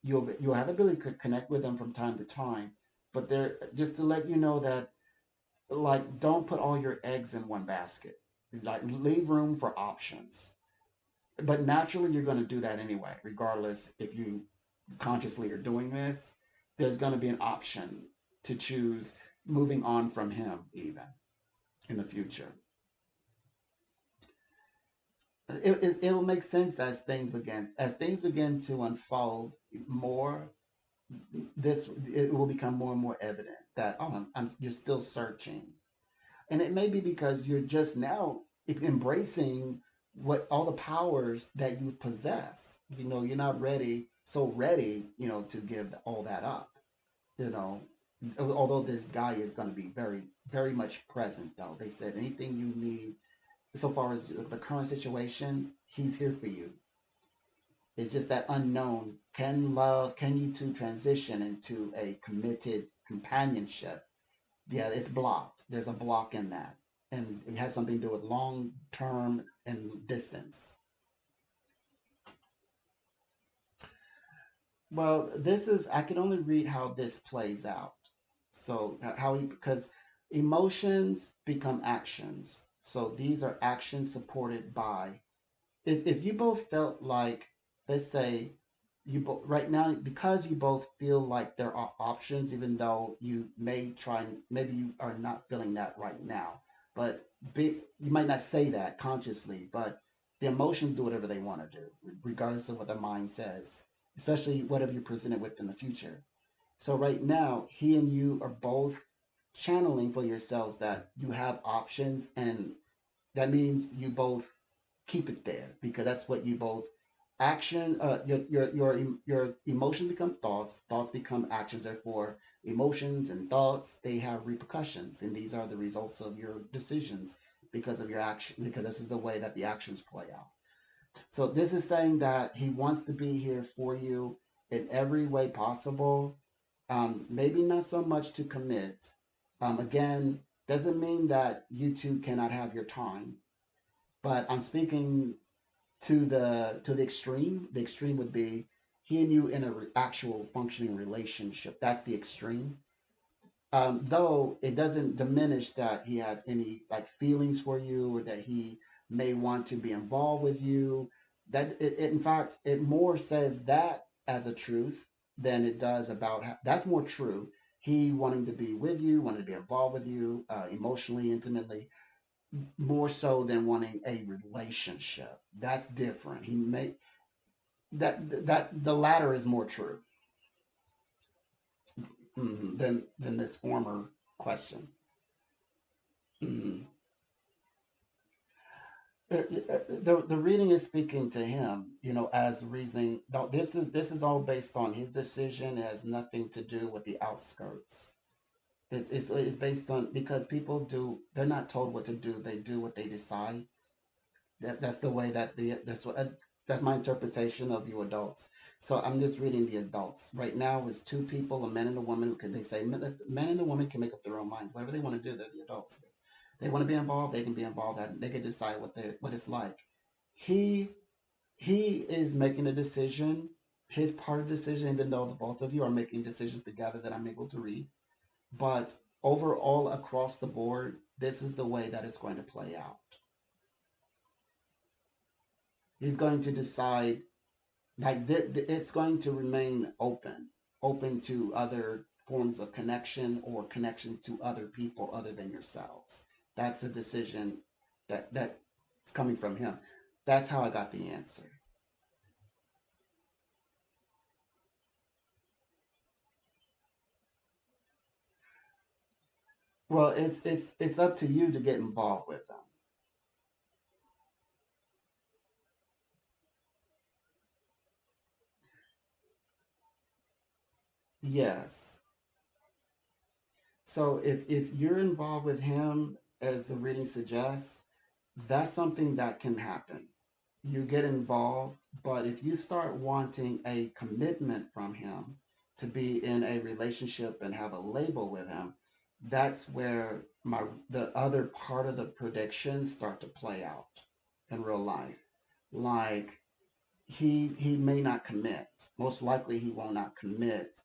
Speaker 1: You'll have the ability to connect with them from time to time, but they're just to let you know that like don't put all your eggs in one basket. Like leave room for options. But naturally you're going to do that anyway, regardless if you consciously are doing this. There's going to be an option to choose moving on from him even in the future. It will make sense as things begin to unfold more. This It will become more and more evident that you're still searching, and it may be because you're just now embracing what all the powers that you possess. You're not ready to give all that up. You know, Although this guy is going to be very, very much present, though. They said anything you need, so far as the current situation, he's here for you. It's just that unknown. Can you two transition into a committed companionship? Yeah, it's blocked. There's a block in that. And it has something to do with long term and distance. Well, I can only read how this plays out. So, how he, because emotions become actions. So, these are actions supported by, if you both felt like, let's say, you both right now, because you both feel like there are options, even though you may try, maybe you are not feeling that right now, but you might not say that consciously, but the emotions do whatever they want to do, regardless of what the mind says, especially whatever you're presented with in the future. So right now, he and you are both channeling for yourselves that you have options, and that means you both keep it there because that's what you both action your emotions become thoughts, thoughts become actions, therefore emotions and thoughts, they have repercussions, and these are the results of your decisions because of your action, because this is the way that the actions play out. So this is saying that he wants to be here for you in every way possible. Maybe not so much to commit. Again, doesn't mean that you two cannot have your time, but I'm speaking to the extreme. The extreme would be he and you in a actual functioning relationship. That's the extreme. Though it doesn't diminish that he has any like feelings for you or that he may want to be involved with you. That in fact, it more says that as a truth than it does about that's more true. He wanting to be with you, wanting to be involved with you emotionally, intimately, more so than wanting a relationship. That's different. He may that the latter is more true than this former question. Mhm. The reading is speaking to him, as reasoning. No, this is all based on his decision. It has nothing to do with the outskirts. It's based on because people do. They're not told what to do. They do what they decide. That's the way that that's my interpretation of you adults. So I'm just reading the adults. Right now it's two people, a man and a woman, who can they say men and a woman can make up their own minds. Whatever they want to do, they're the adults. They want to be involved, they can be involved, and they can decide what it's like. He he is making a decision, his part of the decision, even though the both of you are making decisions together that I'm able to read. But overall across the board, this is the way that it's going to play out. He's going to decide like it's going to remain open to other forms of connection or connection to other people other than yourselves. That's a decision that's coming from him. That's how I got the answer. Well, it's up to you to get involved with them. Yes. So if you're involved with him, as the reading suggests, that's something that can happen. You get involved, but if you start wanting a commitment from him to be in a relationship and have a label with him, that's where the other part of the predictions start to play out in real life. Like he may not commit. Most likely he will not commit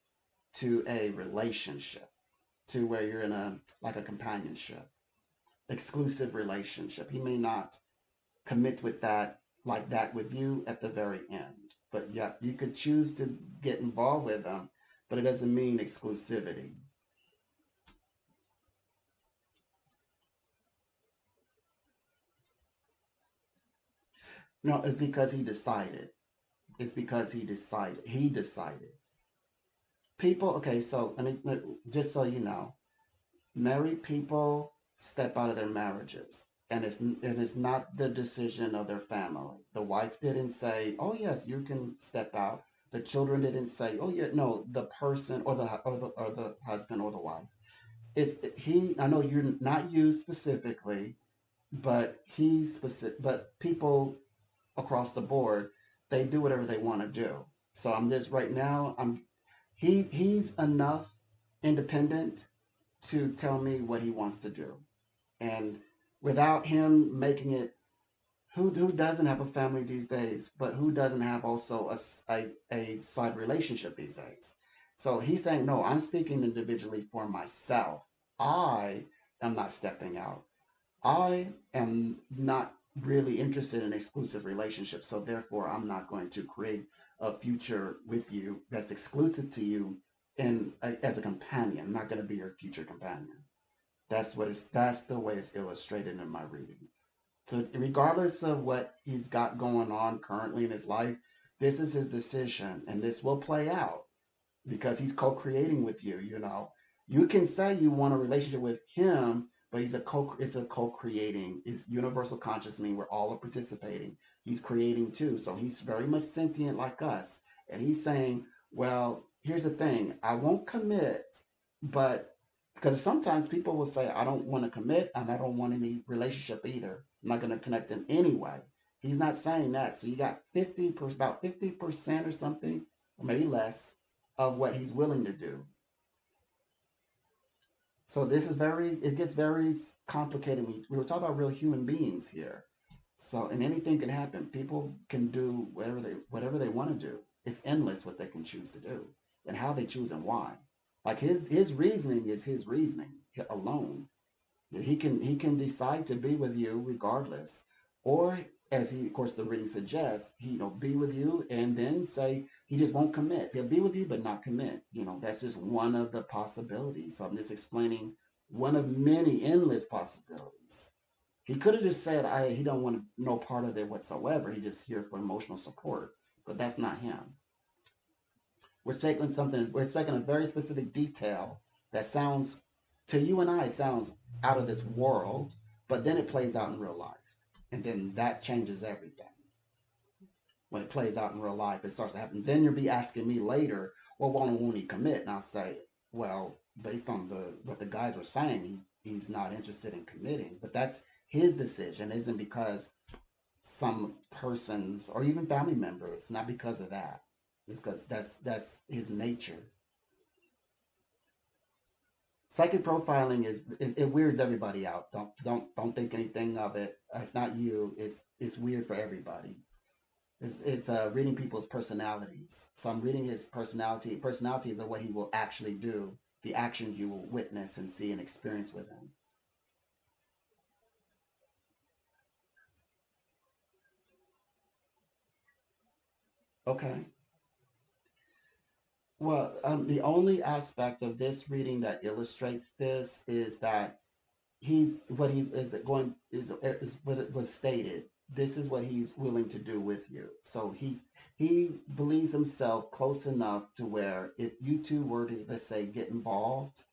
Speaker 1: to a relationship to where you're in a like a companionship, exclusive relationship. He may not commit with that like that with you at the very end. But yeah, you could choose to get involved with them, but it doesn't mean exclusivity. No, it's because he decided. It's because he decided. He decided. People, okay, so just so you know, married people step out of their marriages, and it's not the decision of their family. The wife didn't say, "Oh yes, you can step out." The children didn't say, "Oh yeah, no." The person or the husband or the wife. He. I know you're not you specifically, but he's specific. But people across the board, they do whatever they want to do. So I'm this right now. He's enough independent to tell me what he wants to do, and without him making it, who doesn't have a family these days, but who doesn't have also a side relationship these days? So he's saying, no, I'm speaking individually for myself. I am not stepping out. I am not really interested in exclusive relationships, so therefore I'm not going to create a future with you that's exclusive to you as a companion. I'm not going to be your future companion. That's the way it's illustrated in my reading. So regardless of what he's got going on currently in his life, this is his decision and this will play out because he's co-creating with you. You can say you want a relationship with him, but it's a co-creating. It's universal conscious, meaning we're all participating. He's creating too, so he's very much sentient like us, and he's saying, well, here's the thing, I won't commit, but because sometimes people will say, I don't want to commit and I don't want any relationship either, I'm not going to connect in any way. He's not saying that. So you got about 50% or something, or maybe less, of what he's willing to do. So it gets very complicated. We were talking about real human beings here. So, and anything can happen. People can do whatever they want to do. It's endless what they can choose to do and how they choose and why. Like his reasoning is his reasoning alone. He can decide to be with you regardless, or as he, of course, the reading suggests, he be with you and then say he just won't commit. He'll be with you but not commit. That's just one of the possibilities. So I'm just explaining one of many endless possibilities. He could have just said he don't want no part of it whatsoever. He just here for emotional support, but that's not him. We're expecting a very specific detail that sounds, to you and I, sounds out of this world, but then it plays out in real life. And then that changes everything. When it plays out in real life, it starts to happen. Then you'll be asking me later, well, won't he commit? And I'll say, well, based on what the guys were saying, he's not interested in committing. But that's his decision. It isn't because some persons or even family members, not because of that. It's because that's his nature. Psychic profiling is it weirds everybody out. Don't think anything of it. It's not you. It's weird for everybody. It's reading people's personalities. So I'm reading his personality. Personalities are what he will actually do. The actions you will witness and see and experience with him. Okay. Well, the only aspect of this reading that illustrates this is that he's what he's is going is what it was stated. This is what he's willing to do with you. So he believes himself close enough to where if you two were to, let's say, get involved,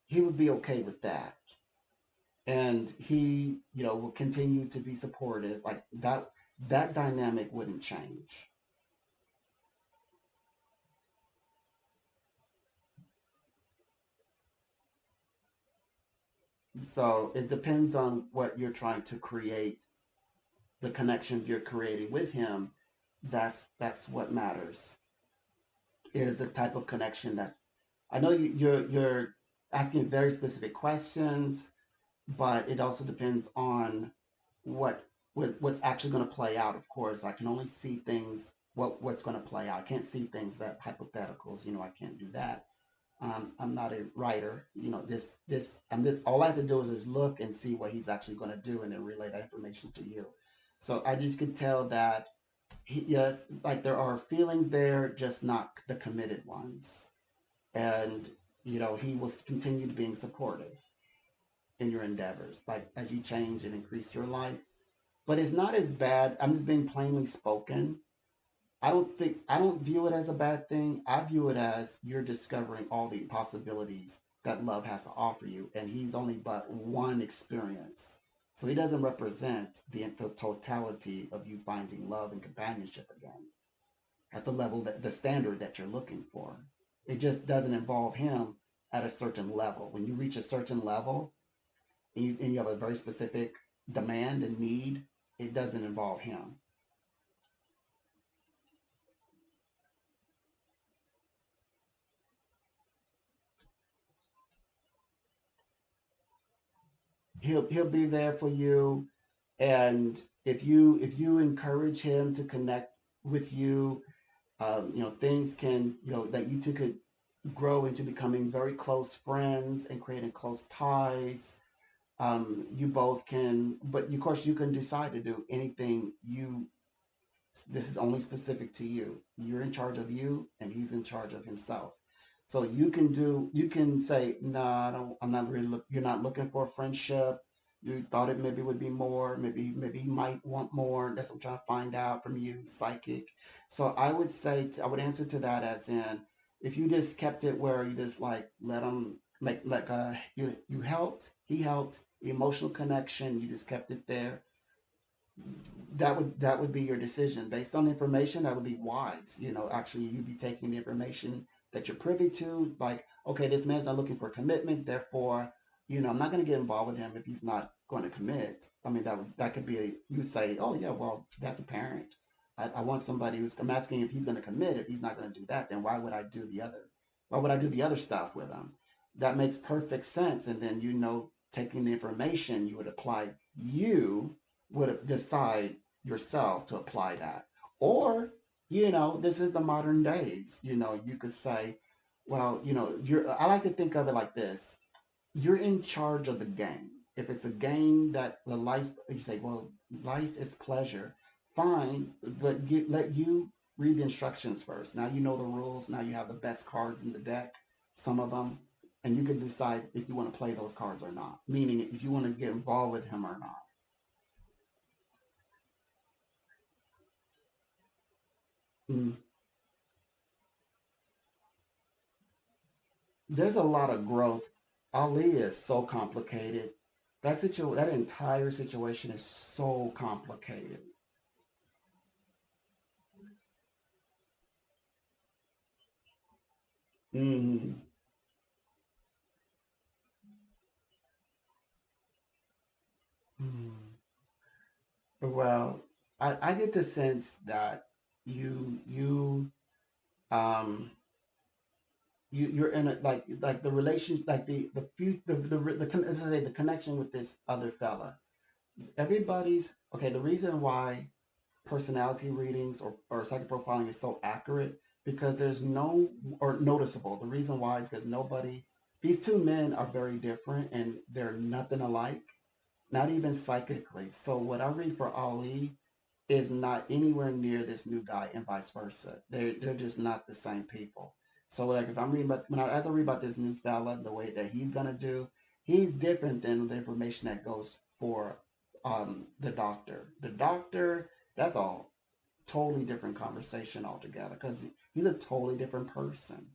Speaker 1: he would be okay with that, and he will continue to be supportive. Like that dynamic wouldn't change. So it depends on what you're trying to create, the connection you're creating with him. That's what matters, is the type of connection that I know you're asking very specific questions, but it also depends on what's actually going to play out. Of course, I can only see things what's going to play out. I can't see things that hypotheticals. I can't do that. I'm not a writer. This all I have to do is just look and see what he's actually going to do, and then relay that information to you. So I just could tell that yes, like there are feelings there, just not the committed ones, and he will continue to being supportive in your endeavors, like as you change and increase your life. But it's not as bad. I'm just being plainly spoken. I don't view it as a bad thing. I view it as you're discovering all the possibilities that love has to offer you, and he's only but one experience. So he doesn't represent the totality of you finding love and companionship again. at the level that the standard that you're looking for. It just doesn't involve him at a certain level. When you reach a certain level and you have a very specific demand and need, it doesn't involve him. He'll be there for you, and if you encourage him to connect with you, things can, that you two could grow into becoming very close friends and creating close ties. You both can, but of course you can decide to do anything you this is only specific to you. You're in charge of you, and he's in charge of himself. So you can say, no, I don't, I'm not really you're not looking for a friendship. You thought it maybe would be more, maybe he might want more. That's what I'm trying to find out from you, psychic. So I would say, I would answer to that as in, if you just kept it where you just like let him make like you helped, he helped, emotional connection, you just kept it there, that would be your decision based on the information. That would be wise. Actually, you'd be taking the information that you're privy to, like, okay, this man's not looking for commitment, therefore, I'm not going to get involved with him if he's not going to commit. I mean, that could be you would say, oh yeah, well, that's apparent. I want somebody who's, I'm asking if he's going to commit. If he's not going to do that, then why would I do the other stuff with him? That makes perfect sense. And then, taking the information, you would apply, you would decide yourself to apply that. Or, this is the modern days. You could say, well, I like to think of it like this. You're in charge of the game. If it's a game that the life, you say, well, life is pleasure. Fine, but let you read the instructions first. Now you know the rules. Now you have the best cards in the deck, some of them, and you can decide if you want to play those cards or not. Meaning, if you want to get involved with him or not. Mm. There's a lot of growth. Ali is so complicated. That entire situation is so complicated. Mm, mm. Well, I get the sense that you um you're in a like the relation, like the few as I say, the connection with this other fella. Everybody's okay. The reason why personality readings or psychic profiling is so accurate, because there's no, or noticeable. The reason why is because nobody, these two men are very different and they're nothing alike, not even psychically. So what I read for Ali is not anywhere near this new guy, and vice versa. They're just not the same people. So like if I'm reading about as I read about this new fella, the way that he's gonna do, he's different than the information that goes for the doctor. The doctor, that's all totally different conversation altogether, because he's a totally different person.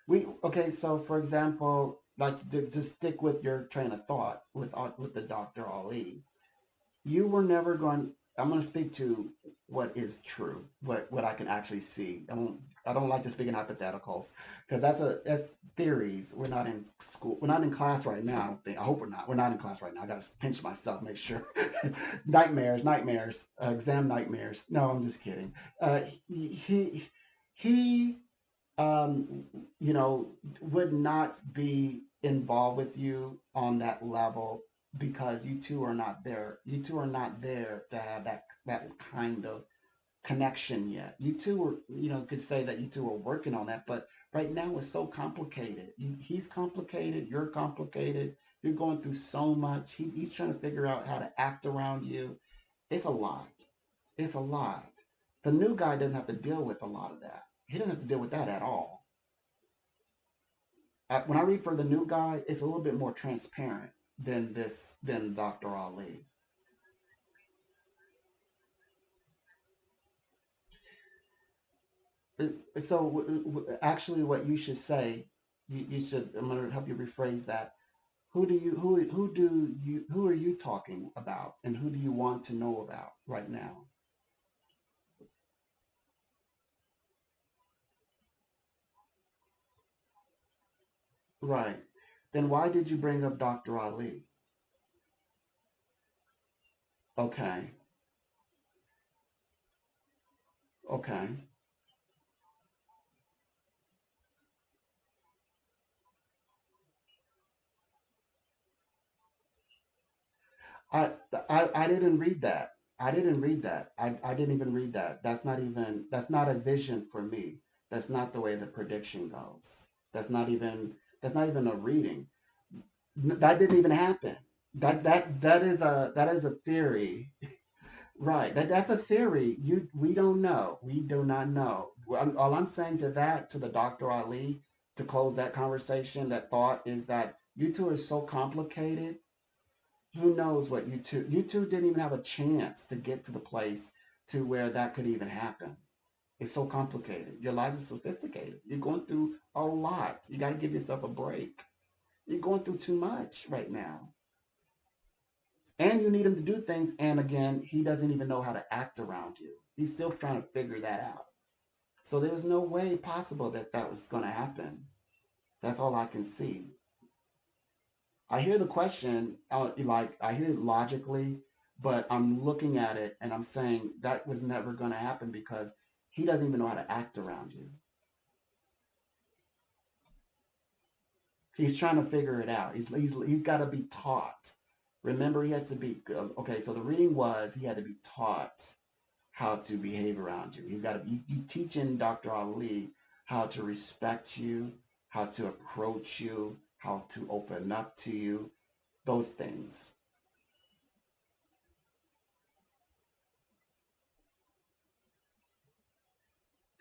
Speaker 1: We Okay, so for example, like to stick with your train of thought with the Dr. Ali, you were never going. I'm going to speak to what is true, what I can actually see. I don't like to speak in hypotheticals, because that's theories. We're not in school. We're not in class right now. I don't think. I hope we're not. We're not in class right now. I got to pinch myself, make sure. Nightmares, exam nightmares. No, I'm just kidding. He um, would not be involved with you on that level, because you two are not there. You two are not there to have that kind of connection yet. You two are, could say that you two are working on that, but right now it's so complicated. He's complicated. You're complicated. You're going through so much. He's trying to figure out how to act around you. It's a lot. It's a lot. The new guy doesn't have to deal with a lot of that. He doesn't have to deal with that at all. When I read for the new guy, it's a little bit more transparent than Dr. Ali. So actually, what you should say, you should. I'm going to help you rephrase that. Who are you talking about, and who do you want to know about right now? Right. Then why did you bring up Dr. Ali? Okay. Okay. I I didn't read that. I didn't read that. I didn't even read that. That's not a vision for me. That's not the way the prediction goes. That's not even a reading. That didn't even happen. That is a theory. Right. That's a theory. We don't know. We do not know. All I'm saying to that, to the Dr. Ali, to close that conversation, that thought is that you two are so complicated. Who knows what you two didn't even have a chance to get to the place to where that could even happen. It's so complicated. Your lives are sophisticated. You're going through a lot. You got to give yourself a break. You're going through too much right now. And you need him to do things. And again, he doesn't even know how to act around you. He's still trying to figure that out. So there was no way possible that that was going to happen. That's all I can see. I hear the question, like I hear it logically, but I'm looking at it and I'm saying that was never going to happen because he doesn't even know how to act around you. He's trying to figure it out. He's got to be taught. Remember, he has to be okay. So the reading was he had to be taught how to behave around you. He's got to be you teaching Dr. Ali how to respect you, how to approach you, how to open up to you, those things.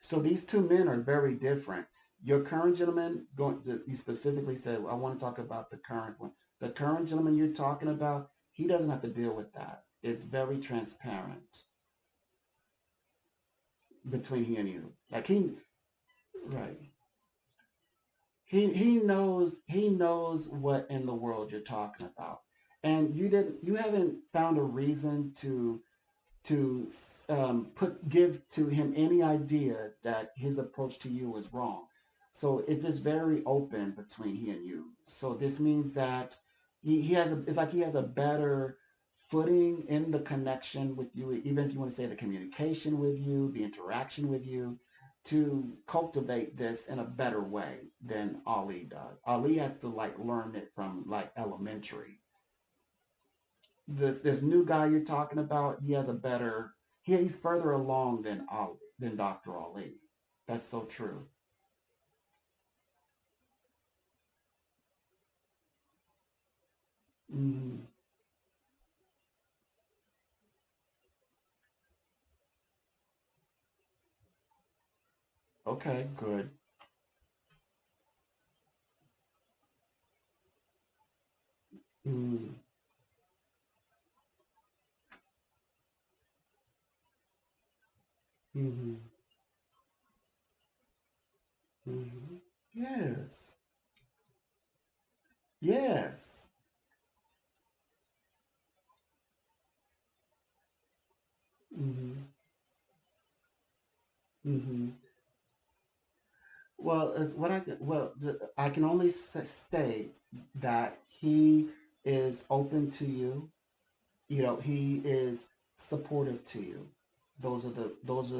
Speaker 1: So these two men are very different. Your current gentleman, you specifically said, I want to talk about the current one. The current gentleman you're talking about, he doesn't have to deal with that. It's very transparent between he and you. Like right. He knows what in the world you're talking about, and you haven't found a reason to put give to him any idea that his approach to you is wrong. So it's just very open between he and you. So this means that he has it's like he has a better footing in the connection with you, even if you want to say the communication with you, the interaction with you, to cultivate this in a better way than Ali does. Ali has to like learn it from like elementary. This new guy you're talking about, he has a better he's further along than Ali, than Dr. Ali. That's so true. Hmm. Okay, good. Mm-hmm. Mm-hmm. Mm-hmm. Yes. Yes. Mm-hmm. Mm-hmm. Well, it's what I can, well, I can only state that he is open to you. You know, he is supportive to you. Those are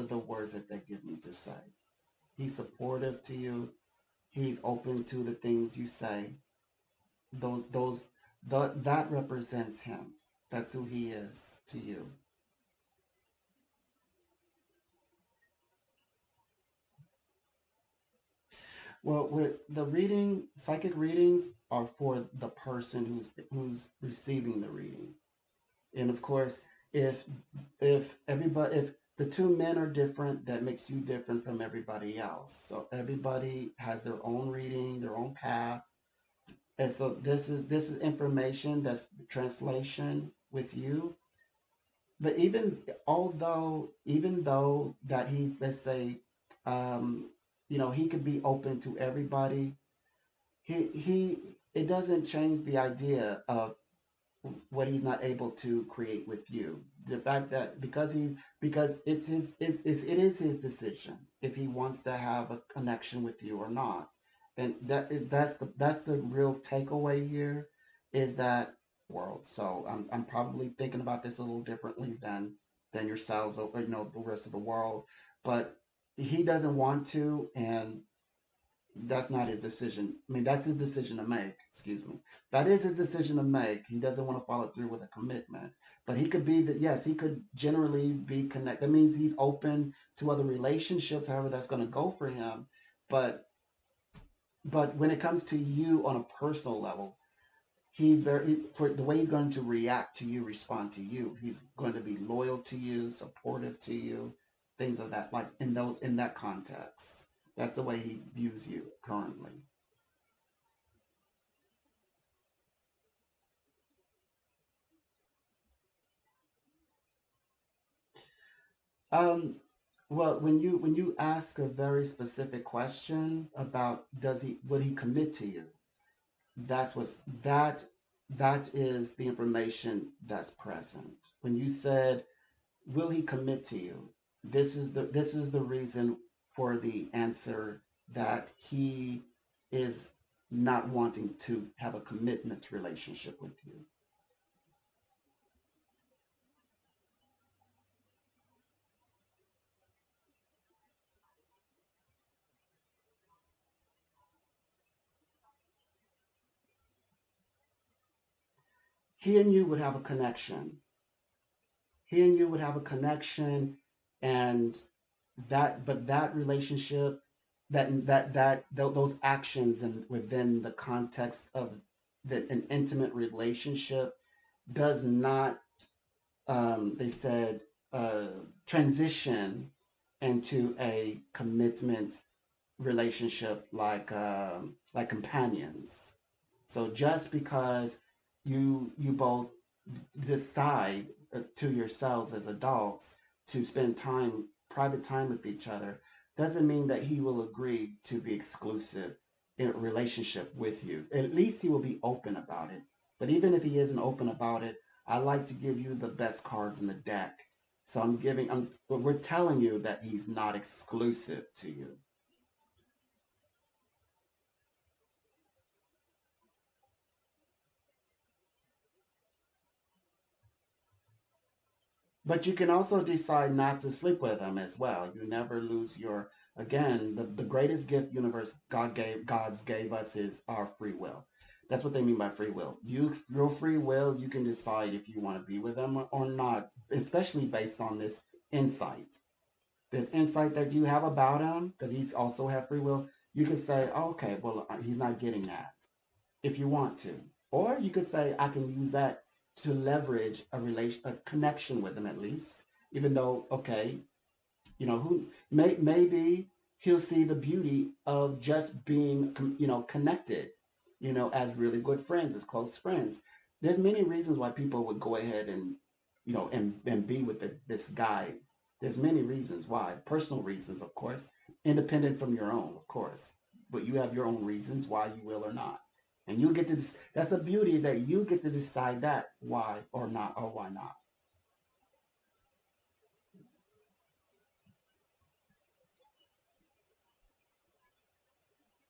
Speaker 1: the words that they give me to say. He's supportive to you. He's open to the things you say. Those that represents him. That's who he is to you. Well, with the reading, psychic readings are for the person who's receiving the reading. And of course, if if the two men are different, that makes you different from everybody else. So everybody has their own reading, their own path. And so this is information that's translation with you. But even though that he's, let's say, um, you know, he could be open to everybody, he it doesn't change the idea of what he's not able to create with you. The fact that because it is his decision if he wants to have a connection with you or not. and that's the real takeaway here, is that world. So I'm probably thinking about this a little differently than yourselves, or the rest of the world, but he doesn't want to, and that's not his decision. I mean, that's his decision to make. Excuse me. That is his decision to make. He doesn't want to follow through with a commitment. But he could be that, yes, he could generally be connected. That means he's open to other relationships, however that's going to go for him. But but when it comes to you on a personal level, he's for the way he's going to react to you, respond to you. He's going to be loyal to you, supportive to you, things of that, like in that context. That's the way he views you currently. Um, well, when you ask a very specific question about does he would he commit to you, that's what's that is the information that's present. When you said, will he commit to you? This is the reason for the answer that he is not wanting to have a commitment relationship with you. He and you would have a connection. He and you would have a connection, and that relationship, those actions and within the context of an intimate relationship does not, they said, uh, transition into a commitment relationship like companions. So just because you both decide to yourselves as adults to spend private time with each other, doesn't mean that he will agree to be exclusive in a relationship with you. At least he will be open about it. But even if he isn't open about it, I like to give you the best cards in the deck. So we're telling you that he's not exclusive to you. But you can also decide not to sleep with them as well. You never lose your, again, the greatest gift universe God's gave us is our free will. That's what they mean by free will. Your free will, you can decide if you want to be with them or not, especially based on insight. This insight that you have about him, because he's also have free will. You can say, oh, okay, well, he's not getting that, if you want to. Or you could say, I can use that to leverage a connection with them at least, even though, okay, maybe he'll see the beauty of just being, connected, as really good friends, as close friends. There's many reasons why people would go ahead and, and be with this guy. There's many reasons why, personal reasons, of course, independent from your own, of course, but you have your own reasons why you will or not. And you get to, that's the beauty, is that you get to decide that why or not, or why not.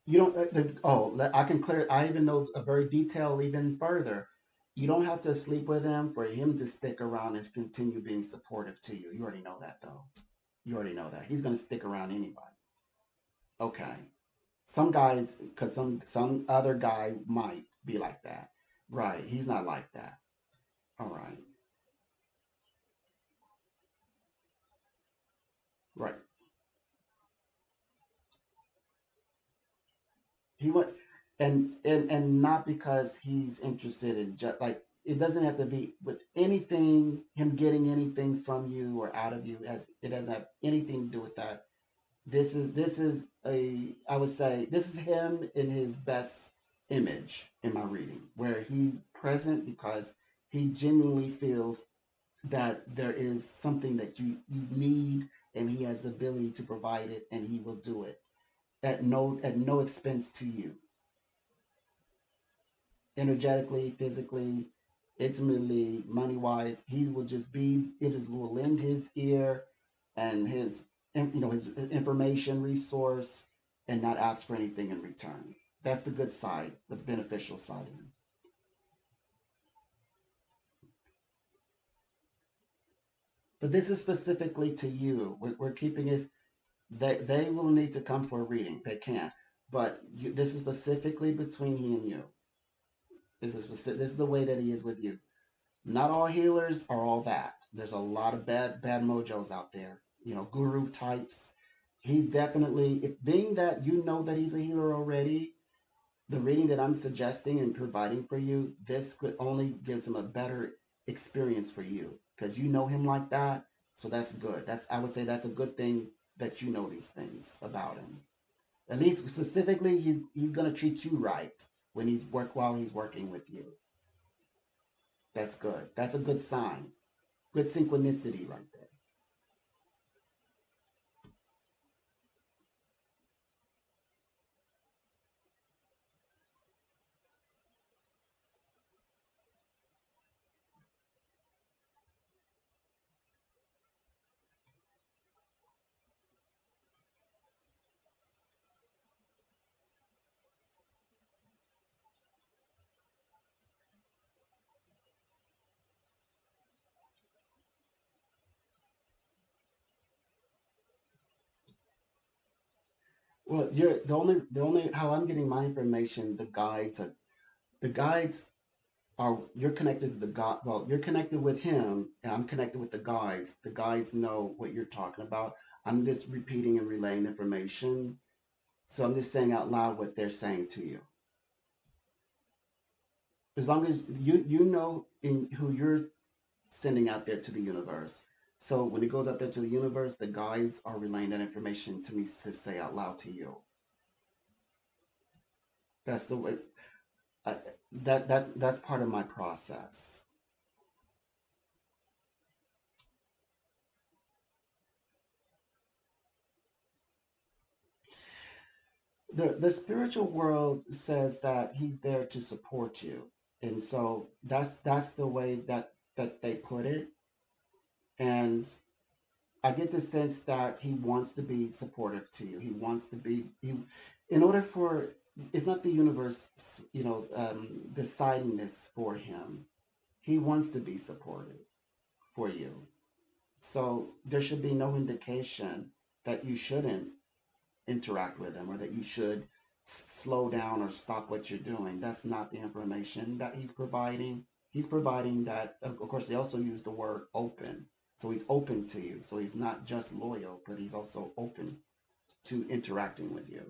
Speaker 1: You don't, I can clear, I even know a very detailed even further. You don't have to sleep with him for him to stick around and continue being supportive to you. You already know that, though. You already know that. He's going to stick around anybody. Okay. Some guys, because some other guy might be like that. Right. He's not like that. All right. Right. He went, and not because he's interested in just like, it doesn't have to be with anything, him getting anything from you or out of you, as it doesn't have anything to do with that. This is a, I would say, this is him in his best image in my reading, where he present because he genuinely feels that there is something that you need, and he has the ability to provide it, and he will do it at no expense to you, energetically, physically, intimately, money wise. He will just be, it is will lend his ear and his information resource, and not ask for anything in return. That's the good side, the beneficial side of him. But this is specifically to you. We're keeping it. They will need to come for a reading. They can't. But this is specifically between he and you. This is the way that he is with you. Not all healers are all that. There's a lot of bad mojos out there. Guru types. He's definitely, if being that you know that he's a healer already, the reading that I'm suggesting and providing for you, this could only gives him a better experience for you because you know him like that. So that's good. I would say that's a good thing that you know these things about him. At least specifically, he's gonna treat you right while he's working with you. That's good. That's a good sign. Good synchronicity right there. Well, you're the only how I'm getting my information. The guides are you're connected to the god. Well, you're connected with him, and I'm connected with the guides. The guides know what you're talking about. I'm just repeating and relaying information. So I'm just saying out loud what they're saying to you. As long as you know in who you're sending out there to the universe. So when it goes out there to the universe, the guides are relaying that information to me to say out loud to you. That's the way. I, that's part of my process. The spiritual world says that he's there to support you, and so that's the way that they put it. And I get the sense that he wants to be supportive to you. He wants to be in order for it's not the universe, deciding this for him. He wants to be supportive for you. So there should be no indication that you shouldn't interact with him or that you should slow down or stop what you're doing. That's not the information that he's providing. He's providing that, of course, they also use the word open. So he's open to you. So he's not just loyal, but he's also open to interacting with you.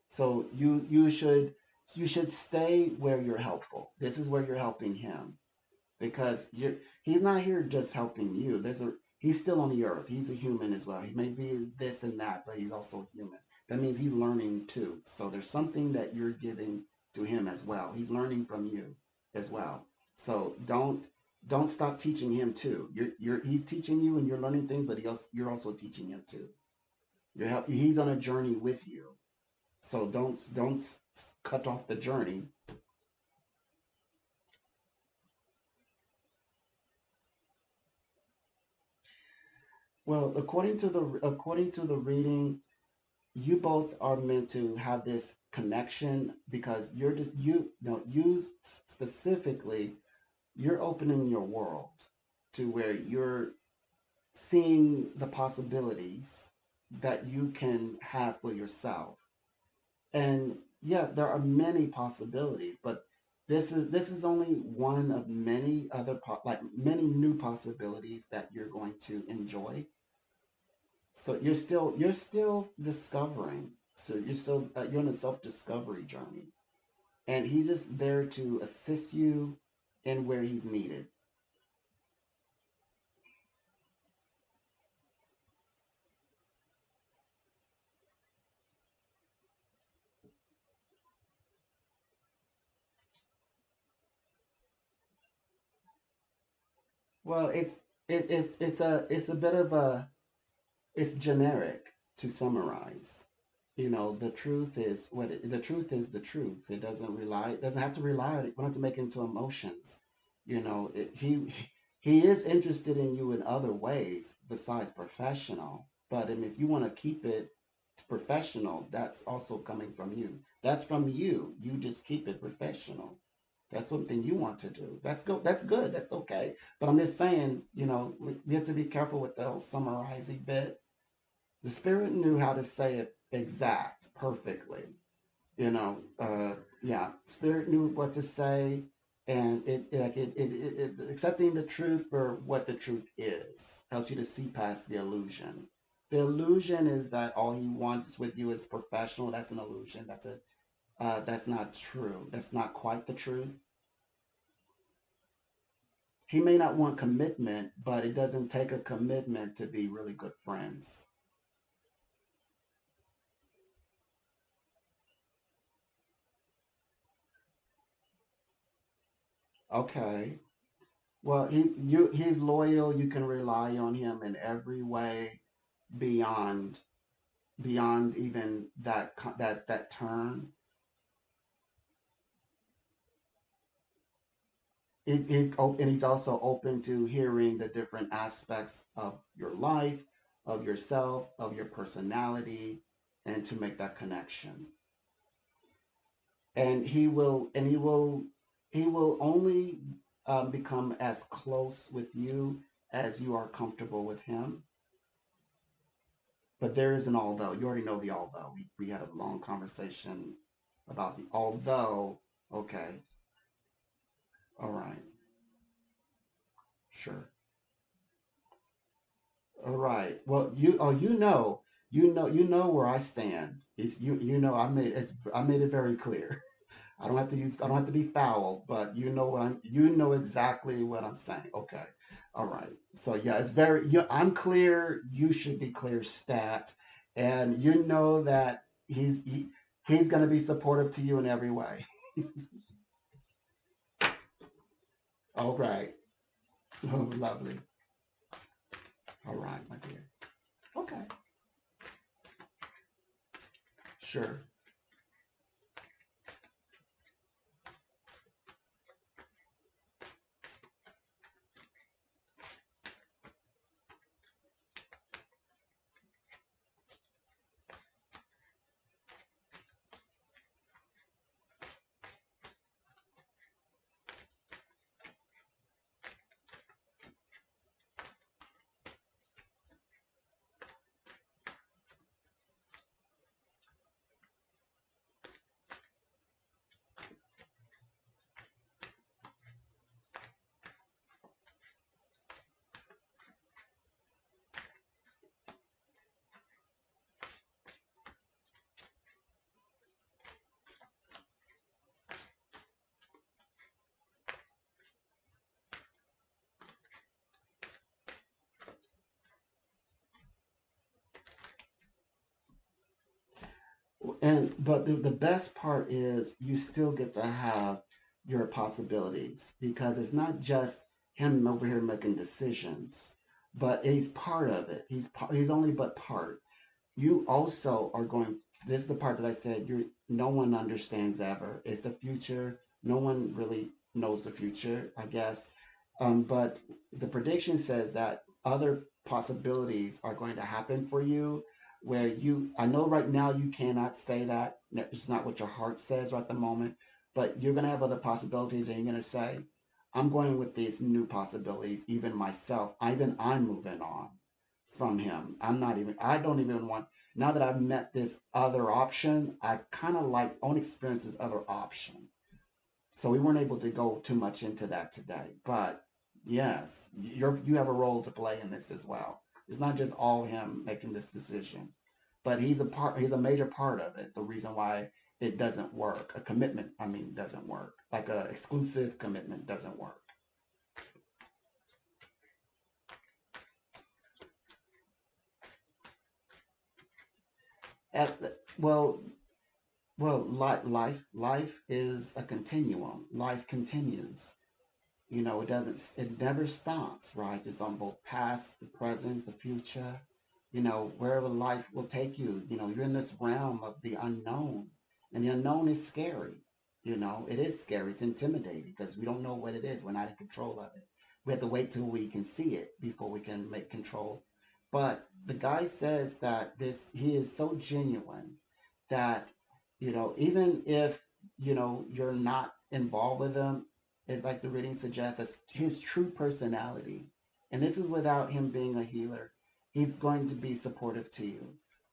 Speaker 1: So you should stay where you're helpful. This is where you're helping him because he's not here just helping you. He's still on the earth. He's a human as well. He may be this and that, but he's also human. That means he's learning too. So there's something that you're giving to him as well. He's learning from you as well. So don't stop teaching him too. He's teaching you and you're learning things, but you're also teaching him too. He's on a journey with you. So don't cut off the journey. Well, according to the reading, you both are meant to have this connection because you're just you specifically you're opening your world to where you're seeing the possibilities that you can have for yourself. And yes, there are many possibilities, but this is only one of many other like many new possibilities that you're going to enjoy. So you're still discovering. So you're on a self discovery journey, and he's just there to assist you in where he's needed. Well, it's a bit of a it's generic to summarize. The truth is the truth is the truth. It doesn't have to rely on it. We don't have to make it into emotions. He is interested in you in other ways besides professional. But if you want to keep it professional, that's also coming from you. That's from you. You just keep it professional. That's something you want to do. That's go. That's good. That's okay. But I'm just saying, we have to be careful with the whole summarizing bit. The spirit knew how to say it exact, perfectly. You know, yeah. Spirit knew what to say, and it accepting the truth for what the truth is helps you to see past the illusion. The illusion is that all he wants with you is professional. That's an illusion. That's not true. That's not quite the truth. He may not want commitment, but it doesn't take a commitment to be really good friends. Okay. Well, he's loyal. You can rely on him in every way beyond even that turn. He's open. He's also open to hearing the different aspects of your life, of yourself, of your personality, and to make that connection. And he will only become as close with you as you are comfortable with him. But there is an although. You already know the although. We had a long conversation about the although. Okay. All right. Sure. All right. Well, you know where I stand. Is I made it very clear. I don't have to be foul, but you know exactly what I'm saying. Okay. All right. So yeah, I'm clear. You should be clear, stat. And you know that he's going to be supportive to you in every way. All right. Oh, lovely. All right, my dear. Okay. Sure. And but the best part is you still get to have your possibilities because it's not just him over here making decisions, but he's part of it. He's only but part. You also are going. This is the part that I said. No one understands ever. It's the future. No one really knows the future, I guess. But the prediction says that other possibilities are going to happen for you where I know right now you cannot say that. It's not what your heart says right at the moment, but you're going to have other possibilities and you're going to say, I'm going with these new possibilities, even myself. I'm moving on from him. I don't even want, now that I've met this other option, I kind of like, I want to experience this other option. So we weren't able to go too much into that today. But yes, you have a role to play in this as well. It's not just all him making this decision, but he's a major part of it. The reason why it doesn't work, a commitment, I mean, doesn't work. Like a exclusive commitment doesn't work. Well, life is a continuum. Life continues. It never stops, right? It's on both past, the present, the future, wherever life will take you. You're in this realm of the unknown, and the unknown is scary. It is scary. It's intimidating because we don't know what it is. We're not in control of it. We have to wait till we can see it before we can make control. But the guy says that this he is so genuine that, even if, you're not involved with him, it's like the reading suggests, that's his true personality. And this is without him being a healer. He's going to be supportive to you,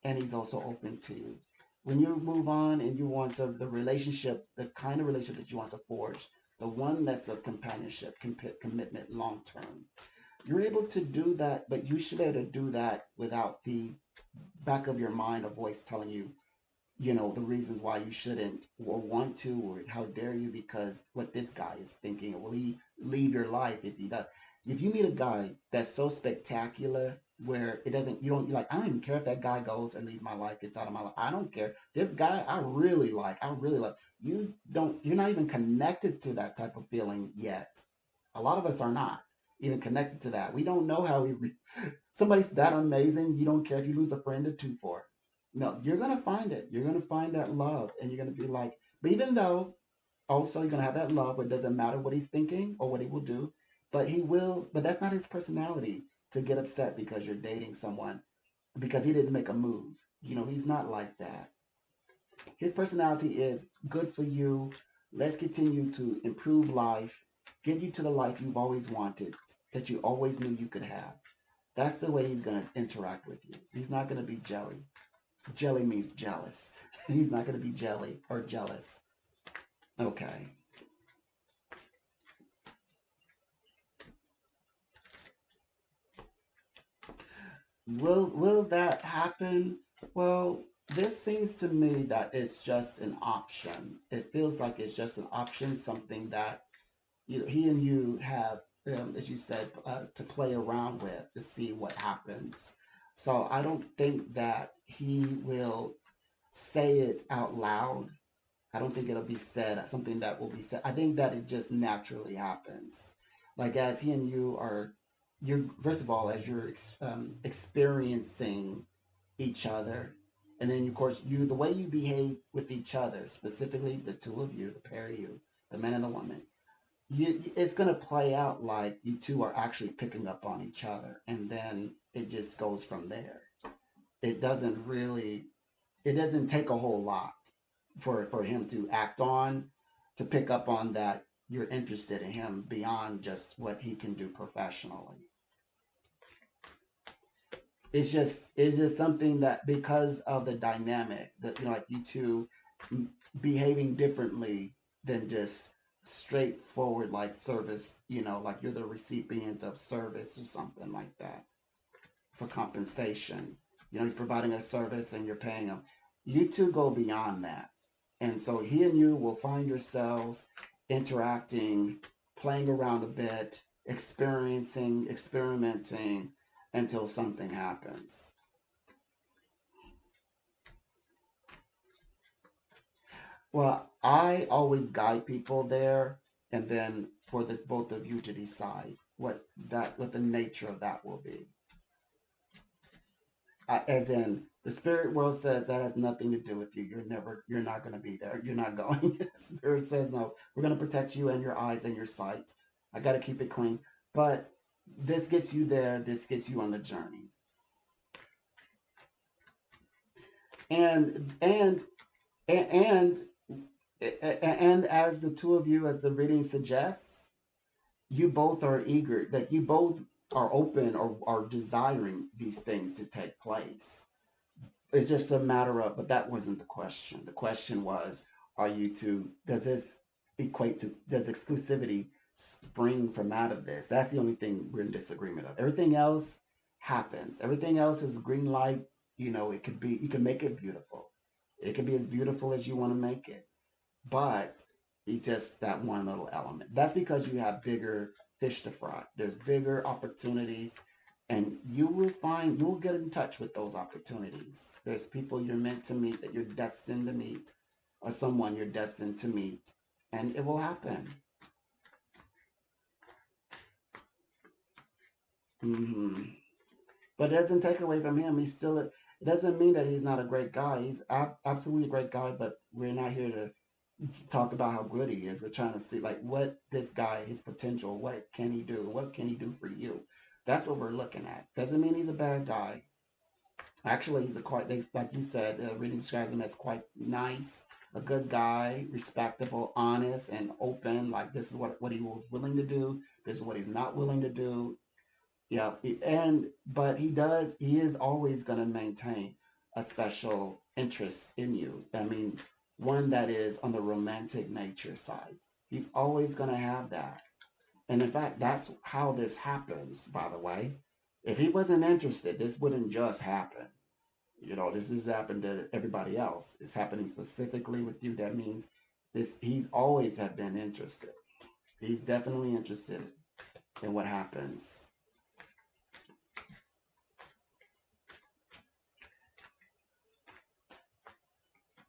Speaker 1: and he's also open to you. When you move on and you want the relationship, the kind of relationship that you want to forge, the one that's of companionship, commitment, long term, you're able to do that, but you should be able to do that without the back of your mind a voice telling you, the reasons why you shouldn't or want to, or how dare you, because what this guy is thinking, or will he leave your life if he does. If you meet a guy that's so spectacular where it doesn't, you don't, you're like, I don't even care if that guy goes and leaves my life, gets out of my life. I don't care. This guy I really like. You're not even connected to that type of feeling yet. A lot of us are not even connected to that. We don't know how somebody's that amazing. You don't care if you lose a friend or two for. No, you're gonna find it. You're gonna find that love, and you're gonna be like, but even though also you're gonna have that love where it doesn't matter what he's thinking or what he will do, but he will. But that's not his personality to get upset because you're dating someone because he didn't make a move. He's not like that. His personality is good for you. Let's continue to improve life, get you to the life you've always wanted, that you always knew you could have. That's the way he's going to interact with you. He's not going to be jelly. Jelly means jealous. He's not going to be jelly or jealous. Okay. Will that happen? Well, this seems to me that it's just an option. It feels like it's just an option, something that he and you have, as you said, to play around with to see what happens. So I don't think that he will say it out loud. I don't think it'll be said, something that will be said. I think that it just naturally happens. Like as he and you are, you're first of all, as you're experiencing each other, and then of course the way you behave with each other, specifically the two of you, the pair of you, the man and the woman, it's going to play out like you two are actually picking up on each other, and then it just goes from there. It doesn't really, it doesn't take a whole lot for him to act on, to pick up on that you're interested in him beyond just what he can do professionally. It's just something that, because of the dynamic that, like you two behaving differently than just straightforward like service, like you're the recipient of service or something like that for compensation. He's providing a service and you're paying him. You two go beyond that. And so he and you will find yourselves interacting, playing around a bit, experiencing, experimenting until something happens. Well, I always guide people there, and then for the both of you to decide what the nature of that will be. As in, the spirit world says that has nothing to do with you. You're not going to be there. You're not going. Spirit says no. We're going to protect you and your eyes and your sight. I got to keep it clean. But this gets you there. This gets you on the journey. And and and and as the two of you, as the reading suggests, you both are eager, that you both are open or are desiring these things to take place. It's just a matter of, but that wasn't the question. The question was, are you two, does this equate to, does exclusivity spring from out of this? That's the only thing we're in disagreement of. Everything else happens. Everything else is green light. It could be, you can make it beautiful. It can be as beautiful as you want to make it. But it's just that one little element. That's because you have bigger fish to fry. There's bigger opportunities, and you will get in touch with those opportunities. There's people you're meant to meet, that you're destined to meet, or someone you're destined to meet, and it will happen. hmm But it doesn't take away from him. He's still. It doesn't mean that he's not a great guy. He's absolutely a great guy. But we're not here to talk about how good he is. We're trying to see like what this guy, his potential, what can he do? What can he do for you? That's what we're looking at. Doesn't mean he's a bad guy. Actually, he's a quite, like you said, reading describes him as quite nice, a good guy, respectable, honest, and open. Like this is what he was willing to do. This is what he's not willing to do. Yeah, and but he is always going to maintain a special interest in you. I mean, one that is on the romantic nature side. He's always going to have that. And in fact, that's how this happens, by the way. If he wasn't interested, this wouldn't just happen. This has happened to everybody else. It's happening specifically with you. That means he's always have been interested. He's definitely interested in what happens.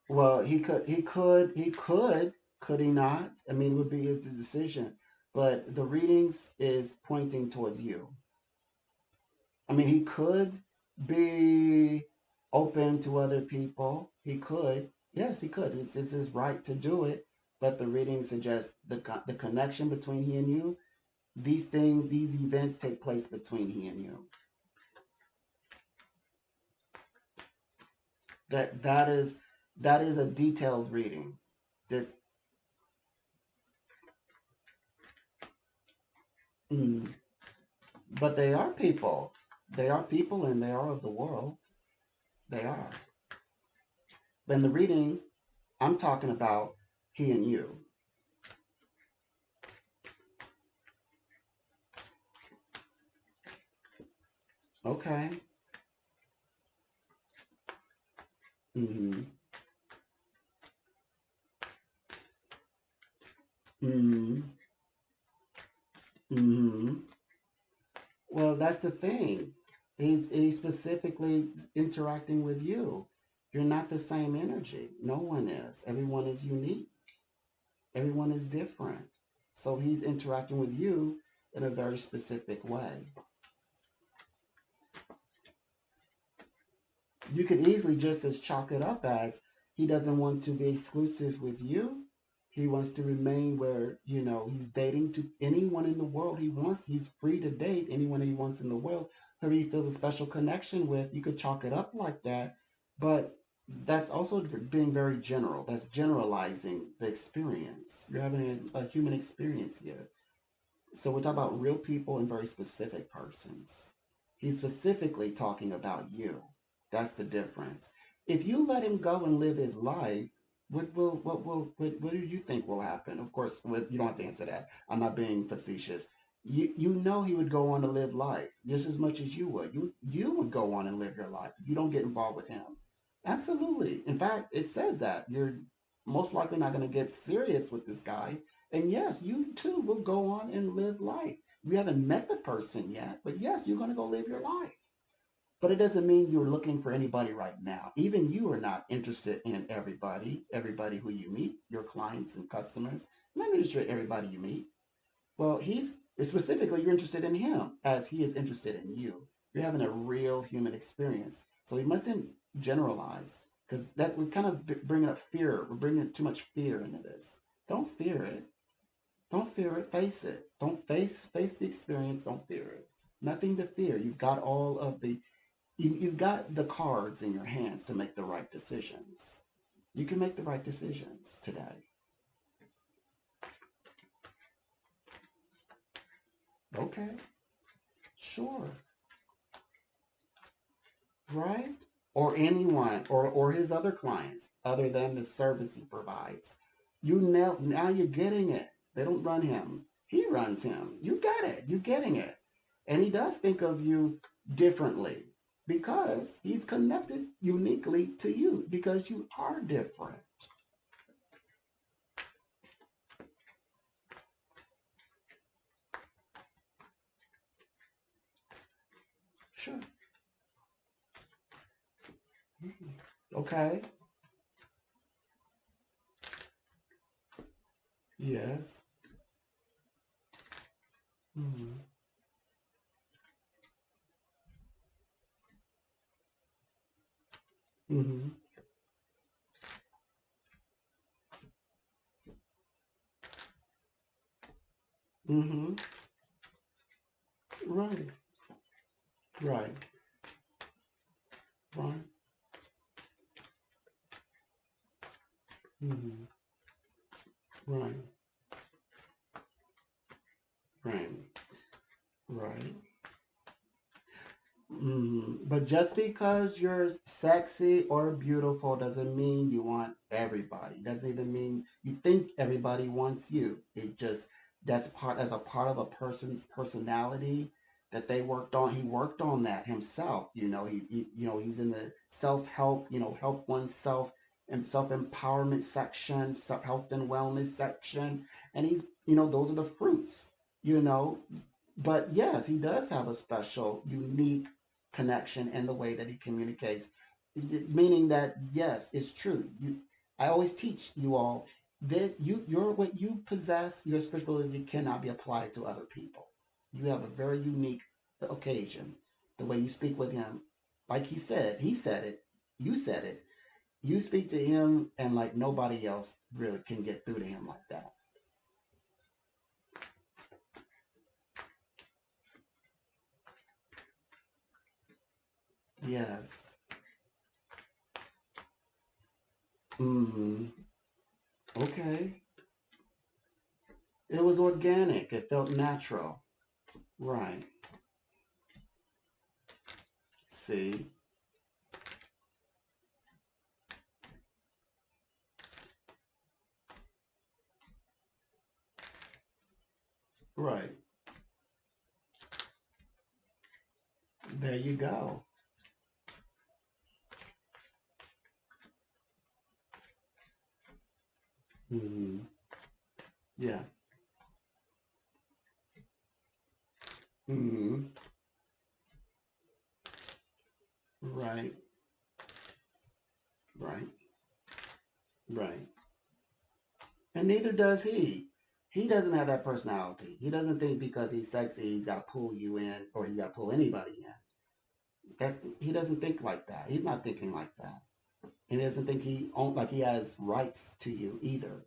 Speaker 1: Well, could he not? I mean, it would be his decision. But the readings is pointing towards you. I mean, he could be open to other people. He could. Yes, he could. It's his right to do it. But the reading suggests the connection between he and you. These events take place between he and you. That that is that is a detailed reading. This, mm, but they are people. They are people, and they are of the world. They are. In the reading, I'm talking about he and you. Okay. Mm-hmm. Mm-hmm. Mm-hmm. Well, that's the thing. He's specifically interacting with you. You're not the same energy. No one is. Everyone is unique. Everyone is different. So he's interacting with you in a very specific way. You could easily just as chalk it up as he doesn't want to be exclusive with you. He wants to remain where, he's dating to anyone in the world he wants. He's free to date anyone he wants in the world, who he feels a special connection with. You could chalk it up like that. But that's also being very general. That's generalizing the experience. You're having a human experience here. So we're talking about real people and very specific persons. He's specifically talking about you. That's the difference. If you let him go and live his life, what do you think will happen? Of course, you don't have to answer that. I'm not being facetious. You know he would go on to live life just as much as you would. You would go on and live your life if you don't get involved with him. Absolutely. In fact, it says that you're most likely not going to get serious with this guy. And yes, you too will go on and live life. You haven't met the person yet, but yes, you're going to go live your life. But it doesn't mean you're looking for anybody right now. Even you are not interested in everybody who you meet, your clients and customers. You're not interested in everybody you meet. Well, he's specifically you're interested in him as he is interested in you. You're having a real human experience. So we mustn't generalize because that we're kind of bringing up fear. We're bringing too much fear into this. Don't fear it. Don't fear it. Face it. Don't face the experience. Don't fear it. Nothing to fear. You've got the cards in your hands to make the right decisions. You can make the right decisions today. Okay, sure, right? Or anyone, or his other clients, other than the service he provides. Now you're getting it. They don't run him. He runs him. You get it. You're getting it. And he does think of you differently because he's connected uniquely to you because you are different. Sure. Okay. Yes. Mm-hmm. Mm-hmm. Mm-hmm. Right. Right. Right. Mm-hmm. Right. Right. Right. But just because you're sexy or beautiful doesn't mean you want everybody. Doesn't even mean you think everybody wants you. It just that's part as a part of a person's personality that they worked on. He worked on that himself. He's in the self-help, help oneself and self-empowerment section, health and wellness section, and those are the fruits. You know, but yes, he does have a special, unique connection in the way that he communicates. Meaning that yes, it's true. I always teach you all this. Your what you possess, your spirituality cannot be applied to other people. You have a very unique occasion. The way you speak with him, like he said it. You said it. You speak to him, and like nobody else really can get through to him like that. Yes. Hmm. Okay. It was organic. It felt natural. Right. See? Right. There you go. Hmm. Yeah. Hmm. Right. Right. Right. And neither does he. He doesn't have that personality. He doesn't think because he's sexy, he's got to pull you in or he's got to pull anybody in. He doesn't think like that. He's not thinking like that. And he doesn't think like he has rights to you either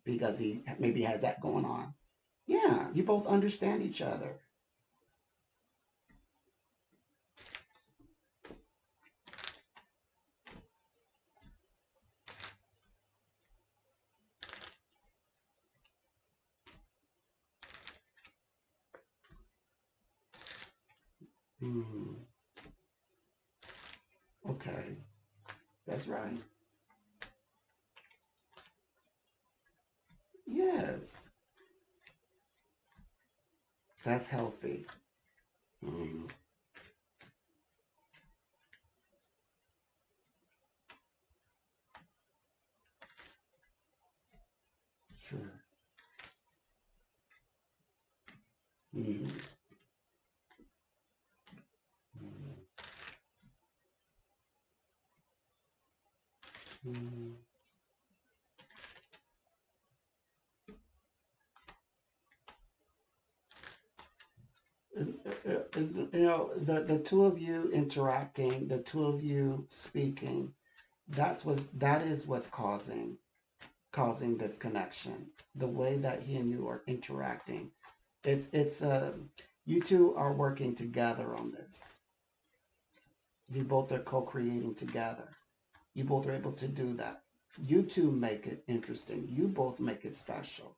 Speaker 1: because he maybe has that going on. Yeah, you both understand each other. Hmm. Okay, that's right. Yes, that's healthy. Hmm. Sure. Hmm. Hmm. The two of you interacting, the two of you speaking, that is what's causing this connection. The way that he and you are interacting, it's you two are working together on this. You both are co-creating together. You both are able to do that. You two make it interesting. You both make it special.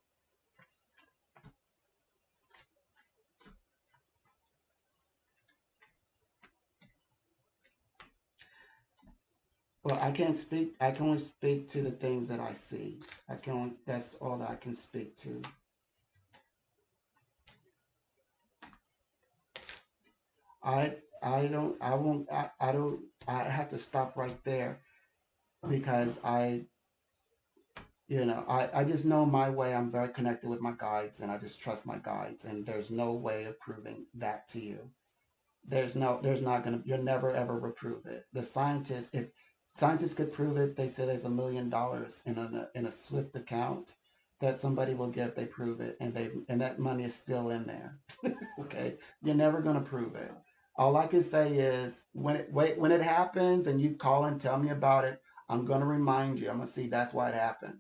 Speaker 1: Well, I can't speak. I can only speak to the things that I see. That's all that I can speak to. I don't. I won't. I don't. I have to stop right there because I just know my way. I'm very connected with my guides, and I just trust my guides. And there's no way of proving that to you. There's not gonna, you'll never ever reprove it. The scientists, if scientists could prove it, they say there's $1 million in a Swift account that somebody will get if they prove it, and that money is still in there. Okay, you're never gonna prove it. All I can say is when it happens and you call and tell me about it, I'm gonna remind you. I'm gonna see that's why it happened.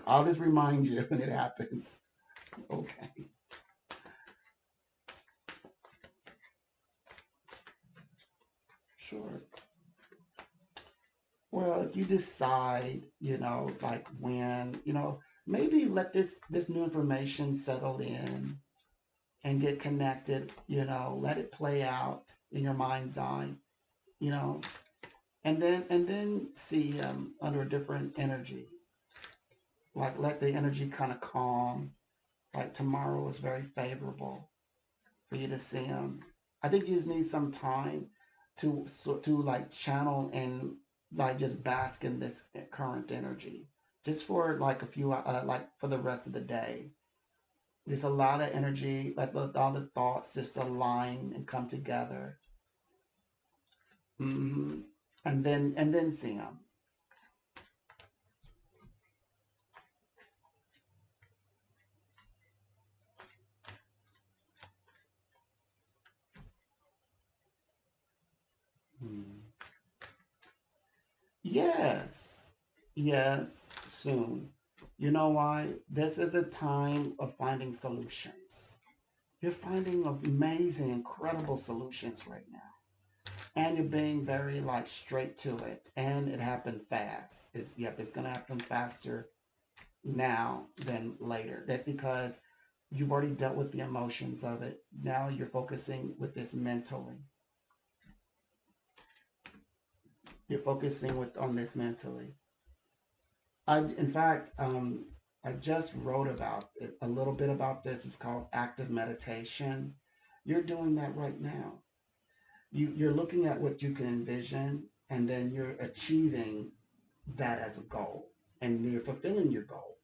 Speaker 1: I'll just remind you when it happens. Okay. Sure. Well, if you decide, like when, maybe let this new information settle in and get connected, let it play out in your mind's eye, you know, and then see under a different energy. Like let the energy kind of calm. Like tomorrow is very favorable for you to see him. I think you just need some time to like channel and like just bask in this current energy, just for like a few like for the rest of the day. There's a lot of energy, like all the thoughts just align and come together. hmm and then see him. Mm. Yes, yes, soon. You know why? This is the time of finding solutions. You're finding amazing, incredible solutions right now. And you're being very like straight to it. And it happened fast. It's gonna happen faster now than later. That's because you've already dealt with the emotions of it. Now you're focusing with this mentally. You're focusing with on this mentally. In fact, I just wrote about it, a little bit about this. It's called active meditation. You're doing that right now. You're looking at what you can envision, and then you're achieving that as a goal, and you're fulfilling your goal.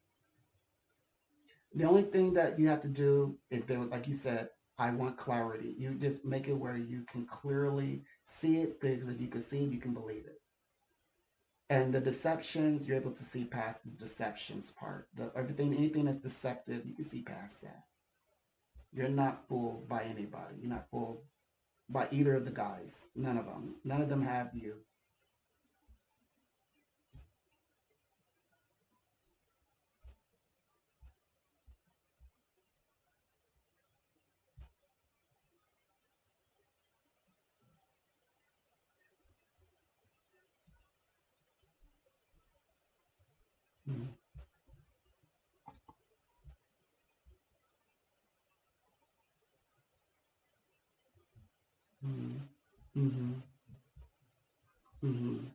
Speaker 1: The only thing that you have to do is be like you said, I want clarity. You just make it where you can clearly see it, because if you can see it, you can believe it. And the deceptions, you're able to see past the deceptions part. Everything, anything that's deceptive, you can see past that. You're not fooled by anybody. You're not fooled by either of the guys. None of them. None of them have you. Mm-hmm. Mm-hmm. Mm-hmm.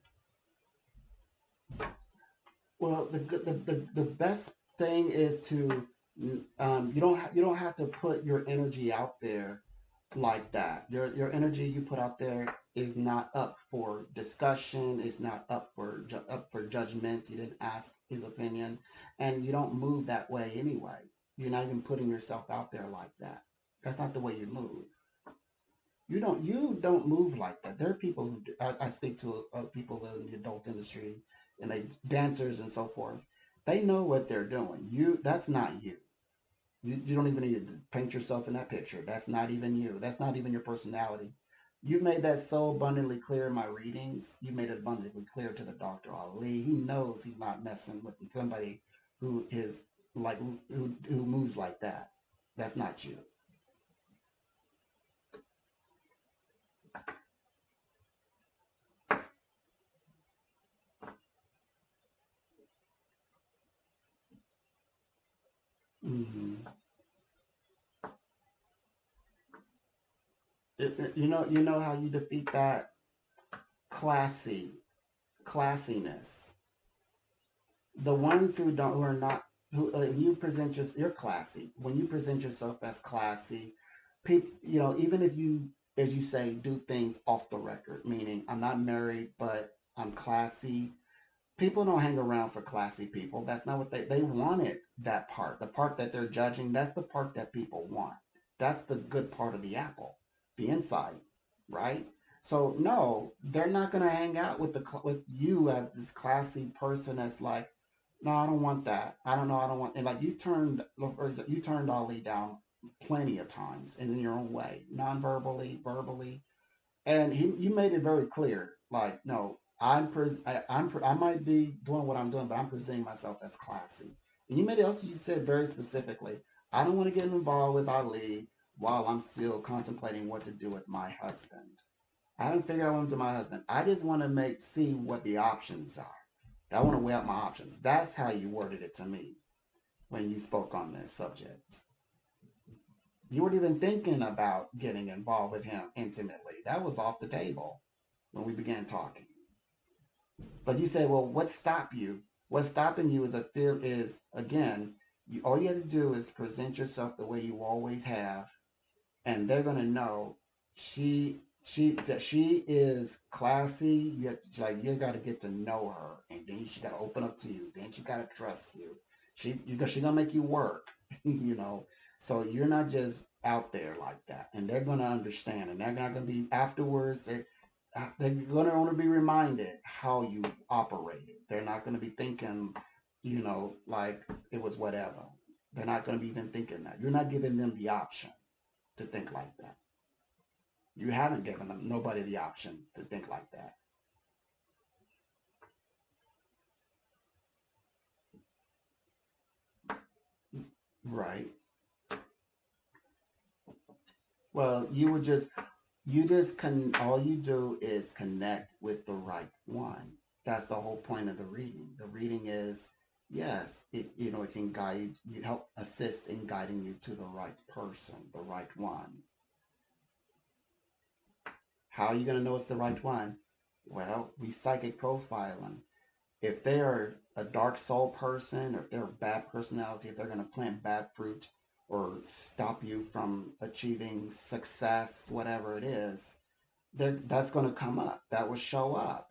Speaker 1: Well, the best thing is to you don't have to put your energy out there like that. Your energy you put out there is not up for discussion. It's not up for judgment. You didn't ask his opinion, and you don't move that way anyway. You're not even putting yourself out there like that. That's not the way you move. You don't move like that. There are people who I speak to people in the adult industry and they dancers and so forth. They know what they're doing. That's not you. You don't even need to paint yourself in that picture. That's not even you. That's not even your personality. You've made that so abundantly clear in my readings. You made it abundantly clear to the Dr. Ali. He knows he's not messing with somebody who is like who moves like that. That's not you. hmm you know how you defeat that classy classiness. The ones who are not who you present you're classy. When you present yourself as classy, people, even if you, as you say, do things off the record, meaning I'm not married, but I'm classy. People don't hang around for classy people. That's not what they wanted. That part, the part that they're judging, that's the part that people want. That's the good part of the apple, the inside, right? So no, they're not gonna hang out with with you as this classy person that's like, no, I don't want that. I don't know. I don't want. And like you turned Ali down plenty of times, and in your own way, non-verbally, verbally, and you made it very clear. Like, no, I might be doing what I'm doing, but I'm presenting myself as classy. And you made it also. You said very specifically, I don't want to get involved with Ali while I'm still contemplating what to do with my husband. I haven't figured out what I'm to my husband. I just want to see what the options are. I want to weigh out my options. That's how you worded it to me when you spoke on this subject. You weren't even thinking about getting involved with him intimately. That was off the table when we began talking. But you say, well, what stopped you? What's stopping you is a fear is again, all you have to do is present yourself the way you always have, and they're gonna know she is classy. You got to get to know her, and then she got to open up to you. Then she got to trust you. She gonna make you work, you know. So you're not just out there like that, and they're gonna understand, and they're not gonna be afterwards. They're gonna only be reminded how you operated. They're not gonna be thinking, like it was whatever. They're not gonna be even thinking that. You're not giving them the option to think like that. You haven't given them nobody the option to think like that. Right. Well, all you do is connect with the right one. That's the whole point of the reading. The reading is, yes, it can guide you, help assist in guiding you to the right person, the right one. How are you going to know it's the right one? Well, we psychic profiling. If they are a dark soul person, or if they're a bad personality, if they're going to plant bad fruit or stop you from achieving success, whatever it is, that's going to come up. That will show up.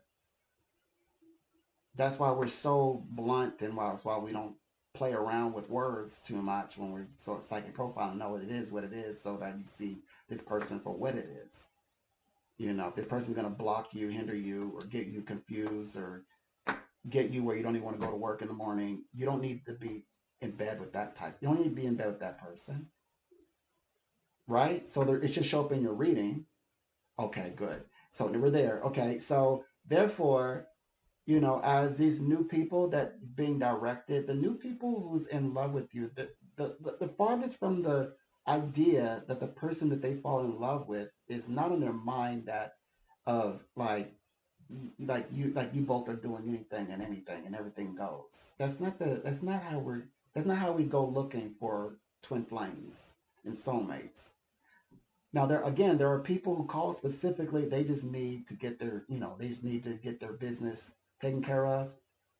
Speaker 1: That's why we're so blunt, and why we don't play around with words too much when we're sort of psychic profiling. Know what it is, so that you see this person for what it is. If this person's going to block you, hinder you, or get you confused, or get you where you don't even want to go to work in the morning. You don't need to be in bed with that type. You don't need to be in bed with that person, right? So it should show up in your reading. Okay, good. So we're there. Okay, so therefore, as these new people that is being directed, the new people who's in love with you, the farthest from the idea that the person that they fall in love with is not in their mind that of like you both are doing anything and everything goes. That's not how we go looking for twin flames and soulmates. Now there are people who call specifically, they just need to get they just need to get their business taken care of.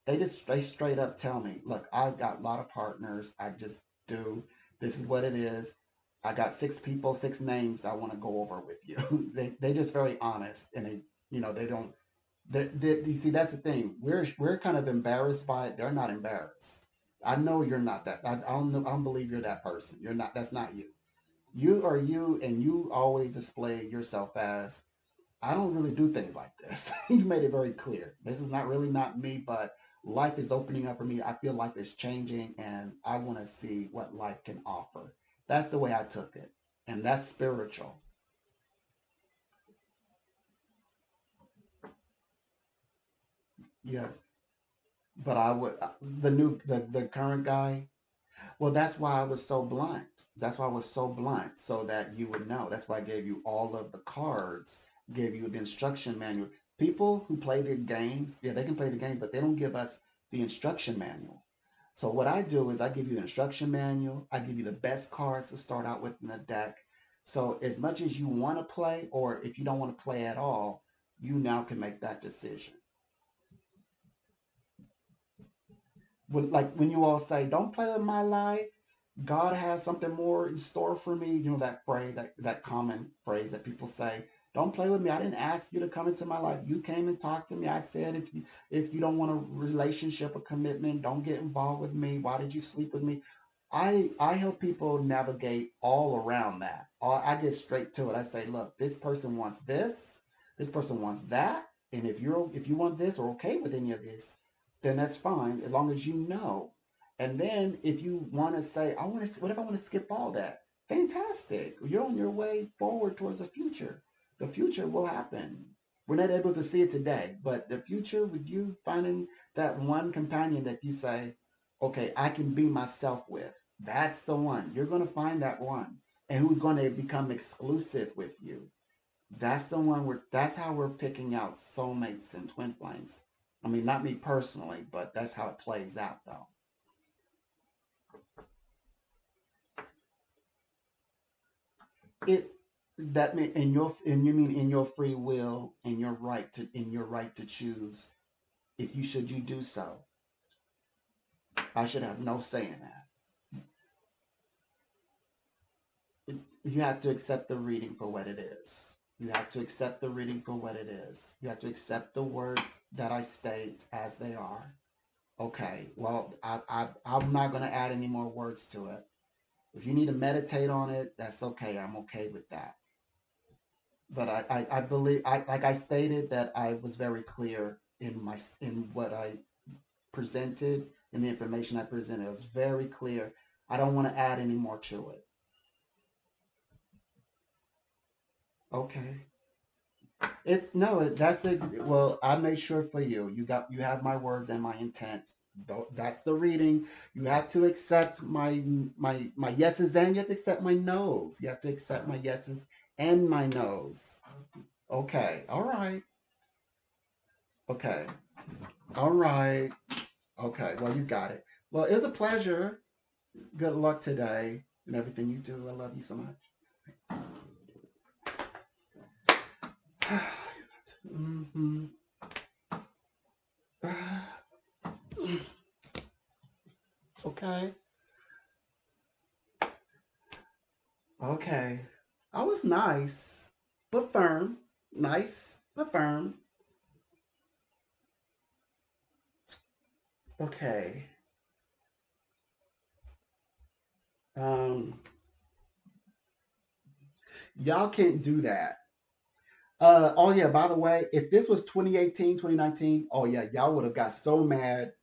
Speaker 1: They straight up tell me, look, I've got a lot of partners. I just do. This is what it is. I got six people, six names I want to go over with you. They just very honest, and they don't. You see, that's the thing. We're kind of embarrassed by it. They're not embarrassed. I know you're not that. I don't know. I don't believe you're that person. You're not. That's not you. You are you, and you always display yourself as, I don't really do things like this. You made it very clear. This is not me, but life is opening up for me. I feel life is changing, and I want to see what life can offer. That's the way I took it, and that's spiritual. Yes, but I would the current guy. Well, that's why I was so blunt. That's why I was so blunt, so that you would know. That's why I gave you all of the cards, gave you the instruction manual. People who play the games, yeah, they can play the games, but they don't give us the instruction manual. So what I do is I give you the instruction manual. I give you the best cards to start out with in the deck. So as much as you want to play, or if you don't want to play at all, you now can make that decision. When you all say, "Don't play with my life," God has something more in store for me. You know that phrase, that common phrase that people say, "Don't play with me. I didn't ask you to come into my life. You came and talked to me. I said, if you don't want a relationship or commitment, don't get involved with me. Why did you sleep with me?" I help people navigate all around that. I get straight to it. I say, look, this person wants this person wants that, and if you want this or okay with any of this, then that's fine as long as you know. And then if you want to say, what if I want to skip all that? Fantastic. You're on your way forward towards the future. The future will happen. We're not able to see it today, but the future, with you finding that one companion that you say, okay, I can be myself with. That's the one. You're going to find that one, and who's going to become exclusive with you. That's the one where that's how we're picking out soulmates and twin flames. I mean, not me personally, but that's how it plays out though. It that mean in your and you mean in your free will and your right to in your right to choose if you should you do so. I should have no say in that. You have to accept the reading for what it is. You have to accept the reading for what it is. You have to accept the words that I state as they are. Okay, well, I'm not going to add any more words to it. If you need to meditate on it, that's okay. I'm okay with that. But I believe, like I stated, that I was very clear in what I presented and the information I presented. It was very clear. I don't want to add any more to it. Okay. It's no, well, I made sure for you. You have my words and my intent. That's the reading. You have to accept my yeses and you have to accept my nos. You have to accept my yeses and my nos. Okay. All right. Okay. All right. Okay. Well, you got it. Well, it was a pleasure. Good luck today and everything you do. I love you so much. hmm Okay. Okay. I was nice, but firm. Nice, but firm. Okay. Um, y'all can't do that. Oh yeah, by the way, if this was 2018, 2019, oh yeah, y'all would have got so mad.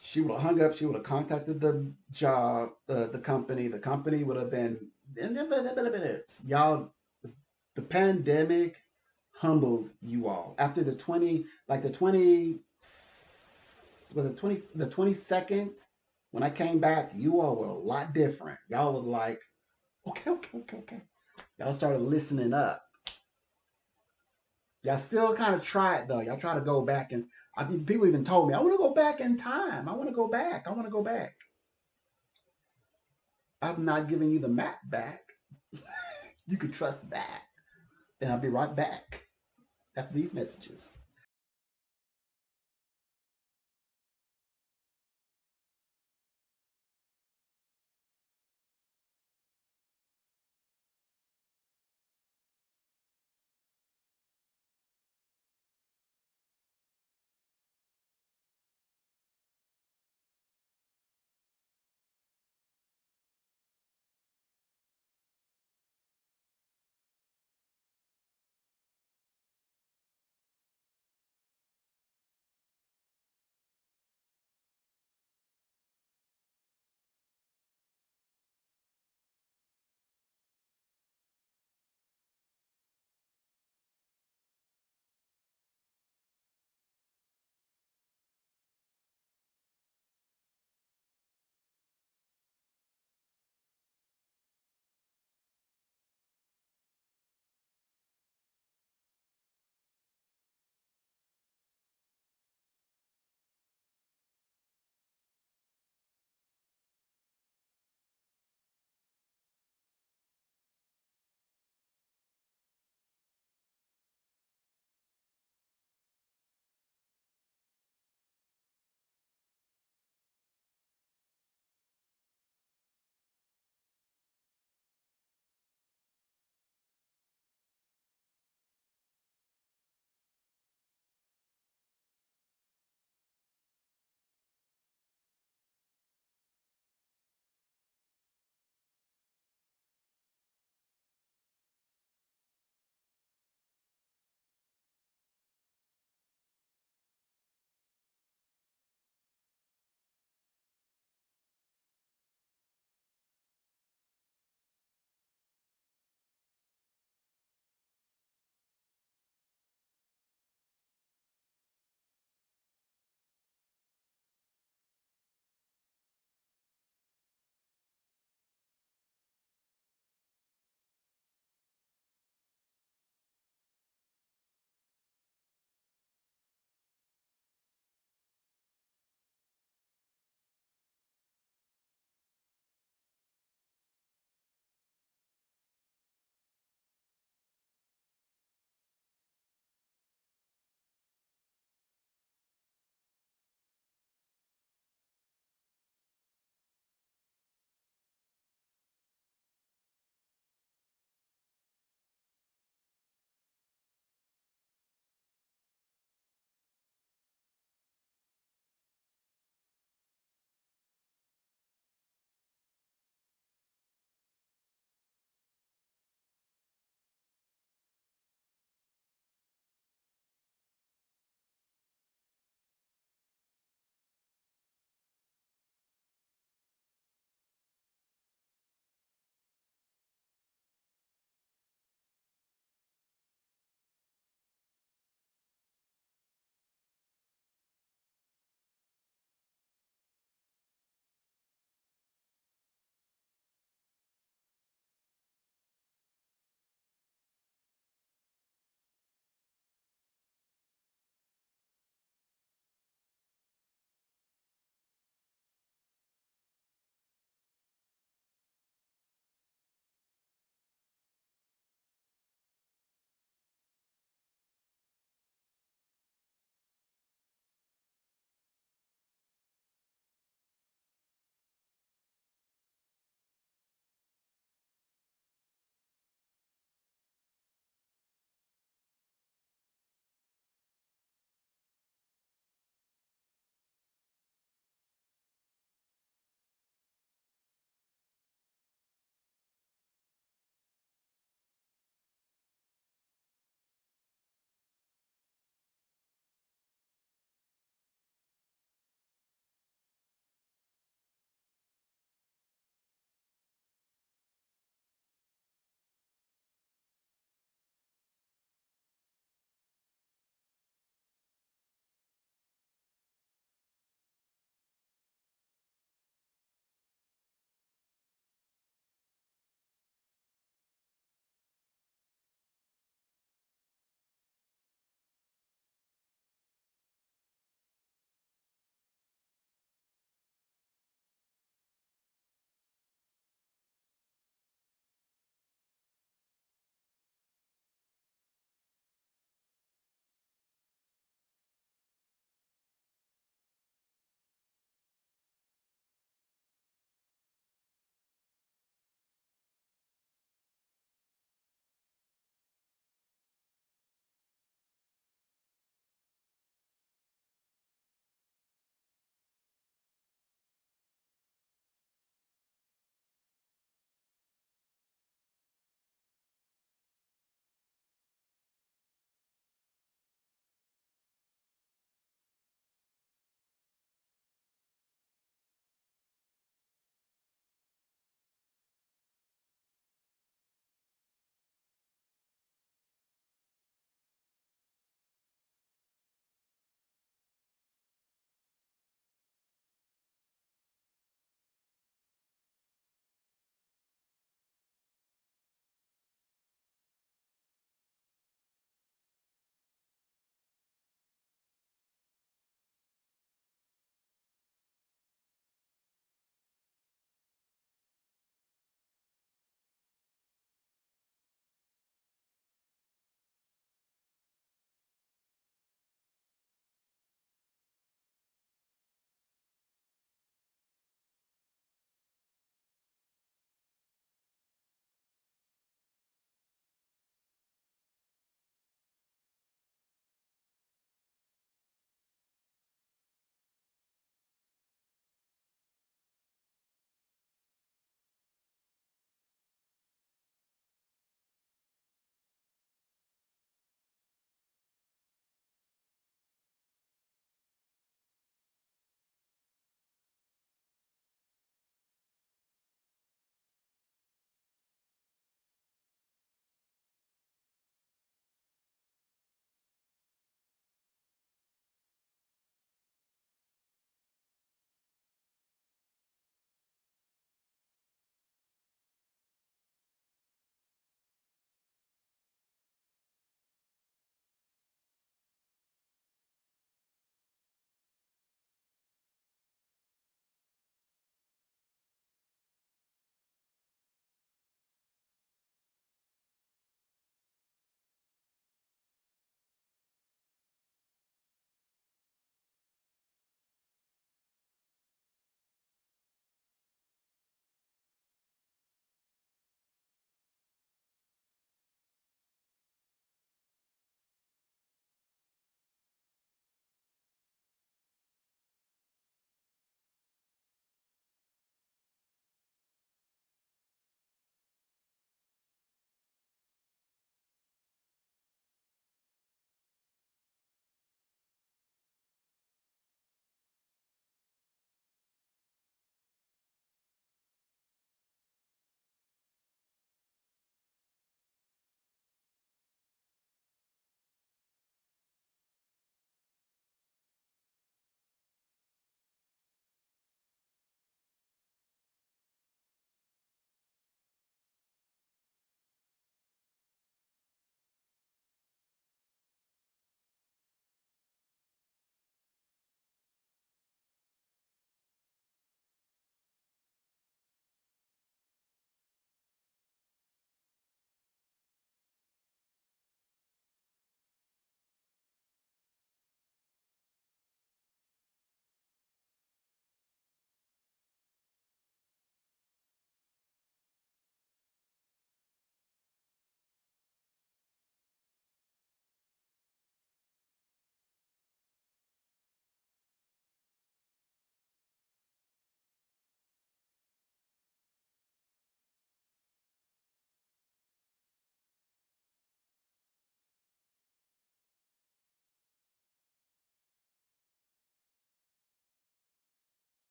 Speaker 1: She would have hung up, she would have contacted the job, the company. The company would have been y'all the pandemic humbled you all. After the 20, like the 20 was it 20 the 22nd when I came back, you all were a lot different. Y'all was like, okay, okay, okay, okay. Y'all started listening up. Y'all still kind of try it though. Y'all try to go back and I think people even told me, I want to go back in time. I want to go back. I want to go back. I'm not giving you the map back. You could trust that. And I'll be right back after these messages.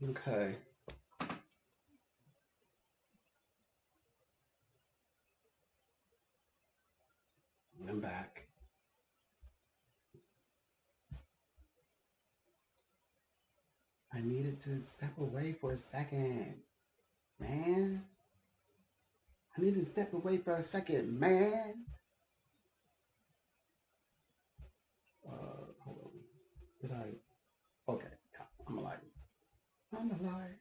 Speaker 1: Okay, I'm back. I needed to step away for a second, man. I needed to step away for a second, man. Hold on. Did I? Okay, yeah, I'm alive. I'm alive.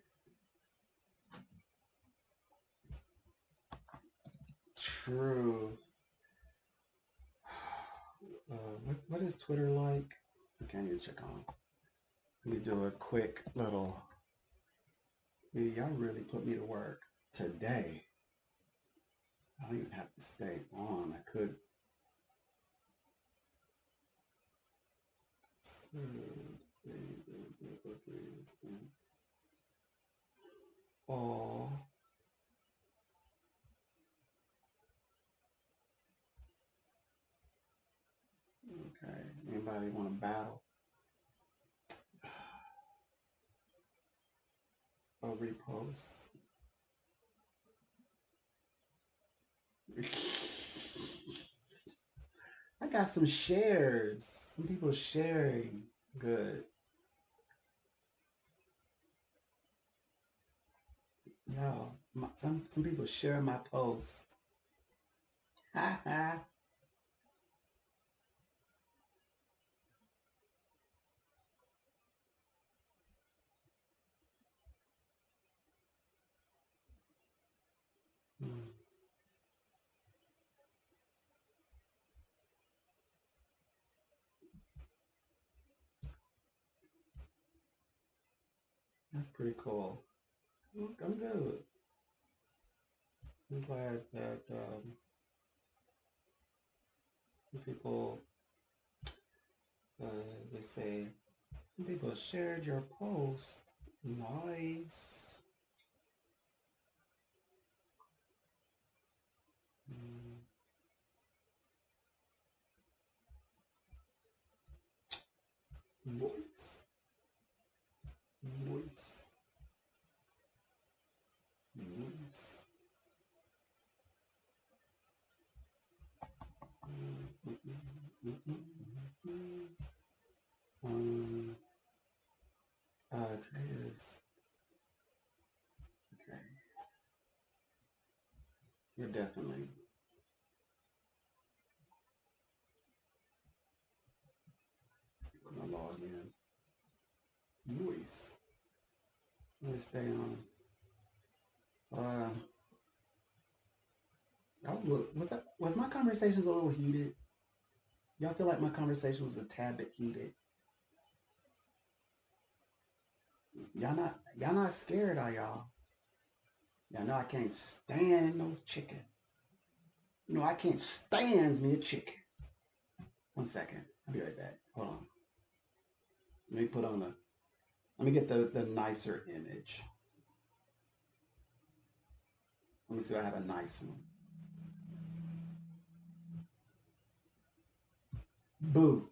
Speaker 1: True. What is Twitter like? Okay, I need to check on. Let me do a quick little. Y'all really put me to work today. I don't even have to stay on. I could. Oh, okay. Anybody want to battle or repost? I got some shares. Some people sharing. Good. Yo, some people share my post. Ha ha. Hmm, that's pretty cool. I'm good. I'm glad that some people, as they say, some people shared your post. Nice. Mm, Nice. Nice. Nice. Mm, mm, mm, mm, mm, mm, mm. Um, Today is okay. You're definitely gonna log in. Nice. Let me stay on. Uh, was my conversations a little heated? Y'all feel like my conversation was a tad bit heated? Y'all not scared, are y'all? Y'all know I can't stand no chicken. You know I can't stand me a chicken. 1 second. I'll be right back. Hold on. Let me put on a. Let me get the nicer image. Let me see if I have a nice one. Boo.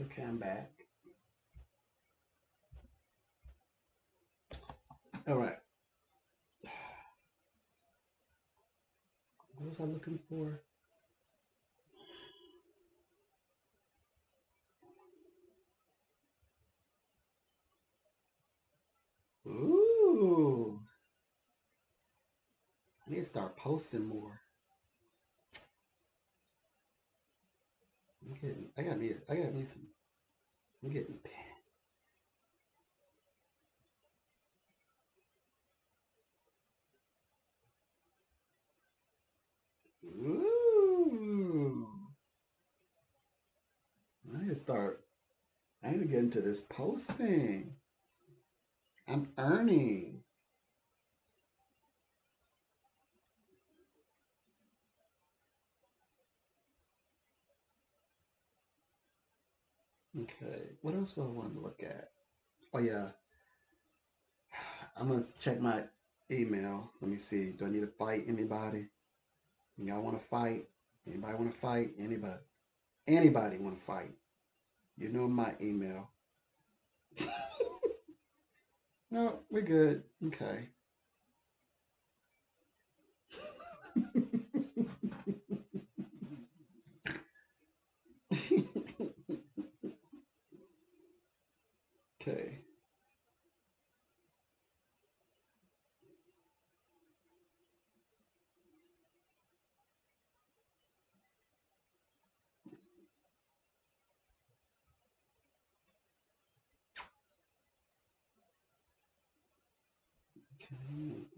Speaker 1: Okay, I'm back. All right. What was I looking for? Ooh. I need to start posting more. I got me some. I'm getting start. I need to get into this posting. I'm earning. Okay. What else do I want to look at? Oh yeah. I'm gonna check my email. Let me see. Do I need to fight anybody? Y'all want to fight? Anybody want to fight? Anybody? Anybody want to fight? You know my email. No, we're good. Okay. Okay. Okay.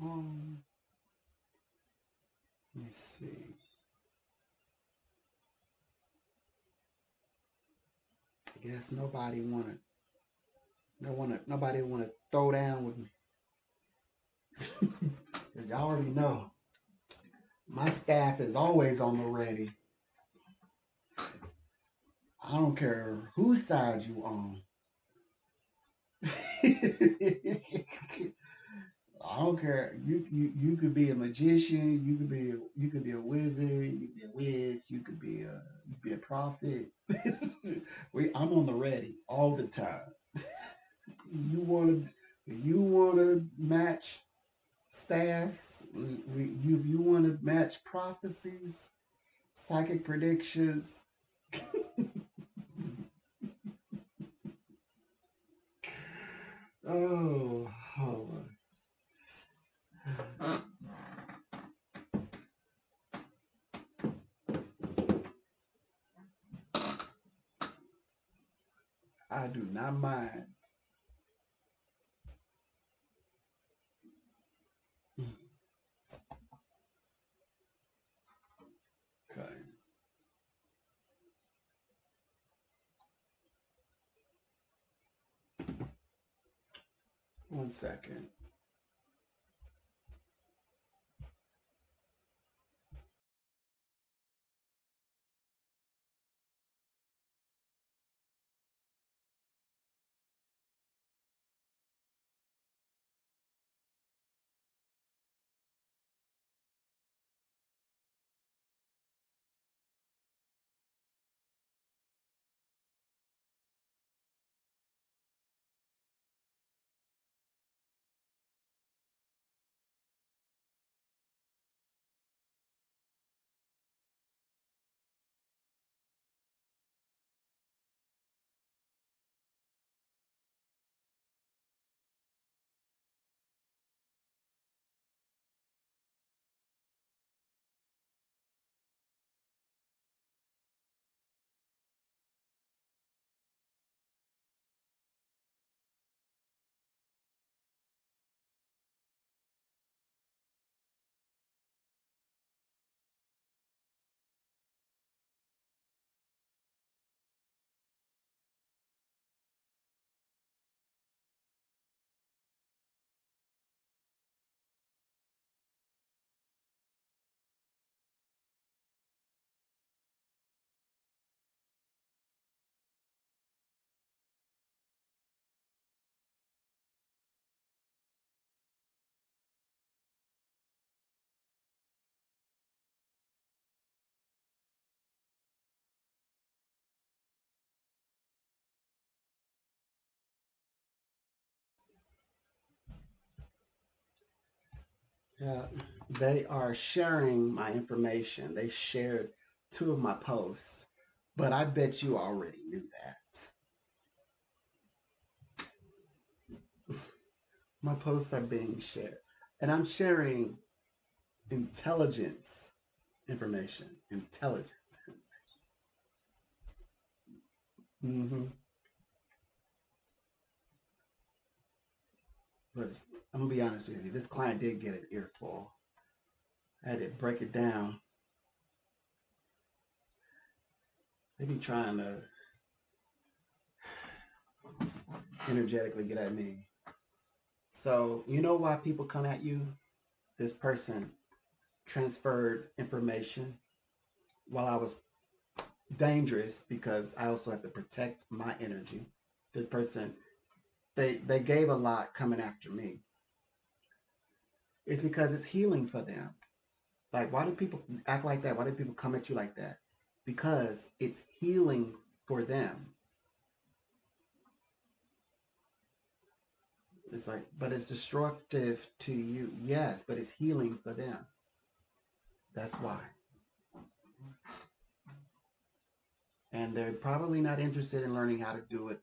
Speaker 1: Let me see. I guess nobody wanna throw down with me. Cause y'all already know my staff is always on the ready. I don't care whose side you on. I don't care. You could be a magician. You could be a wizard. You could be a witch. You could be a prophet. I'm on the ready all the time. You want to match staffs. If you want to match prophecies, psychic predictions. Oh, oh. I do not mind. Okay. 1 second. Yeah, they are sharing my information. They shared two of my posts, but I bet you already knew that. My posts are being shared, and I'm sharing intelligence information. Intelligence. Hmm. But I'm gonna be honest with you. This client did get an earful. I had to break it down. They be trying to energetically get at me. So you know why people come at you? This person transferred information while I was dangerous because I also have to protect my energy. This person, they gave a lot coming after me. It's because it's healing for them. Like, why do people act like that? Why do people come at you like that? Because it's healing for them. It's like, but it's destructive to you. Yes, but it's healing for them. That's why. And they're probably not interested in learning how to do it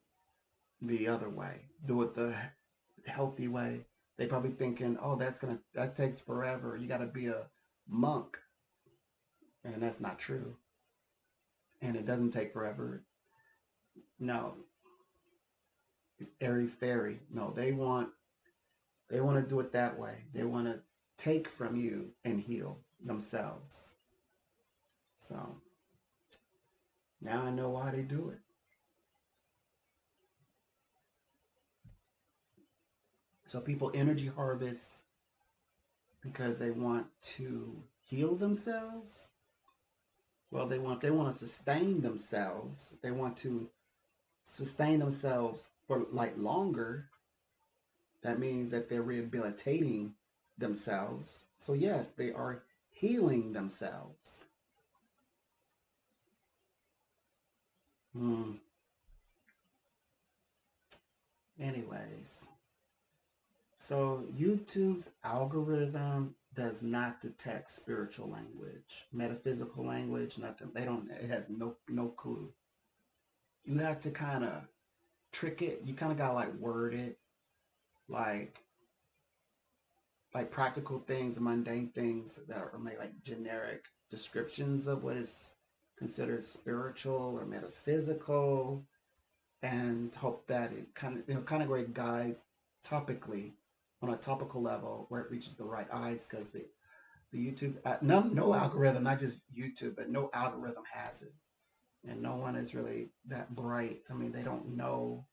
Speaker 1: the other way, do it the healthy way. They probably thinking, oh, that takes forever. You got to be a monk, and that's not true. And it doesn't take forever. No, airy fairy. No, they want to do it that way. They want to take from you and heal themselves. So now I know why they do it. So people energy harvest because they want to heal themselves. Well, they want to sustain themselves. They want to sustain themselves for like longer. That means that they're rehabilitating themselves. So yes, they are healing themselves. Hmm. Anyways, so YouTube's algorithm does not detect spiritual language, metaphysical language, nothing. They don't. It has no clue. You have to kind of trick it. You kind of gotta like word it, like like practical things, mundane things that are made like generic descriptions of what is considered spiritual or metaphysical, and hope that it kind of great guides topically on a topical level where it reaches the right eyes because the YouTube no algorithm, not just YouTube, but no algorithm has it, and no one is really that bright. I mean, they don't know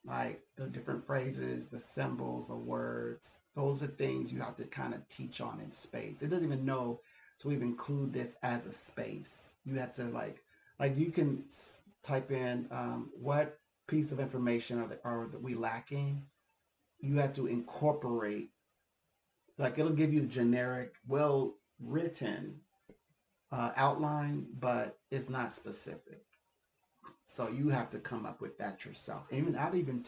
Speaker 1: like the different phrases, the symbols, the words. Those are things you have to kind of teach on in space. It doesn't even know to even include this as a space. You have to like you can type in what piece of information are we lacking. You have to incorporate, like it'll give you the generic, well written outline, but it's not specific. So you have to come up with that yourself. Even I've even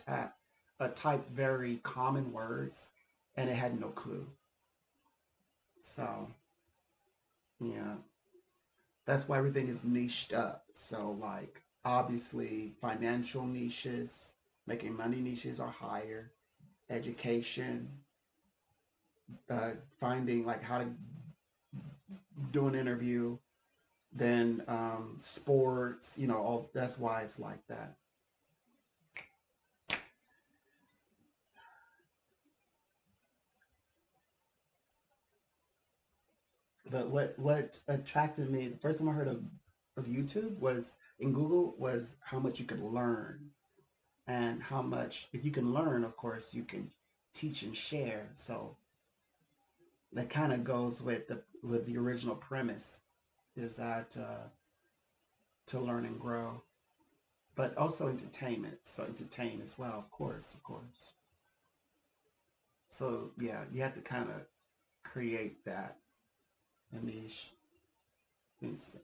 Speaker 1: typed very common words, and it had no clue. So yeah, that's why everything is niched up. So like obviously financial niches, making money niches are higher. Education, finding like how to do an interview, then sports. All that's why it's like that. But what attracted me the first time I heard of YouTube was in Google was how much you could learn, and how much if you can learn, of course you can teach and share. So that kind of goes with the original premise, is that to learn and grow, but also entertainment. So entertain as well, of course. So yeah, you have to kind of create that a niche. It's,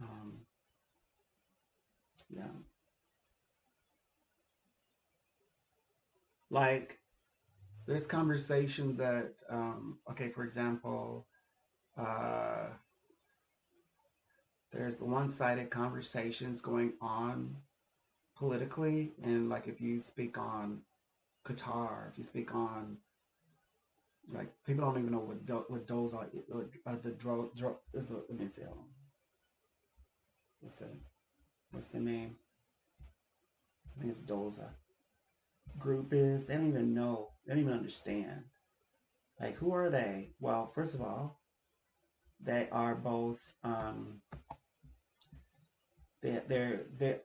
Speaker 1: yeah, like there's conversations that okay, for example, uh, there's the one-sided conversations going on politically, and like if you speak on Qatar, if you speak on like people don't even know what those are. The let me see. What's it? What's the name? I think it's Doza. Group is. They don't even know. They don't even understand. Like, who are they? Well, first of all, they are both. They're.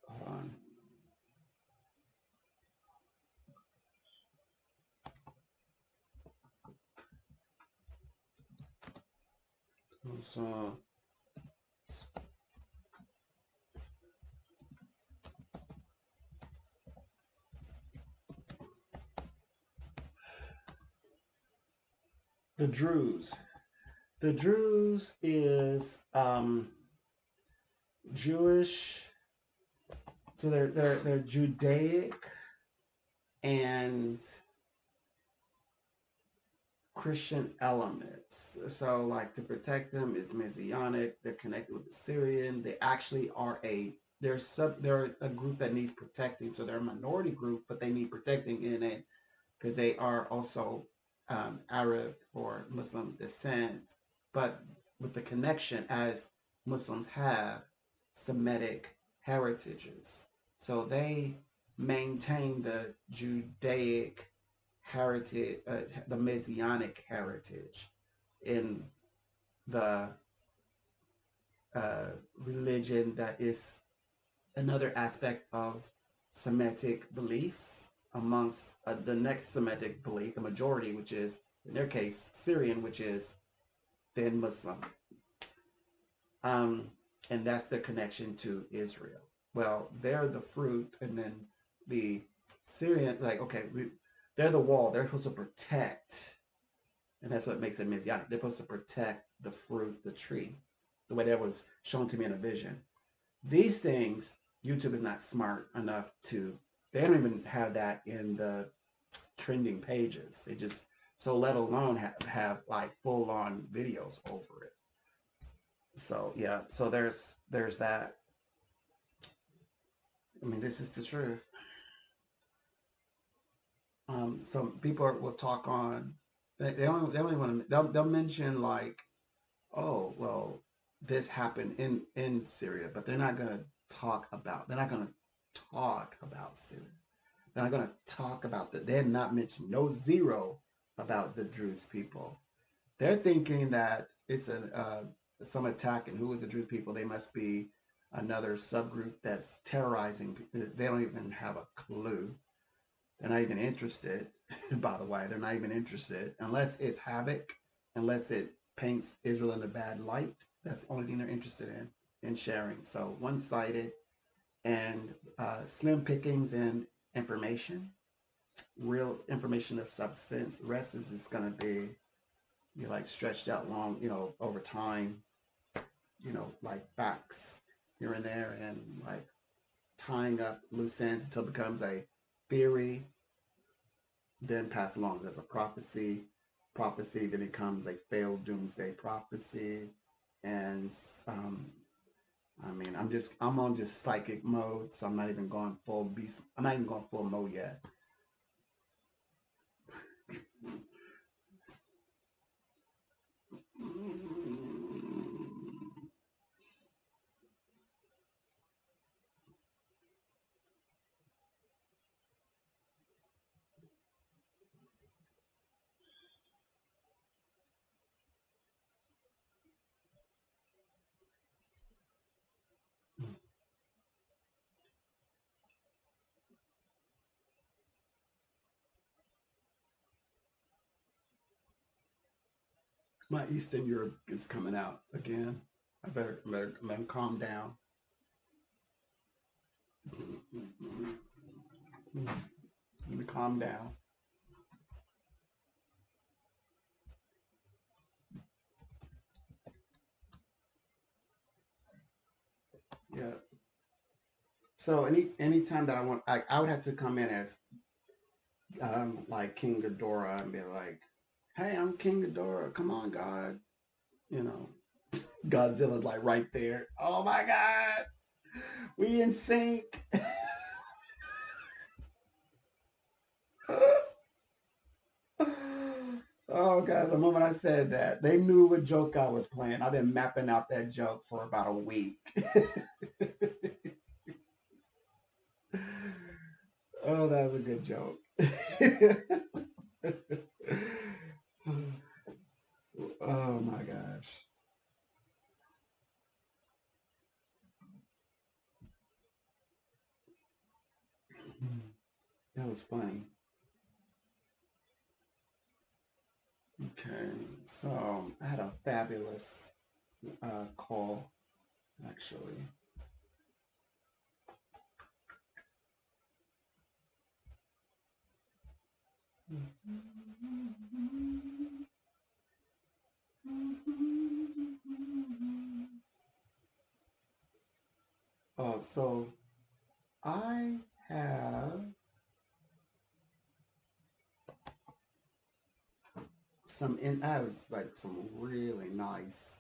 Speaker 1: Hold on. So the Druze. The Druze is Jewish. So they're Judaic and Christian elements. So like to protect them is Messianic. They're connected with the Syrian. They actually are they're a group that needs protecting. So they're a minority group, but they need protecting in it because they are also Arab or Muslim descent, but with the connection as Muslims have Semitic heritages. So they maintain the Judaic heritage, the Messianic heritage in the religion that is another aspect of Semitic beliefs amongst the next Semitic belief, the majority, which is in their case Syrian, which is then Muslim. Um, and that's their connection to Israel. Well, they're the fruit, and then the Syrian, like, okay, they're the wall. They're supposed to protect, and that's what makes it Messianic. They're supposed to protect the fruit, the tree, the way that was shown to me in a vision. These things, YouTube is not smart enough to, they don't even have that in the trending pages. They just, so let alone have like full on videos over it. So yeah, so there's that. I mean, this is the truth. So people will talk on. They only want to. They'll mention like, oh well, this happened in Syria, but they're not gonna talk about. They're not gonna talk about Syria. They're not gonna talk about the. They're not mentioned no zero about the Druze people. They're thinking that it's some attack, and who is the Druze people? They must be another subgroup that's terrorizing people. They don't even have a clue. They're not even interested. By the way, they're not even interested unless it's havoc, unless it paints Israel in a bad light. That's the only thing they're interested in sharing. So one-sided and slim pickings in information, real information of substance. The rest is going to be like stretched out long, over time, like facts here and there, and like tying up loose ends until it becomes a theory, then passed along as a prophecy. Prophecy then becomes a failed doomsday prophecy, and I mean, I'm on just psychic mode, so I'm not even going full beast. I'm not even going full mode yet. My Eastern Europe is coming out again. I better calm down. Let me calm down. Yeah. So anytime that I would have to come in as like King Ghidorah and be like, "Hey, I'm King Ghidorah. Come on, God." You know, Godzilla's like right there. Oh my gosh, we in sync. Oh god, the moment I said that, they knew what joke I was playing. I've been mapping out that joke for about a week. Oh, that was a good joke. Oh my gosh. That was funny. Okay, so I had a fabulous call, actually. So I have I have like some really nice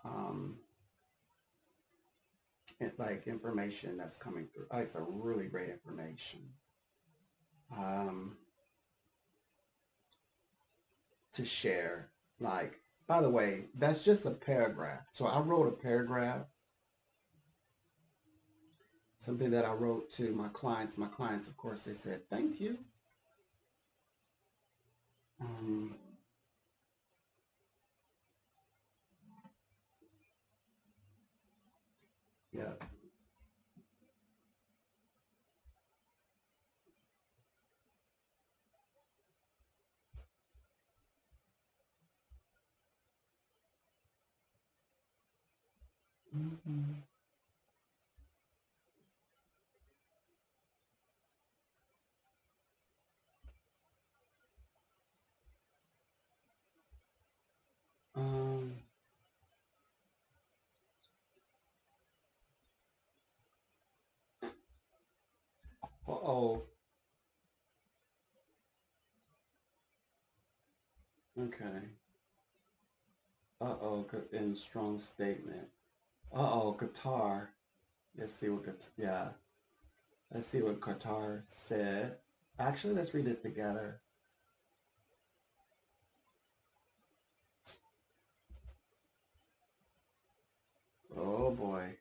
Speaker 1: like information that's coming through. It's a really great information um, to share. Like, by the way, that's just a paragraph. So I wrote a paragraph, something that I wrote to my clients. My clients, of course, they said thank you. Um, yeah. Mhm. Um, uh-oh. Okay. Uh-oh. In strong statement. Uh-oh. Guitar. Let's see what yeah. Let's see what Qatar said. Actually, let's read this together. Oh boy.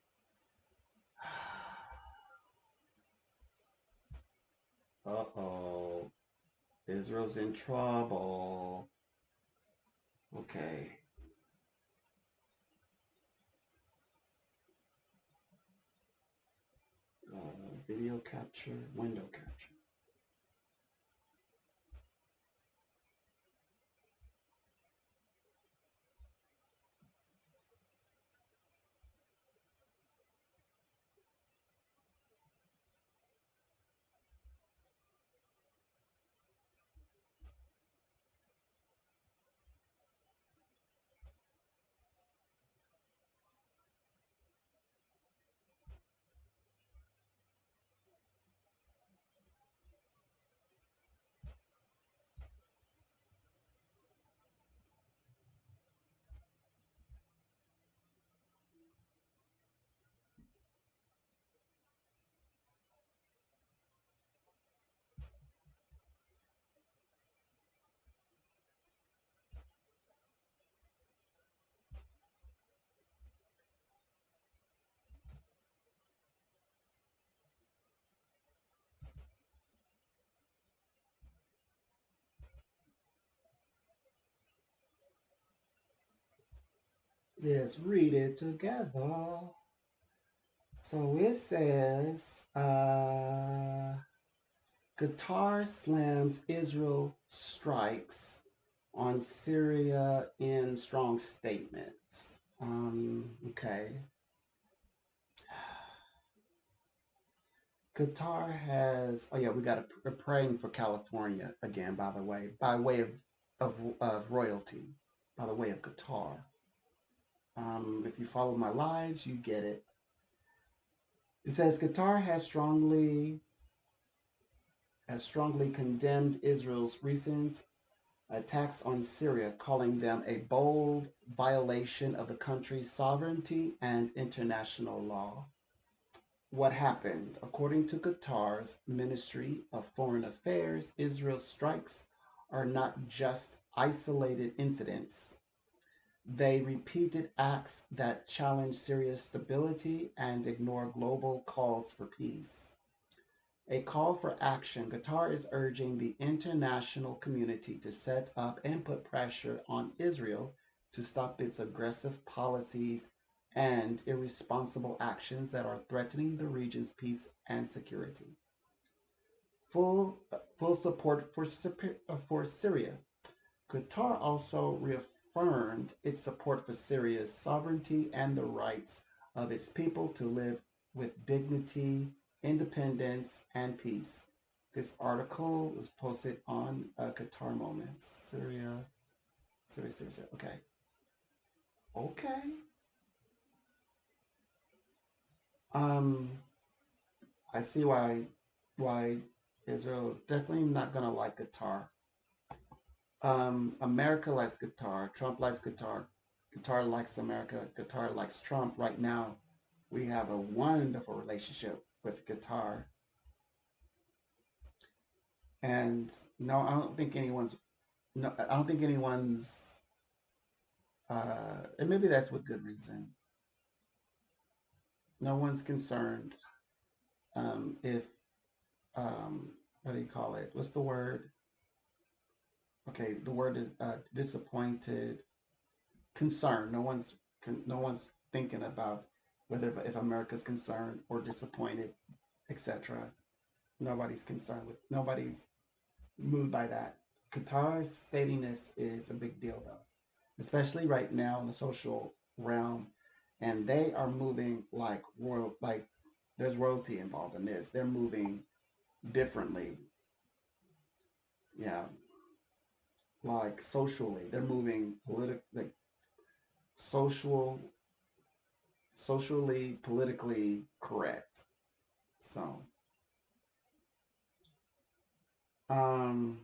Speaker 1: Uh-oh. Israel's in trouble. Okay. Video capture, window capture. Let's read it together. So it says, Qatar slams Israel strikes on Syria in strong statements. Okay. Qatar has. Oh yeah, we got a praying for California again. By the way, by way of royalty, by the way of Qatar. If you follow my lives, you get it. It says Qatar has strongly condemned Israel's recent attacks on Syria, calling them a bold violation of the country's sovereignty and international law. What happened? According to Qatar's Ministry of Foreign Affairs, Israel's strikes are not just isolated incidents. They repeated acts that challenge Syria's stability and ignore global calls for peace. A call for action. Qatar is urging the international community to set up and put pressure on Israel to stop its aggressive policies and irresponsible actions that are threatening the region's peace and security. Full support for Syria. Qatar also reaffirmed its support for Syria's sovereignty and the rights of its people to live with dignity, independence, and peace. This article was posted on Qatar Moments. Syria. Okay. Okay. Um, I see why Israel definitely not gonna like Qatar. America likes Qatar. Trump likes Qatar. Qatar likes America. Qatar likes Trump. Right now, we have a wonderful relationship with Qatar. And no, I don't think anyone's no, I don't think anyone's and maybe that's with good reason. No one's concerned if what do you call it? What's the word? Okay, the word is disappointed, concerned. No one's thinking about whether if America's concerned or disappointed, etc. Nobody's moved by that. Qatar's stating this is a big deal though, especially right now in the social realm, and they are moving like there's royalty involved in this. They're moving differently. Yeah, like socially, they're moving like social, socially, politically correct. So, um,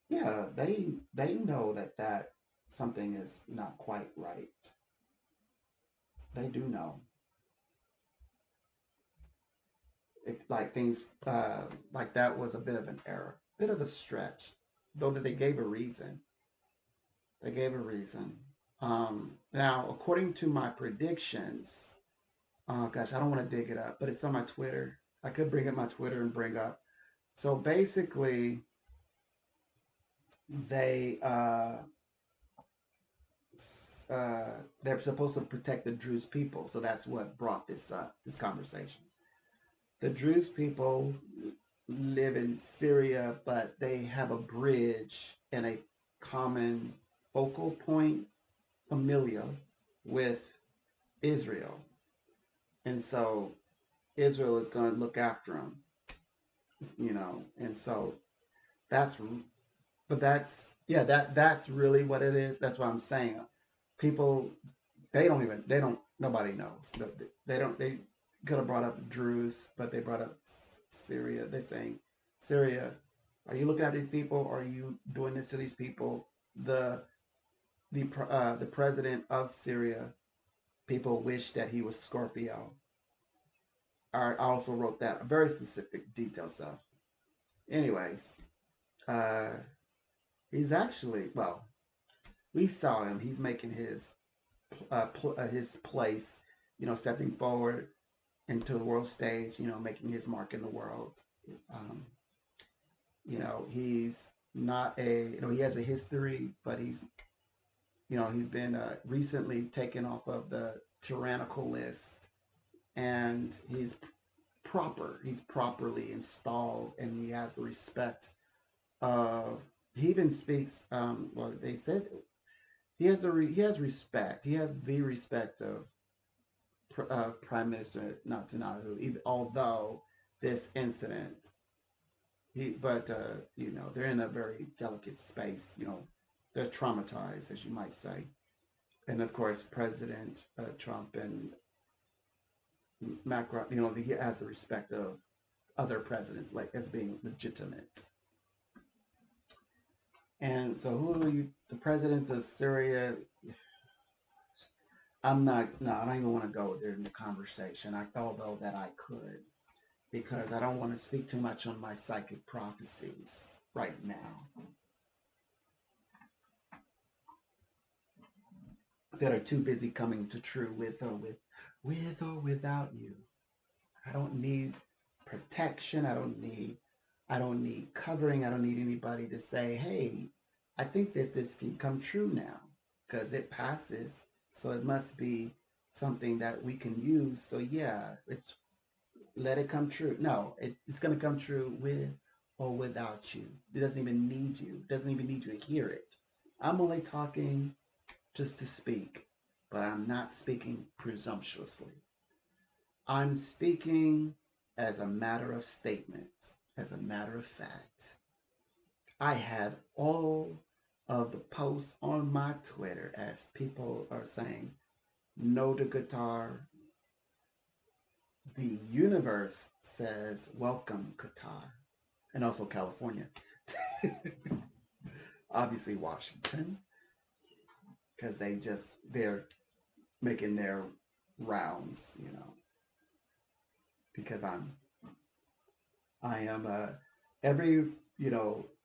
Speaker 1: yeah, they know that something is not quite right. They do know. Like things like that was a bit of an error, bit of a stretch, though that they gave a reason. They gave a reason. Now, according to my predictions, oh gosh, I don't want to dig it up, but it's on my Twitter. I could bring up my Twitter and bring up. So basically, they they're supposed to protect the Druze people, so that's what brought this up, this conversation. The Druze people live in Syria, but they have a bridge and a common focal point, familia, with Israel. And so Israel is going to look after them, and so that's, but yeah, that's really what it is. That's what I'm saying. People, nobody knows. They could have brought up Druze, but they brought up Syria. They're saying, Syria, are you looking at these people? Are you doing this to these people? The president of Syria, people wish that he was Scorpio. I also wrote that very specific detail stuff. Anyways, uh, he's actually, well, we saw him. He's making his place, stepping forward into the world stage, making his mark in the world. Um, he's not he has a history, but he's been recently taken off of the tyrannical list, and he's properly installed, and he has the respect of, he even speaks, well, they said he has respect. He has the respect of Prime Minister Netanyahu, even although this incident, but they're in a very delicate space. They're traumatized, as you might say, and of course, President Trump and Macron, he has the respect of other presidents, like as being legitimate. And so, who are you? The president of Syria? I'm not. No, I don't even want to go there in the conversation. Although that I could, because I don't want to speak too much on my psychic prophecies right now that are too busy coming to true with or without you. I don't need protection. I don't need covering. I don't need anybody to say, "Hey, I think that this can come true now," because it passes. So it must be something that we can use. So yeah, let it come true. No, it's going to come true with or without you. It doesn't even need you. It doesn't even need you to hear it. I'm only talking just to speak, but I'm not speaking presumptuously. I'm speaking as a matter of statement, as a matter of fact. I have all of the posts on my Twitter as people are saying, no to guitar. The universe says, welcome, Qatar. And also California. Obviously Washington. Because they're making their rounds, because I am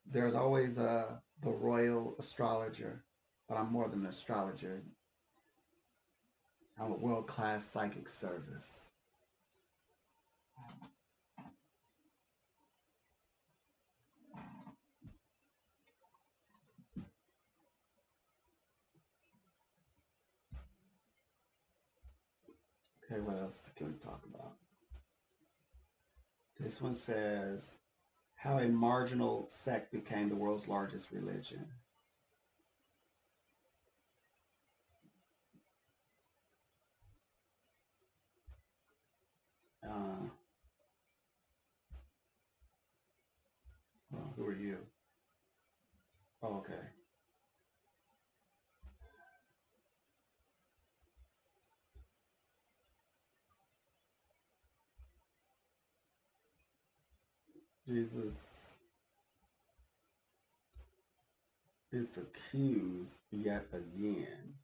Speaker 1: there's always the royal astrologer, but I'm more than an astrologer. I'm a world-class psychic service. Okay, what else can we talk about? This one says, how a marginal sect became the world's largest religion. Well, who are you? Oh, okay. Jesus is accused yet again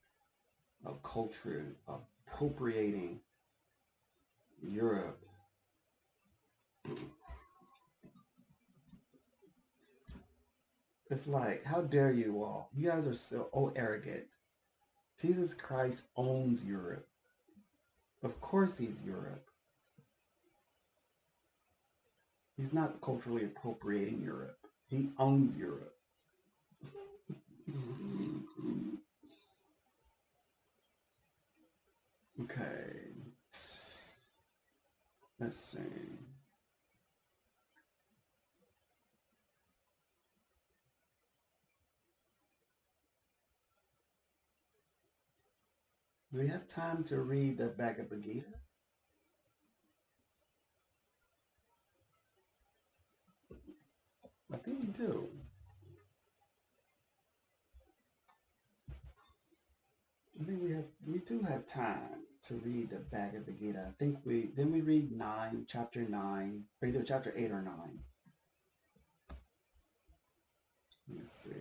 Speaker 1: of culture appropriating Europe. It's like, how dare you all? You guys are so arrogant. Jesus Christ owns Europe. Of course he's Europe. He's not culturally appropriating Europe. He owns Europe. Okay. Let's see. Do we have time to read the Bhagavad Gita? I think we do. I think we do have time to read the Bhagavad Gita. I think we read chapter 9, or either chapter 8 or 9. Let's see.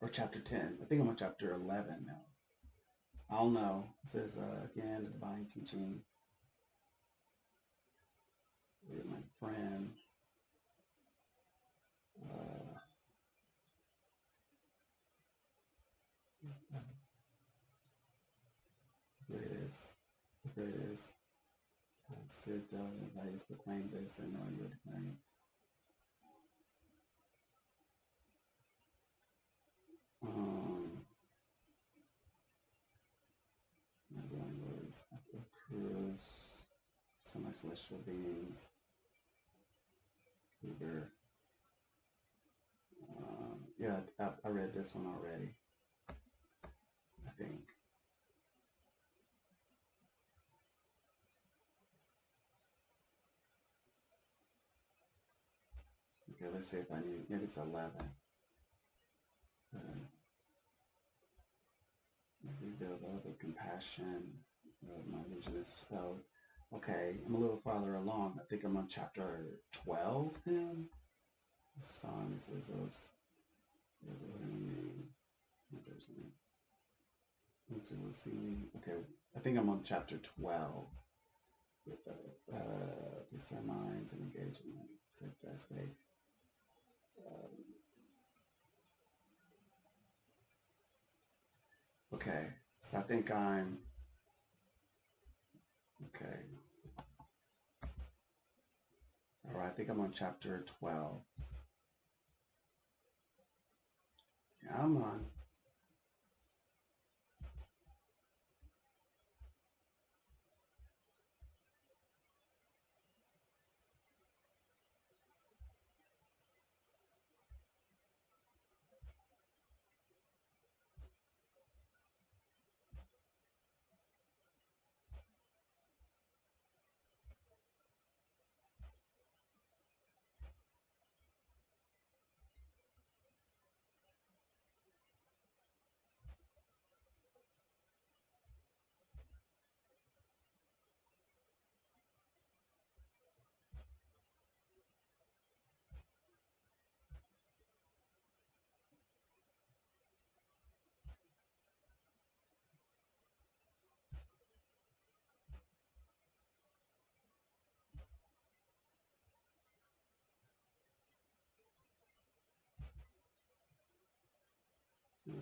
Speaker 1: Or chapter 10. I think I'm on chapter 11 now. I don't know. It says, again, the divine teaching. With my friend. Here it is. Here it is. Sid Values proclaimed this and now you're declaring. My dwelling words occurs semi-celestial beings. Uber. Yeah, I read this one already. I think. Okay, let's see if I need. Maybe it's 11. Reveal the compassion. My vision is spelled. Okay, I'm a little farther along. I think I'm on chapter 12 then. The sun says those. Okay, I think I'm on chapter 12. Fix our minds and engagement, steadfast faith. Okay, so I think I'm okay. All right, I think I'm on chapter 12. Come on.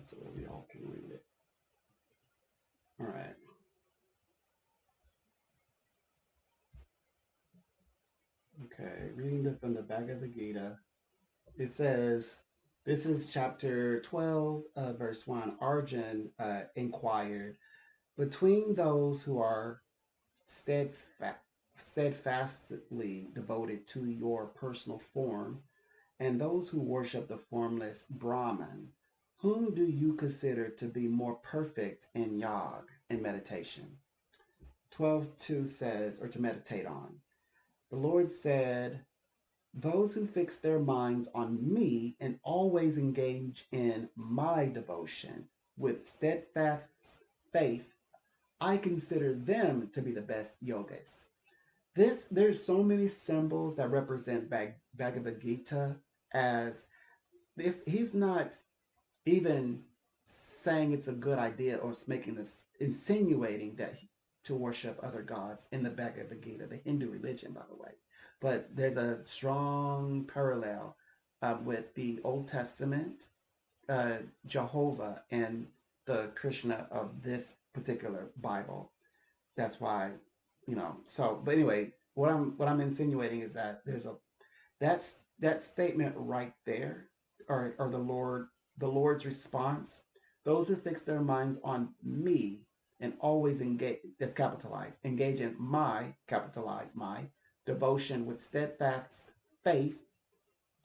Speaker 1: so we all can read it. All right. Okay. Reading from the Bhagavad Gita, it says, this is chapter 12, verse 1. Arjun inquired, between those who are steadfast, steadfastly devoted to your personal form and those who worship the formless Brahman, whom do you consider to be more perfect in yog and meditation? 12:2 says, or to meditate on. The Lord said, those who fix their minds on me and always engage in my devotion with steadfast faith, I consider them to be the best yogis. There's so many symbols that represent Bhagavad Gita as this. He's not even saying it's a good idea or making this insinuating that to worship other gods in the Bhagavad Gita, the Hindu religion, by the way. But there's a strong parallel with the Old Testament, Jehovah, and the Krishna of this particular Bible. That's why, So, but anyway, what I'm insinuating is that there's a that's that statement right there, or the Lord's response. Those who fix their minds on me and always engage, that's capitalized, engage in my, capitalized, my devotion with steadfast faith,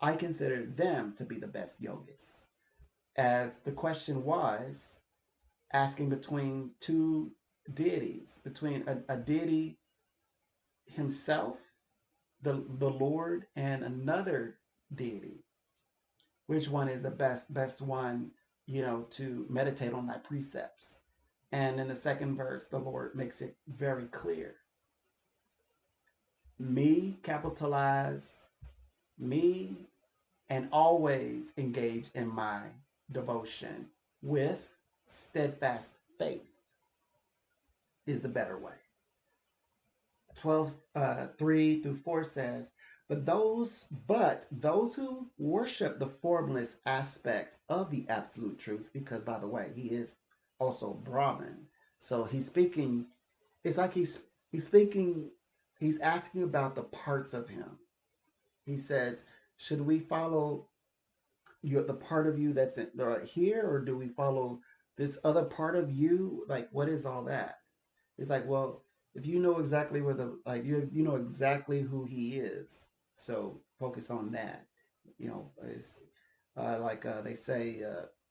Speaker 1: I consider them to be the best yogis. As the question was asking between two deities, between a deity himself, the Lord, and another deity. Which one is the best one, to meditate on thy precepts? And in the second verse, the Lord makes it very clear. Me, capitalized, me, and always engage in my devotion with steadfast faith is the better way. 12, 3 through 4 says, but those who worship the formless aspect of the absolute truth, because by the way, he is also Brahman. So he's speaking, it's like he's thinking, he's asking about the parts of him. He says, should we follow the part of you that's right here, or do we follow this other part of you? Like, what is all that? It's like, well, if you know exactly where you know exactly who he is, so focus on that. It's they say,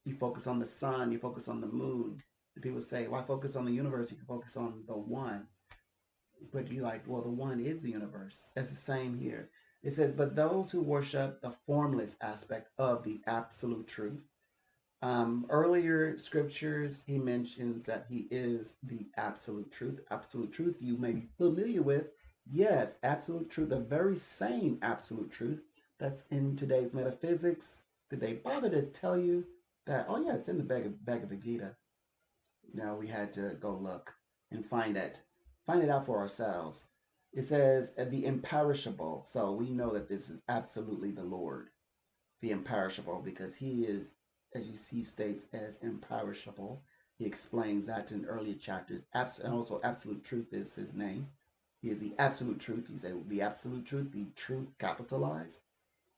Speaker 1: you focus on the sun, you focus on the moon. The people say, why focus on the universe? You can focus on the one. But you like, well, the one is the universe. That's the same here. It says, but those who worship the formless aspect of the absolute truth. Earlier scriptures, he mentions that he is the absolute truth. Absolute truth you may be familiar with. Yes, absolute truth, the very same absolute truth that's in today's metaphysics. Did they bother to tell you that? Oh, yeah, it's in the Bhagavad Gita. No, we had to go look and find it out for ourselves. It says the imperishable. So we know that this is absolutely the Lord, the imperishable, because he is, as you see, states as imperishable. He explains that in earlier chapters. And also, absolute truth is his name. He is the absolute truth. You say the absolute truth, the truth capitalized,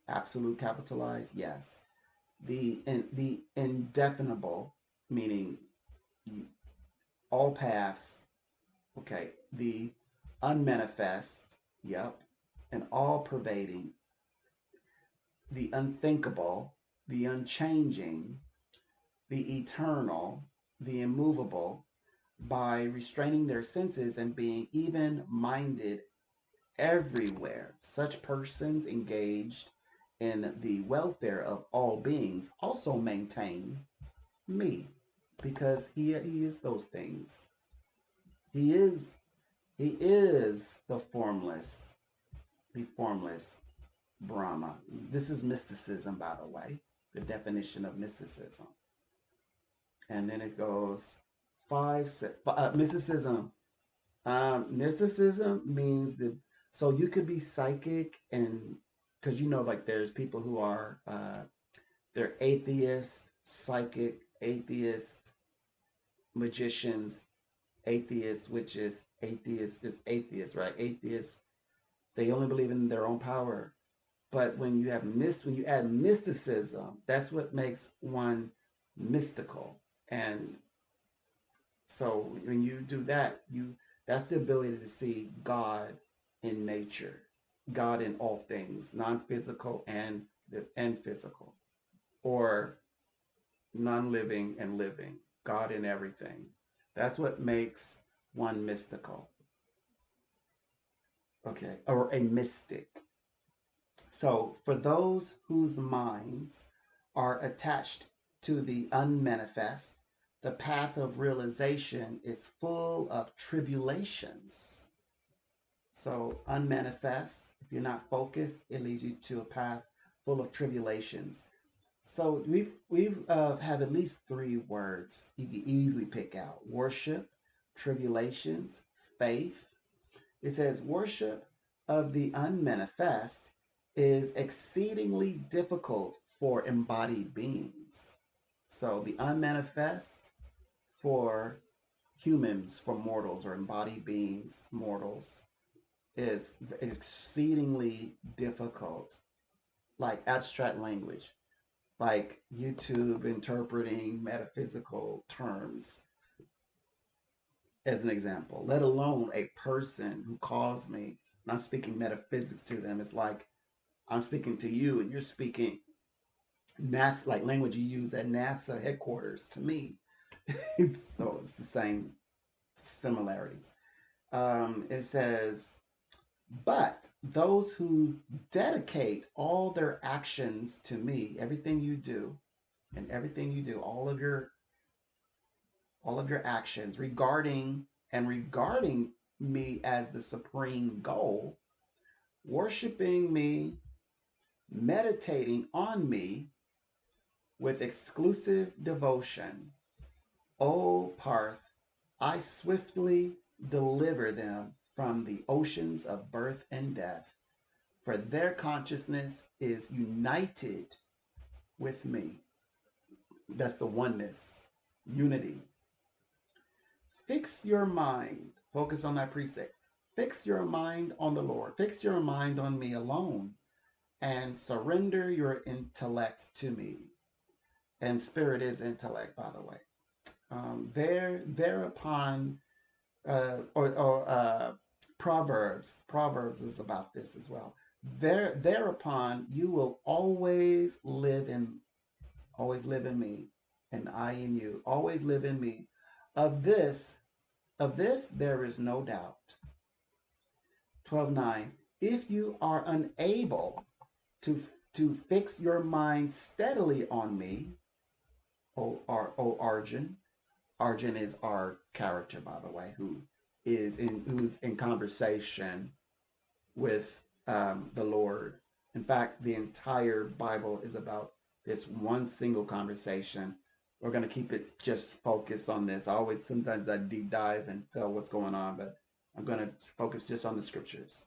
Speaker 1: absolute capitalized. Yes, the indefinable, meaning all paths. Okay, the unmanifest. Yep, and all pervading, the unthinkable, the unchanging, the eternal, the immovable, by restraining their senses and being even minded everywhere. Such persons engaged in the welfare of all beings also maintain me, because he is those things. He is the formless Brahma. This is mysticism, by the way, the definition of mysticism. And then it goes mysticism. Mysticism means that, so you could be psychic, and because like there's people who are they're atheist, psychic, atheists, magicians, atheists, witches, atheists, just atheists, right? Atheists, they only believe in their own power. But when you add mysticism, that's what makes one mystical. And so when you do that, that's the ability to see God in nature, God in all things, non-physical and physical, or non-living and living, God in everything. That's what makes one mystical, okay, or a mystic. So for those whose minds are attached to the unmanifest, the path of realization is full of tribulations. So unmanifest, if you're not focused, it leads you to a path full of tribulations. So we've have at least three words you can easily pick out: worship, tribulations, faith. It says worship of the unmanifest is exceedingly difficult for embodied beings. So the unmanifest for humans, for mortals or embodied beings, mortals, is exceedingly difficult, like abstract language, like YouTube interpreting metaphysical terms, as an example, let alone a person who calls me and I'm speaking metaphysics to them. It's like I'm speaking to you and you're speaking NASA, like language you use at NASA headquarters to me. So it's the same similarities. It says, but those who dedicate all their actions to me, everything you do, and everything you do, all of your actions regarding me as the supreme goal, worshiping me, meditating on me with exclusive devotion, O Parth, I swiftly deliver them from the oceans of birth and death, for their consciousness is united with me. That's the oneness, unity. Fix your mind. Focus on that precept. Fix your mind on the Lord. Fix your mind on me alone and surrender your intellect to me. And spirit is intellect, by the way. Thereupon, Proverbs is about this as well. Thereupon you will always live in me, and I in you, always live in me. Of this, there is no doubt. 12:9. If you are unable to fix your mind steadily on me, O Arjun. Arjun is our character, by the way, who's in conversation with the Lord. In fact, the entire Bible is about this one single conversation. We're going to keep it just focused on this. Sometimes I deep dive and tell what's going on, but I'm going to focus just on the scriptures.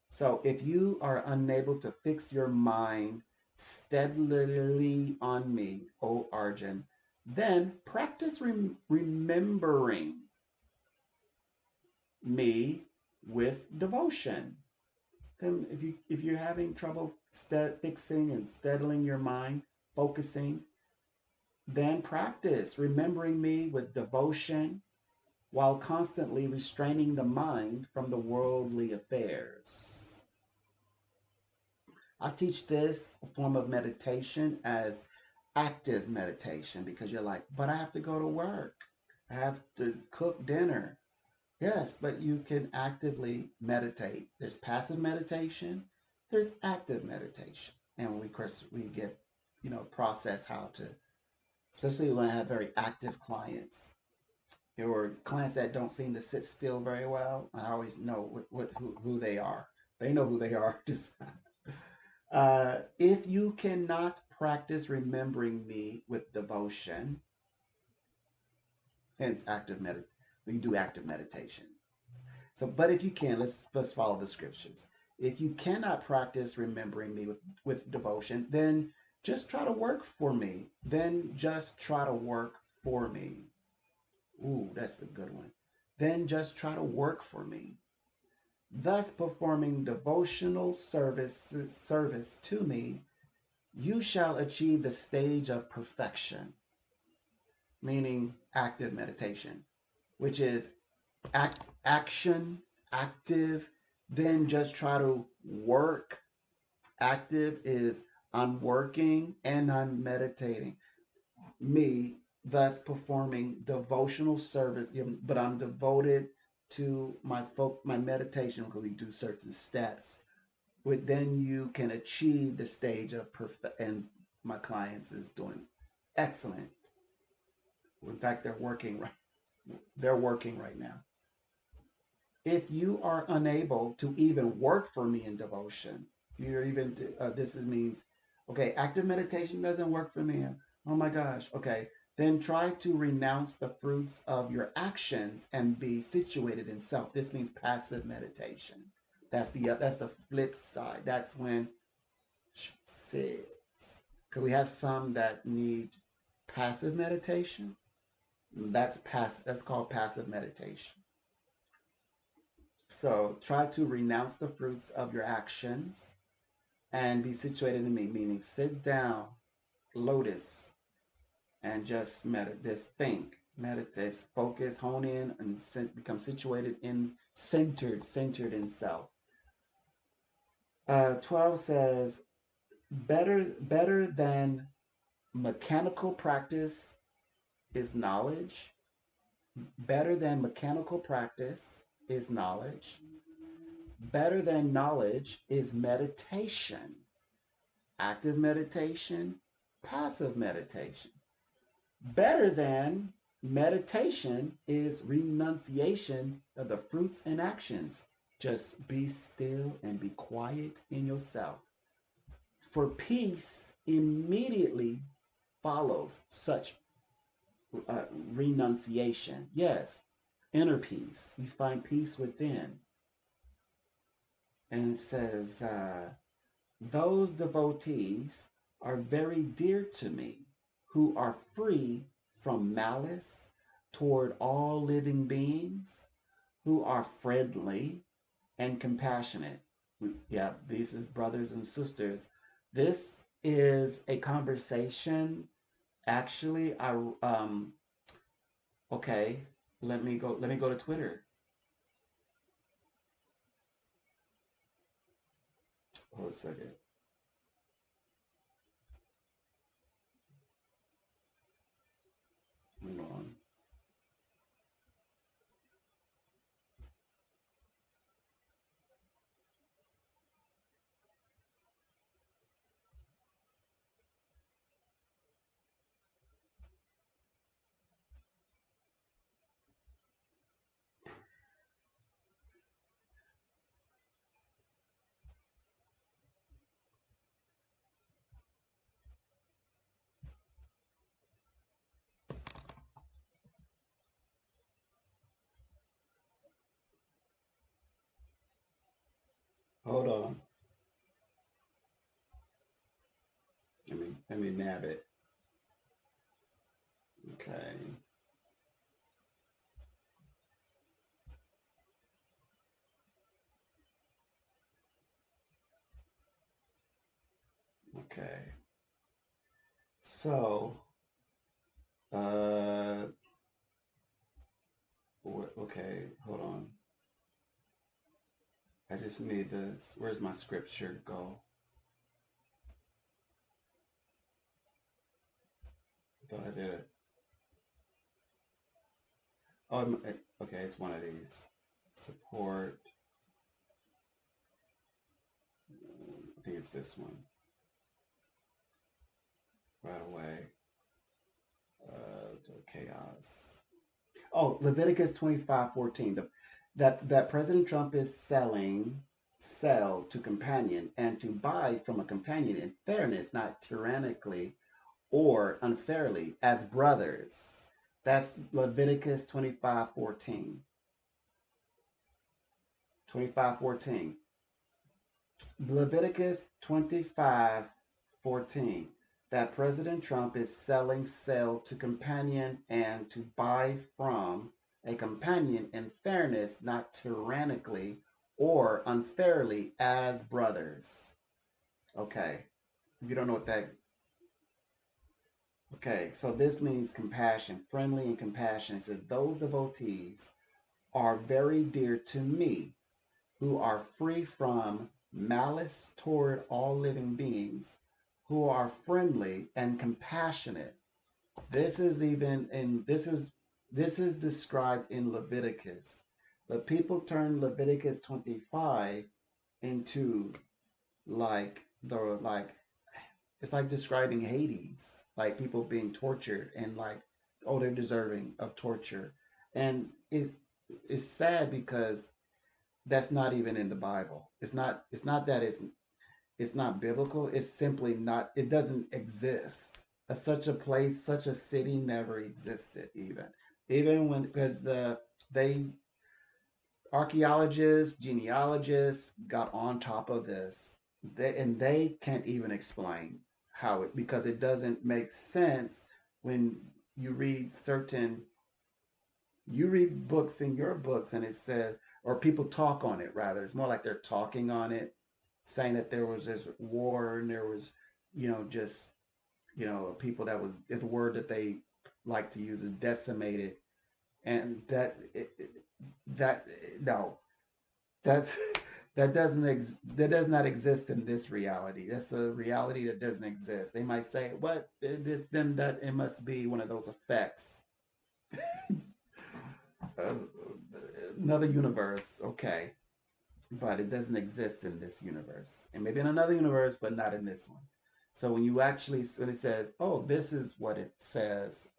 Speaker 1: So if you are unable to fix your mind steadily on me, O Arjun, then practice remembering me with devotion. Then if you're having trouble fixing and steadying your mind, focusing, then practice remembering me with devotion while constantly restraining the mind from the worldly affairs. I teach this form of meditation as active meditation because you're like, but I have to go to work. I have to cook dinner. Yes, but you can actively meditate. There's passive meditation, there's active meditation. And we, of course, we get, process how to, especially when I have very active clients or clients that don't seem to sit still very well. I always know who they are. They know who they are. Just if you cannot practice remembering me with devotion, hence we do active meditation. So, but if you can, let's follow the scriptures. If you cannot practice remembering me with devotion, then just try to work for me. Then just try to work for me. Ooh, that's a good one. Then just try to work for me. Thus performing devotional service to me, you shall achieve the stage of perfection, meaning active meditation, which is action, active, then just try to work. Active is I'm working and I'm meditating. Me, thus performing devotional service, but I'm devoted to my meditation because we do certain steps. But then you can achieve the stage of perfect. And my clients is doing excellent. In fact, they're working right now. If you are unable to even work for me in devotion, if you're even this is means, okay, active meditation doesn't work for me. Oh my gosh. Okay, then try to renounce the fruits of your actions and be situated in self. This means passive meditation. That's the flip side. That's when sits. Because we have some that need passive meditation. That's called passive meditation. So try to renounce the fruits of your actions and be situated in me, meaning sit down, lotus, and just meditate, just think, meditate, focus, hone in, and become situated in centered in self. 12 says, better than mechanical practice is knowledge. Better than mechanical practice is knowledge. Better than knowledge is meditation. Active meditation, passive meditation. Better than meditation is renunciation of the fruits and actions. Just be still and be quiet in yourself. For peace immediately follows such renunciation. Yes, inner peace. You find peace within. And it says, those devotees are very dear to me, who are free from malice toward all living beings, who are friendly and compassionate. Yeah, these is brothers and sisters. This is a conversation. Actually, okay, let me go to Twitter. Hold a second. Hold on. Hold on. Let me nab it. Okay. Okay. So, uh, okay, hold on. I just need this. Where's my scripture go? I thought I did it. Oh, okay, it's one of these. Support. I think it's this one. Right away. Chaos. Oh, Leviticus 25:14. That President Trump is sell to companion and to buy from a companion in fairness, not tyrannically or unfairly, as brothers. That's Leviticus 25:14. 25:14. Leviticus 25:14. that President Trump is selling sell to companion and to buy from a companion in fairness, not tyrannically or unfairly as brothers. Okay. If you don't know what that, okay, so this means compassion, friendly and compassion. It says, those devotees are very dear to me who are free from malice toward all living beings, who are friendly and compassionate. This is even in this is described in Leviticus. But people turn Leviticus 25 into like it's like describing Hades, like people being tortured and like, oh, they're deserving of torture. And it's sad because that's not even in the Bible. It's not that it's not biblical. It's simply not, it doesn't exist. Such a place, such a city never existed even when, because they archaeologists, genealogists got on top of this. They can't even explain how it, because it doesn't make sense when you read certain, you read books in your books and it says, or people talk on it rather. It's more like they're talking on it, saying that there was this war and there was, just, people that was, the word that they like to use is decimated. And that, no, that's, that does not exist in this reality. That's a reality that doesn't exist. They might say, what, then that it must be one of those effects. uh, Another universe, okay, but it doesn't exist in this universe, and maybe in another universe, but not in this one. So when it says, oh, this is what it says,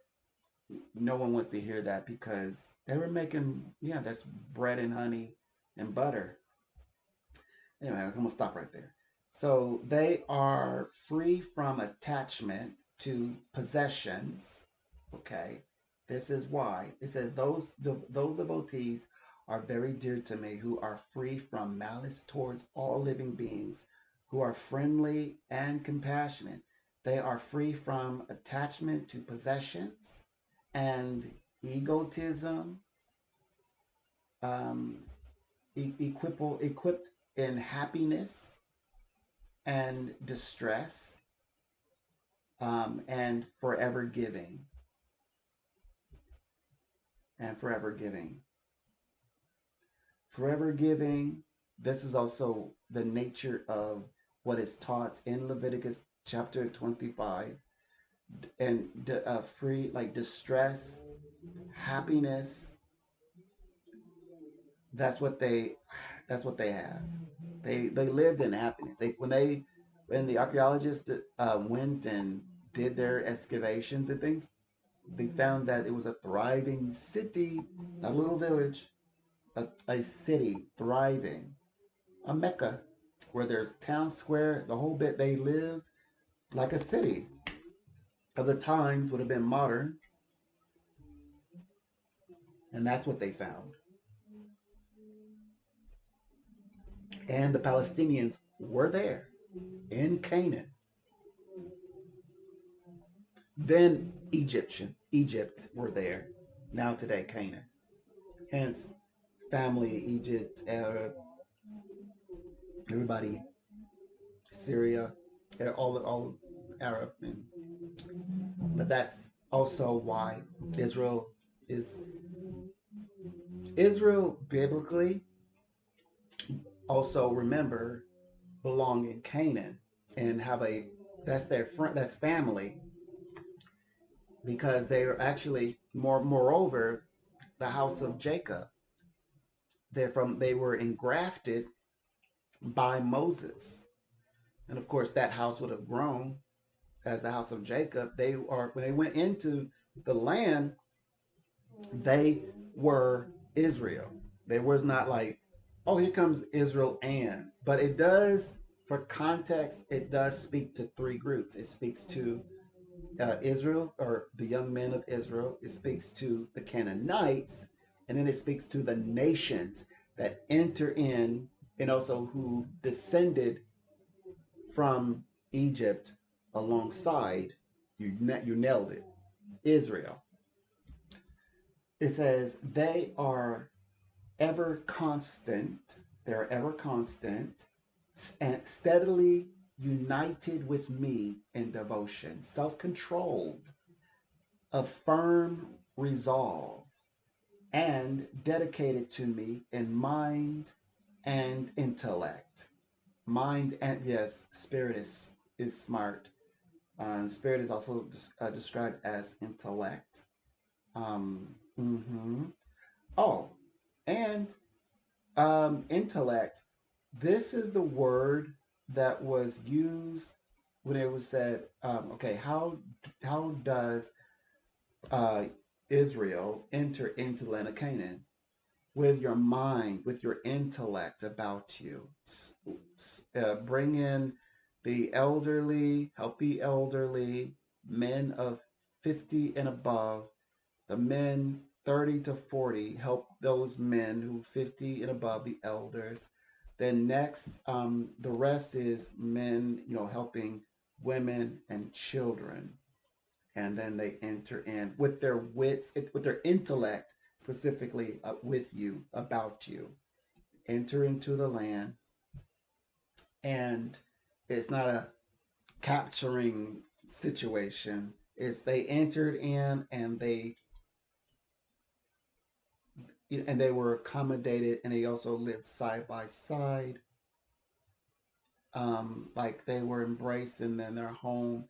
Speaker 1: no one wants to hear that because they were making, yeah, that's bread and honey and butter. Anyway, I'm gonna stop right there. So they are free from attachment to possessions. Okay, this is why it says those devotees are very dear to me, who are free from malice towards all living beings, who are friendly and compassionate. They are free from attachment to possessions and egotism, um, equipped in happiness and distress, and forever giving, and forever giving. Forever giving, this is also the nature of what is taught in Leviticus chapter 25. And free, like distress, happiness, that's what they that's what they have. They lived in happiness. When the archaeologists went and did their excavations and things, they found that it was a thriving city, not a little village, a city thriving, a Mecca, where there's town square, the whole bit. They lived like a city of the times, would have been modern, and that's what they found. And the Palestinians were there in Canaan. Then Egypt were there. Now today, Canaan. Hence, family, Egypt, Arab, everybody, Syria, all Arab. But that's also why Israel is Israel biblically. Also, remember, belong in Canaan and have a, that's their friend, that's family, because they are actually moreover the house of Jacob. They were engrafted by Moses. And of course that house would have grown as the house of Jacob. When they went into the land, they were Israel. There was not like, oh, here comes Israel, but it does, for context, it does speak to three groups. It speaks to Israel, or the young men of Israel. It speaks to the Canaanites, and then it speaks to the nations that enter in, and also who descended from Egypt alongside, you nailed it, Israel. It says they are ever constant, they're ever constant, and steadily united with me in devotion, self controlled, of firm resolve, and dedicated to me in mind and intellect. Mind and yes, spirit is smart. Spirit is also described as intellect. Mhm. Oh, and intellect. This is the word that was used when it was said, okay, how does uh, Israel enter into the land of Canaan? With your mind, with your intellect about you. Bring in the elderly, help the elderly, men of 50 and above, the men 30 to 40, help those men who 50 and above, the elders. Then next, the rest is men, helping women and children. And then they enter in with their wits, with their intellect, specifically with you, about you. Enter into the land, and it's not a capturing situation. It's they entered in, and they were accommodated, and they also lived side by side, like they were embraced in their home,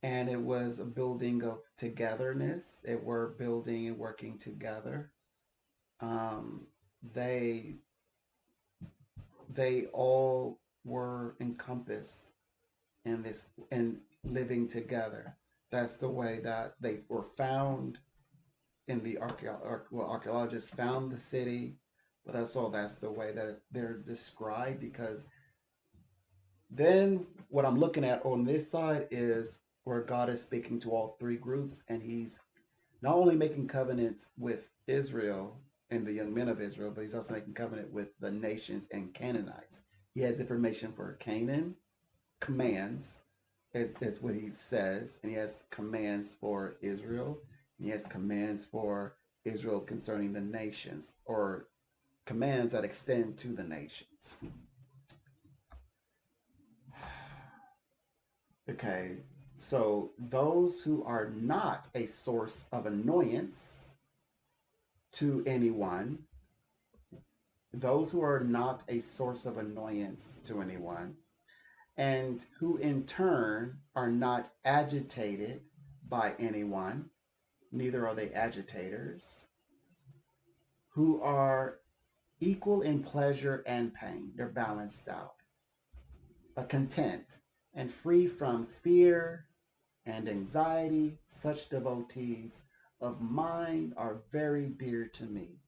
Speaker 1: and it was a building of togetherness. They were building and working together. Um, they they all were encompassed in this and living together. That's the way that they were found in the archaeologists found the city, but also that's the way that they're described. Because then what I'm looking at on this side is where God is speaking to all three groups, and he's not only making covenants with Israel and the young men of Israel, but he's also making covenant with the nations and Canaanites. He has information for Canaan, commands, is what he says, and he has commands for Israel, and he has commands for Israel concerning the nations, or commands that extend to the nations. Okay, so those who are not a source of annoyance to anyone, those who are not a source of annoyance to anyone, and who in turn are not agitated by anyone, neither are they agitators, who are equal in pleasure and pain, they're balanced out, content, and free from fear and anxiety, such devotees of mine are very dear to me.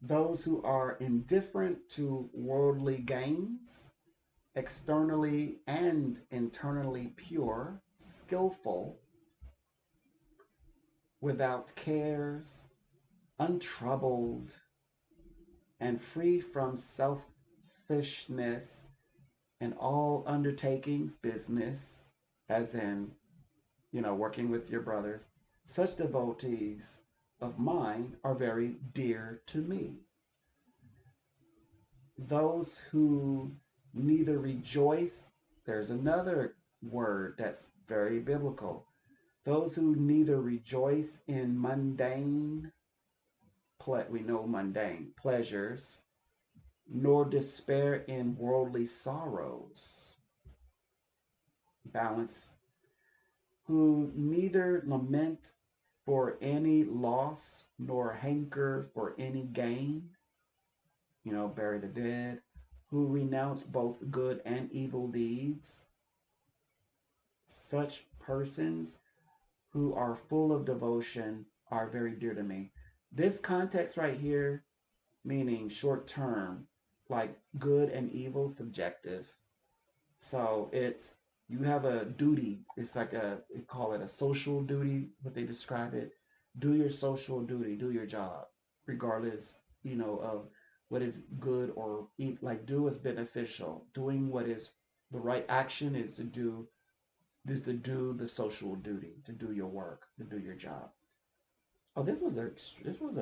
Speaker 1: Those who are indifferent to worldly gains, externally and internally pure, skillful, without cares, untroubled, and free from selfishness in all undertakings, business, as in, working with your brothers, such devotees of mine are very dear to me. Those who neither rejoice, there's another word that's very biblical. Those who neither rejoice in mundane, we know mundane pleasures, nor despair in worldly sorrows. Balance. Who neither lament for any loss nor hanker for any gain, bury the dead, who renounce both good and evil deeds. Such persons who are full of devotion are very dear to me. This context right here, meaning short term, like good and evil, subjective. So it's you have a duty. It's like they call it a social duty, what they describe it. Do your social duty, do your job, regardless, of what is good or like do what's beneficial, doing what is The right action is to do the social duty, to do your work, to do your job. Oh, this was a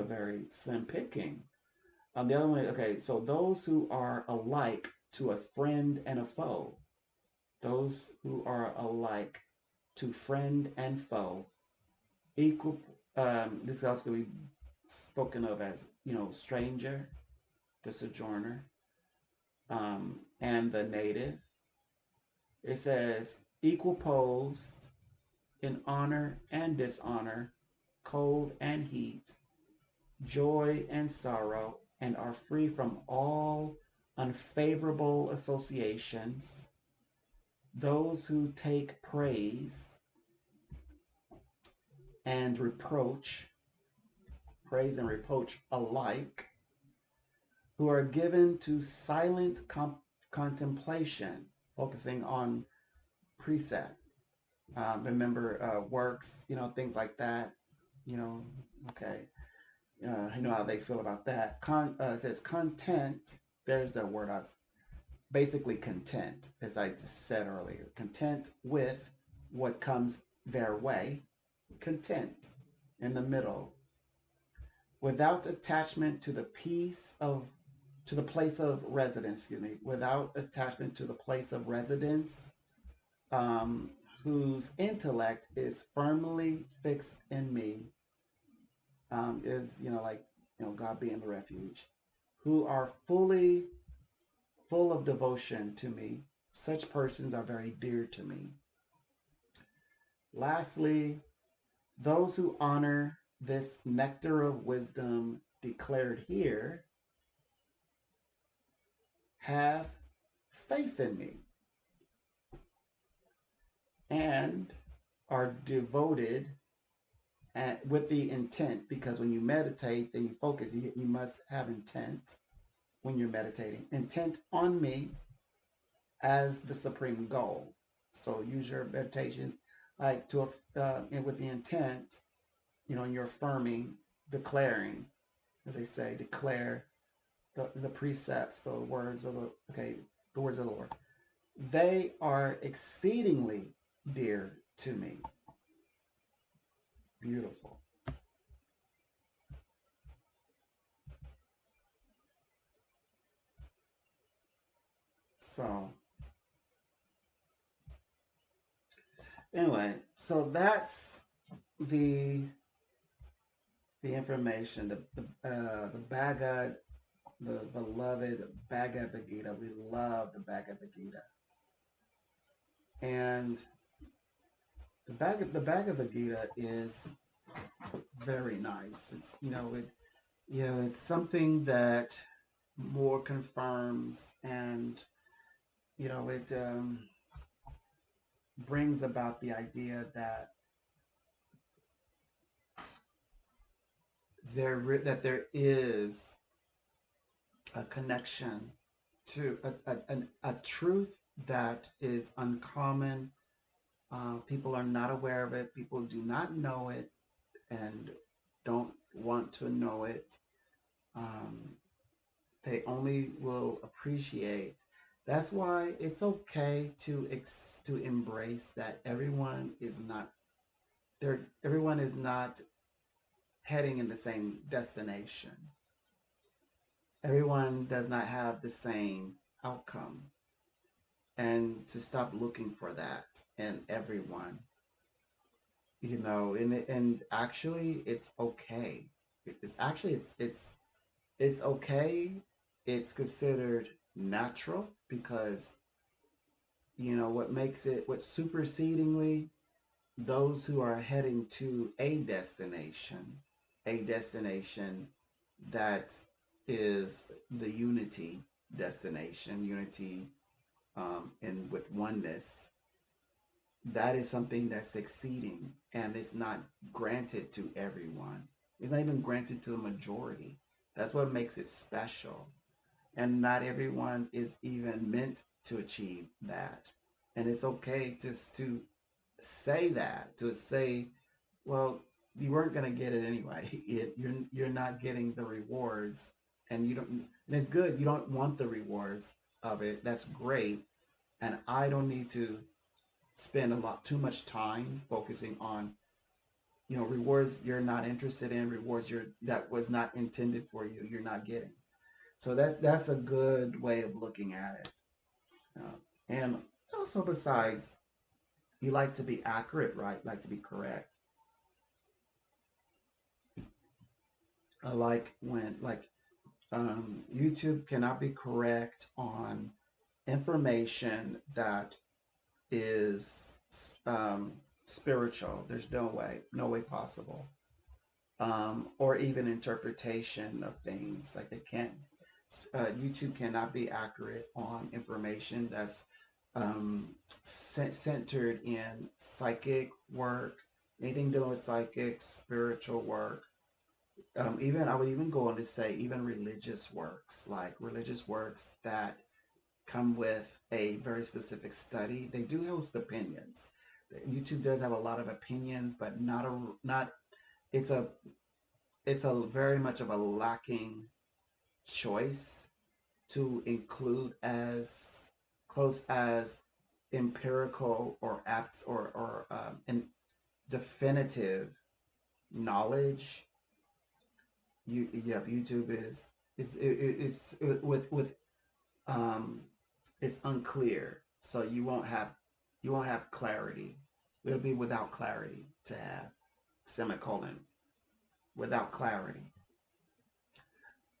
Speaker 1: very slim picking. The other one, okay, so those who are alike to a friend and a foe, those who are alike to friend and foe, equal. This is also going to be spoken of as, stranger, the sojourner, and the native. It says equal post in honor and dishonor, cold and heat, joy and sorrow, and are free from all unfavorable associations. Those who take and reproach, praise and reproach alike, who are given to silent contemplation, focusing on precept. Remember works, things like that. You know, okay. You know how they feel about that. It says content. There's the word I was basically content, as I just said earlier. Content with what comes their way. Content in the middle, without attachment to the place of residence. Excuse me. Without attachment to the place of residence, um, whose intellect is firmly fixed in me, is like God being the refuge, who are full of devotion to me. Such persons are very dear to me. Lastly, those who honor this nectar of wisdom declared here have faith in me and are devoted with the intent, because when you meditate and you focus, you must have intent when you're meditating. Intent on me as the supreme goal. So use your meditations like with the intent, you're affirming, declaring, as they say, declare the precepts, the words of the words of the Lord. They are exceedingly dear to me. Beautiful. So anyway, so that's the information. The Bhagavad, the beloved Bhagavad Gita. We love the Bhagavad Gita, and the Bhagavad Gita is very nice. It's it's something that more confirms, and it brings about the idea that there is a connection to a truth that is uncommon. People are not aware of it. People do not know it and don't want to know it. Um, they only will appreciate. That's why it's okay to embrace that everyone is not there. Everyone is not heading in the same destination. Everyone does not have the same outcome, and to stop looking for that in everyone. And actually, it's okay. It's actually it's okay. It's considered natural because what's supersedingly those who are heading to a destination that is the unity destination, unity and with oneness. That is something that's succeeding, and it's not granted to everyone. It's not even granted to the majority. That's what makes it special. And not everyone is even meant to achieve that. And it's okay just to say that, to say, well, you weren't going to get it anyway. You're not getting the rewards, and you don't. And it's good. You don't want the rewards of it. That's great. and I don't need to spend too much time focusing on, rewards you're not interested in, rewards that was not intended for you, you're not getting. So that's a good way of looking at it. And also, besides, you like to be accurate, right? Like to be correct. I like when, like, YouTube cannot be correct on information that is spiritual. There's no way possible. Or even interpretation of things. Like they can't, YouTube cannot be accurate on information that's centered in psychic work, anything dealing with psychic, spiritual work. Even I would even go on to say even religious works, like religious works that come with a very specific study. They do host opinions. YouTube does have a lot of opinions, but not. It's a very much of a lacking choice to include as close as empirical or apps or in definitive knowledge. YouTube is with um it's unclear, so you won't have clarity. It'll be without clarity to have semicolon without clarity.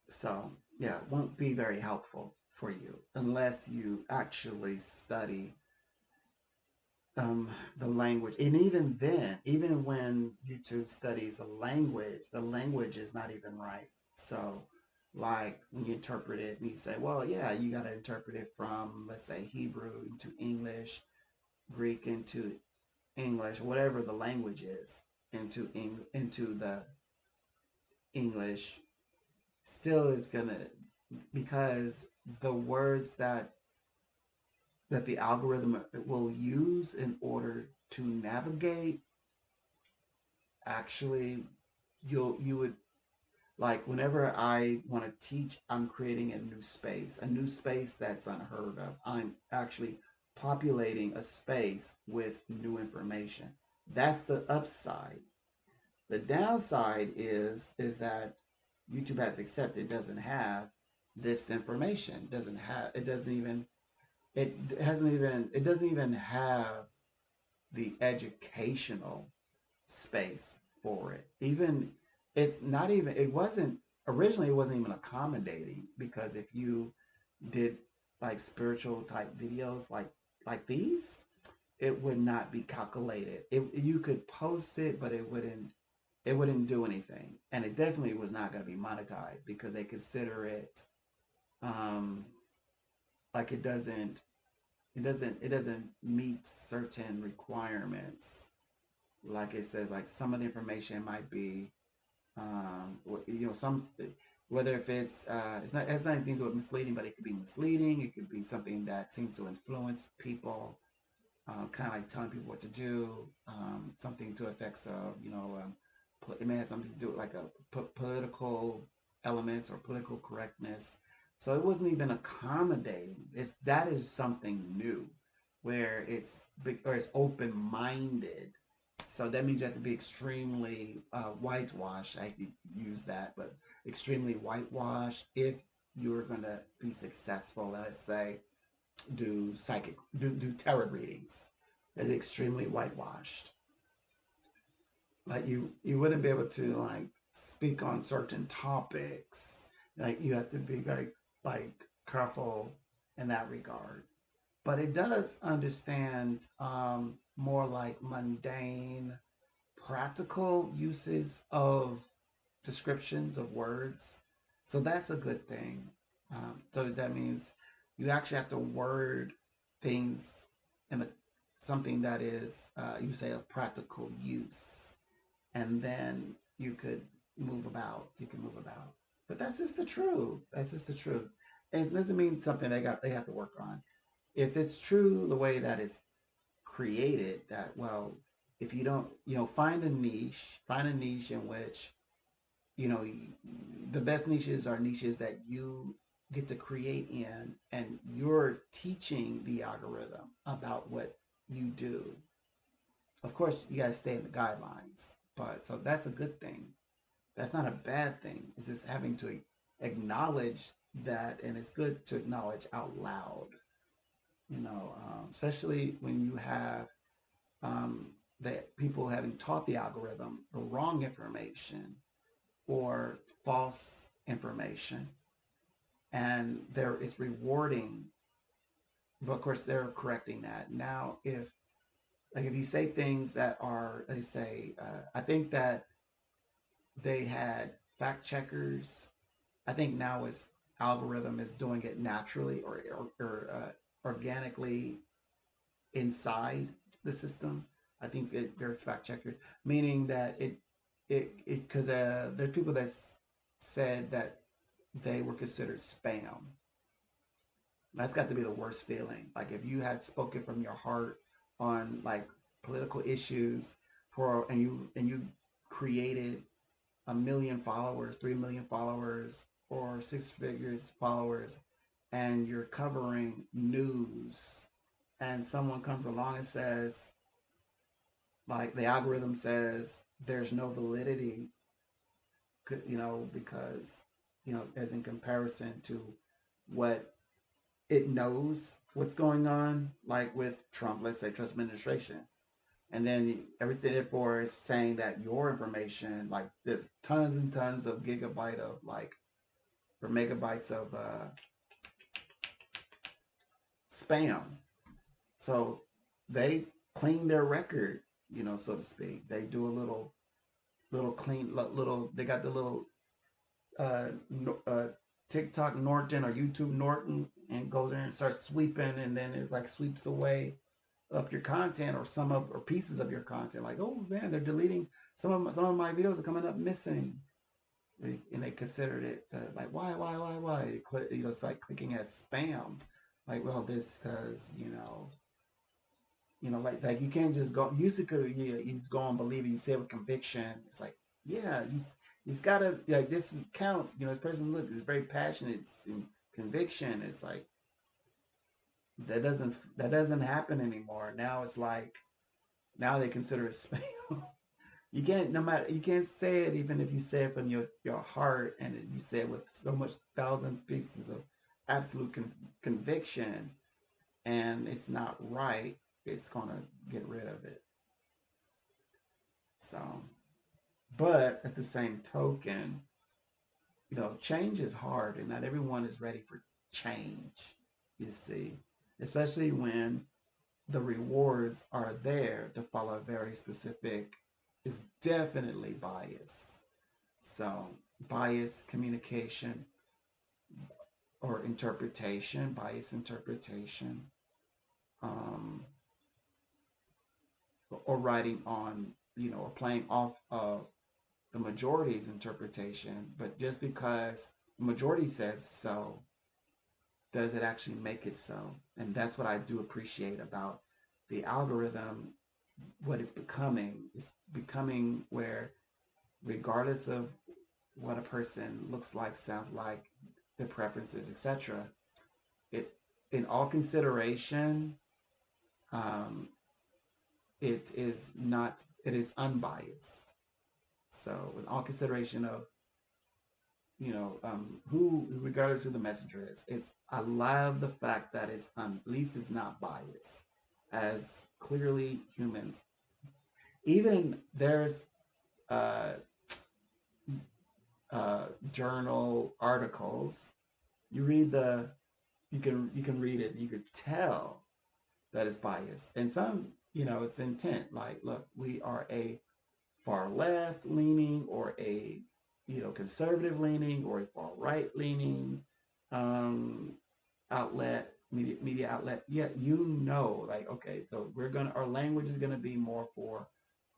Speaker 1: So yeah, it won't be very helpful for you unless you actually study the language. And even then, even when YouTube studies the language is not even right. So like when you interpret it and you say, well, yeah, you got to interpret it from, let's say, Hebrew into English, Greek into English, whatever the language is, into the English, still is gonna, because the words that the algorithm will use in order to navigate, actually, you would, like, whenever I want to teach, I'm creating a new space that's unheard of. I'm actually populating a space with new information. That's the upside. The downside is that YouTube has accepted doesn't have this information. Doesn't have it doesn't even it hasn't even it doesn't even have the educational space for it. Even it's not even it wasn't originally it wasn't even accommodating, because if you did like spiritual type videos like these, it would not be calculated. You could post it, but it wouldn't do anything, and it definitely was not going to be monetized because they consider it um, like it doesn't meet certain requirements. Like it says, like some of the information might be some, whether if it's not, it has nothing to do with misleading, but it could be misleading. It could be something that seems to influence people, kind of like telling people what to do, something to effects of, it may have something to do with like a political elements or political correctness. So it wasn't even accommodating. That is something new, where it's big or it's open minded. So that means you have to be extremely whitewashed. I hate to use that, but extremely whitewashed if you're going to be successful. Let's say do tarot readings. It's extremely whitewashed. Like you wouldn't be able to like speak on certain topics. Like you have to be very like careful in that regard. But it does understand more like mundane, practical uses of descriptions of words. So that's a good thing. So that means you actually have to word things in something that is, you say, of practical use, and then you could move about. You can move about. But that's just the truth. That's just the truth. And it doesn't mean something they have to work on. If it's true the way that it's created, that, well, if you don't, find a niche in which, you know, the best niches are niches that you get to create in, and you're teaching the algorithm about what you do. Of course, you got to stay in the guidelines, but so that's a good thing. That's not a bad thing. It's just having to acknowledge that, and it's good to acknowledge out loud. Especially when you have um, that people having taught the algorithm the wrong information or false information, and there is rewarding. But of course, they're correcting that now. If you say things that are, they say, I think that they had fact checkers. I think now is algorithm is doing it naturally or organically inside the system. I think that they're fact checkers, meaning that it because there's people that said that they were considered spam. That's got to be the worst feeling. Like if you had spoken from your heart on like political issues and you created 1 million followers, 3 million followers, or six figures followers, and you're covering news, and someone comes along and says, like the algorithm says, there's no validity, because, as in comparison to what it knows what's going on, like with Trump, let's say Trump administration. And then everything, therefore, is saying that your information, like there's tons and tons of gigabyte of like, or megabytes of spam. So they clean their record, so to speak. They do a little clean, they got the little uh, TikTok Norton or YouTube Norton and goes in and starts sweeping, and then it like sweeps away up your content or or pieces of your content. Like, oh man, they're deleting some of my videos are coming up missing, and they considered it like why? It's like clicking as spam. Like, well, this because like you can't just go. Usually, you just go and believe it. You say it with conviction. It's like, yeah, you just gotta like counts. This person is very passionate. It's in conviction. It's like that doesn't happen anymore. Now it's like now they consider it spam. You can't say it even if you say it from your heart and you say it with so much thousand pieces of absolute conviction, and it's not right. It's gonna get rid of it. So, but at the same token, change is hard, and not everyone is ready for change. You see, especially when the rewards are there to follow a very specific, is definitely bias. So bias communication or interpretation, bias interpretation, um, or writing on, or playing off of the majority's interpretation. But just because the majority says so, does it actually make it so? And that's what I do appreciate about the algorithm. What it's becoming where regardless of what a person looks like, sounds like, their preferences, etc., it in all consideration, um, it is unbiased. So in all consideration of who, regardless who the messenger is, I love the fact that at least it's not biased, as clearly humans. Even there's uh, journal articles. You can read it. You could tell that it's biased, and some it's intent. Like, look, we are a far left leaning or a conservative leaning or a far right leaning um, media outlet. Yeah, like, okay, so our language is gonna be more for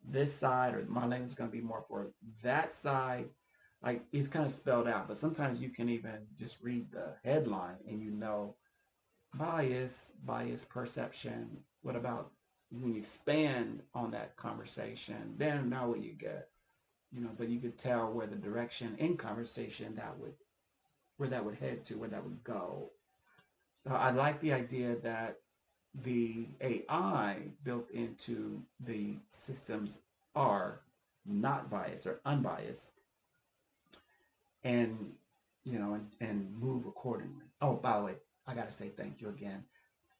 Speaker 1: this side, or my language is gonna be more for that side. Like, it's kind of spelled out, but sometimes you can even just read the headline and bias perception. What about when you expand on that conversation? Then now what you get, but you could tell where the direction in conversation where that would head to, where that would go. I like the idea that the AI built into the systems are not biased or unbiased, and and move accordingly. Oh, by the way, I gotta say thank you again.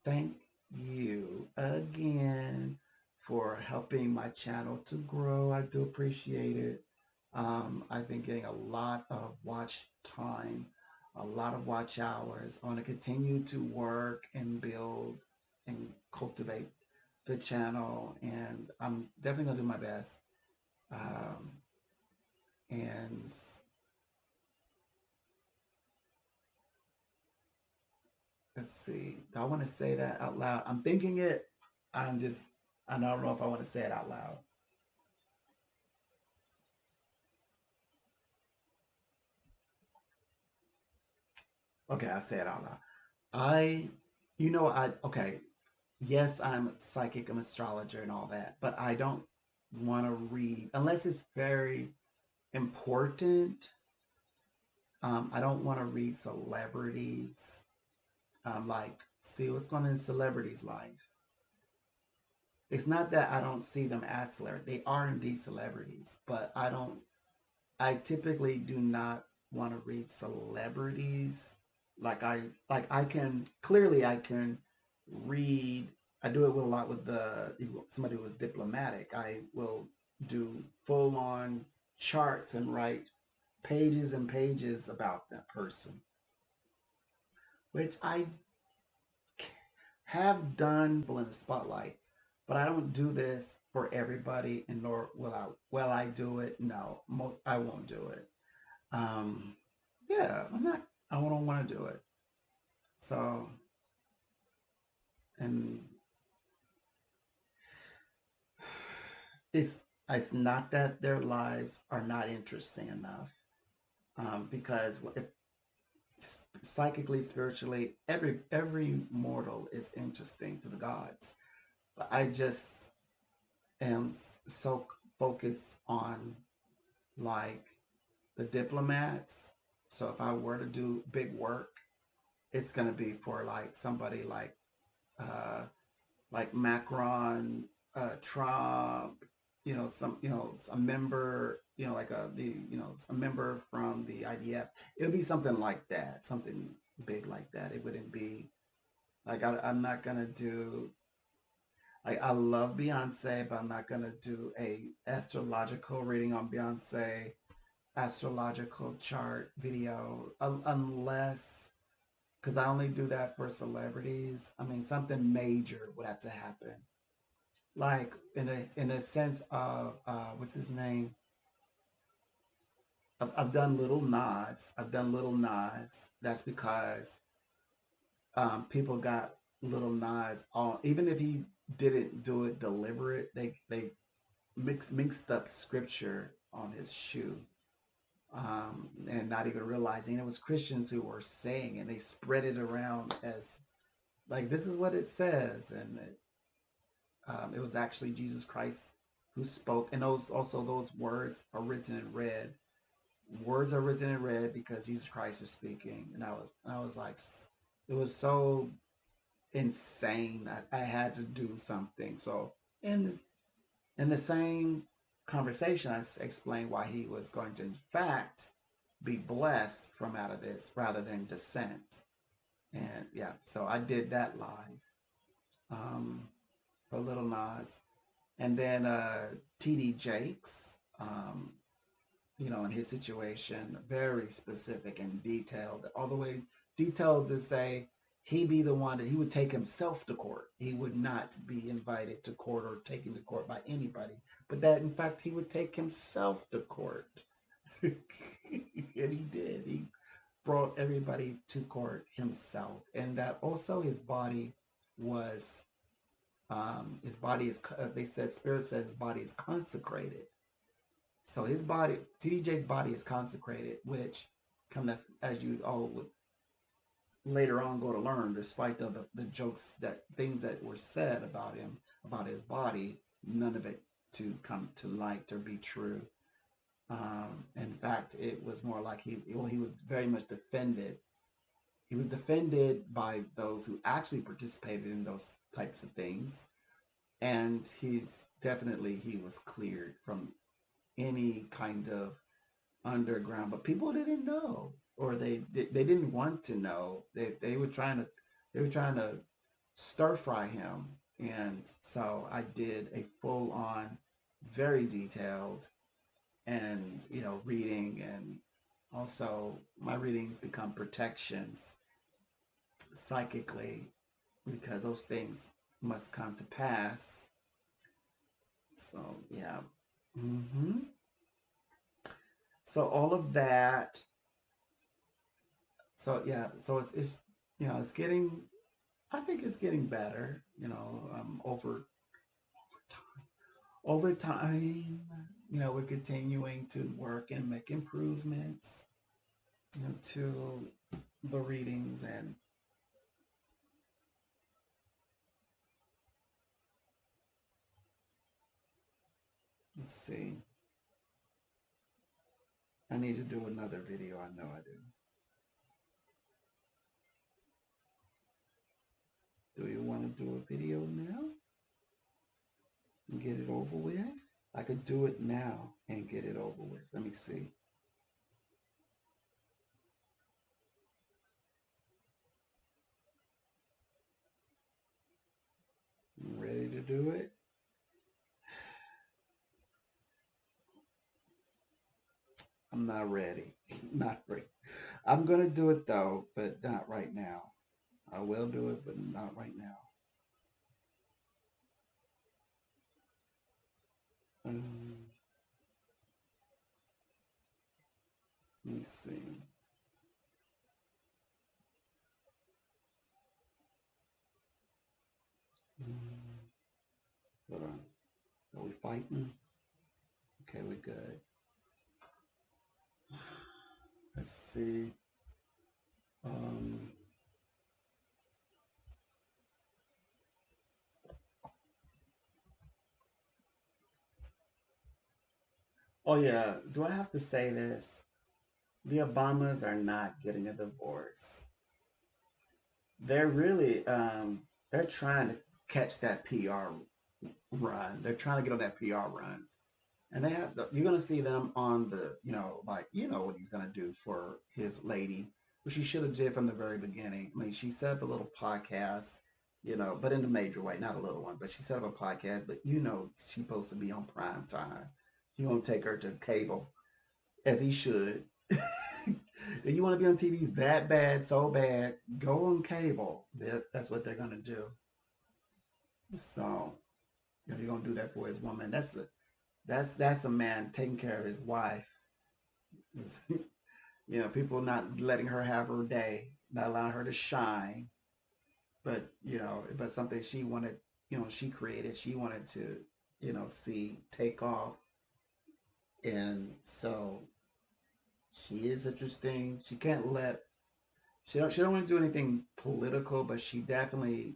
Speaker 1: Thank you again for helping my channel to grow. I do appreciate it. I've been getting a lot of watch time, a lot of watch hours. I want to continue to work and build and cultivate the channel, and I'm definitely gonna do my best. Um, and let's see, do I want to say that out loud? I'm thinking it. I'm just, I don't know if I want to say it out loud. Okay, I'll say it out loud. I, okay, yes, I'm a psychic, I'm an astrologer and all that, but I don't want to read, unless it's very important. I don't want to read celebrities, like, see what's going on in celebrities' life. It's not that I don't see them as celebrities. They are indeed celebrities, but I typically do not want to read celebrities. Like I can clearly I can read. I do it with a lot with the somebody who was diplomatic. I will do full on charts and write pages and pages about that person, which I have done in the spotlight, but I don't do this for everybody, and nor will I do it. No, I won't do it. Um, yeah, I'm not. I don't want to do it. So, and it's it's not that their lives are not interesting enough, because if psychically, spiritually, every mortal is interesting to the gods. But I just am so focused on like the diplomats. So if I were to do big work, it's gonna be for like somebody uh, like Macron, Trump, a member, like a member from the IDF. It would be something like that, something big like that. It wouldn't be like I'm not gonna do. Like I love Beyonce, but I'm not gonna do a astrological reading on Beyonce, astrological chart video, unless because I only do that for celebrities. I mean, something major would have to happen, like in a sense of what's his name? I've done Little Nas. I've done Little Nas. That's because people got Little Nas on, even if he didn't do it deliberate. They mixed up scripture on his shoe, and not even realizing it was Christians who were saying, and they spread it around as like this is what it says, and it was actually Jesus Christ who spoke, and those words are written in red. Words are written in red because Jesus Christ is speaking, and I was like, it was so insane. I had to do something. So in the same conversation, I explained why he was going to, in fact, be blessed from out of this rather than descent. And yeah, so I did that live, um, for Little Nas. And then TD Jakes, in his situation, very specific and detailed, all the way detailed to say he be the one that he would take himself to court. He would not be invited to court or taken to court by anybody, but that in fact he would take himself to court. And he did. He brought everybody to court himself, and that also was his body is, as they said, spirit said his body is consecrated. So his body, TDJ's body is consecrated, which come to, as you all would later on go to learn, despite of the jokes, that things that were said about him, about his body, none of it to come to light or be true. In fact, it was more like he was very much defended he was defended by those who actually participated in those types of things, and he was cleared from any kind of underground, but people didn't know, or they didn't want to know. They were trying to stir fry him, and so I did a full on, very detailed, and reading, and also my readings become protections psychically, because those things must come to pass. So yeah. hmm So all of that. So yeah. So it's it's getting. I think it's getting better. Over time. We're continuing to work and make improvements, to the readings, and let's see. I need to do another video. I know I do. Do you want to do a video now and get it over with? I could do it now and get it over with. Let me see. You ready to do it? I'm not ready. Not ready. I'm gonna do it though, but not right now. I will do it, but not right now. Um, Let me see. Um, Hold on. Are we fighting? Okay, we're good. Let's see. Um, oh yeah. Do I have to say this? The Obamas are not getting a divorce. They're really they're trying to catch that PR run. They're trying to get on that PR run. And you're gonna see them on the, like, what he's gonna do for his lady, which he should have did from the very beginning. I mean, she set up a little podcast, but in a major way, not a little one, but she set up a podcast, but she's supposed to be on prime time. He gonna take her to cable, as he should. If you want to be on TV that bad, so bad, go on cable. That's what they're gonna do. So, he's gonna do that for his woman. That's a man taking care of his wife. People not letting her have her day, not allowing her to shine. But something she wanted, she created, she wanted to, see take off. And so she is interesting. She don't want to do anything political, but she definitely,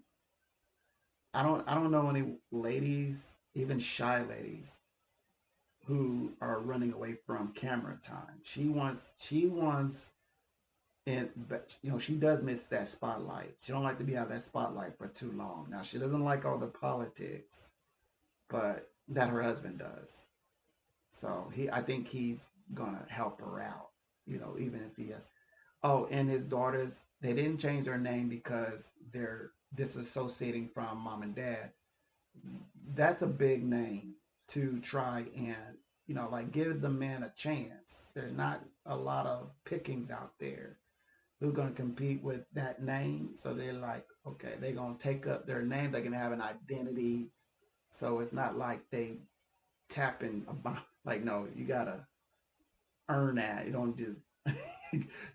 Speaker 1: I don't know any ladies, even shy ladies, who are running away from camera time. She wants, and but she does miss that spotlight. She don't like to be out of that spotlight for too long. Now she doesn't like all the politics, but that her husband does. So I think he's gonna help her out. Even if he has. Oh, and his daughters, they didn't change their name because they're disassociating from mom and dad. That's a big name to try and, like, give the men a chance. There's not a lot of pickings out there who are going to compete with that name. So they're like, okay, they're going to take up their name. They're going to have an identity. So it's not like they tapping a bomb. Like, no, you got to earn that. You don't just,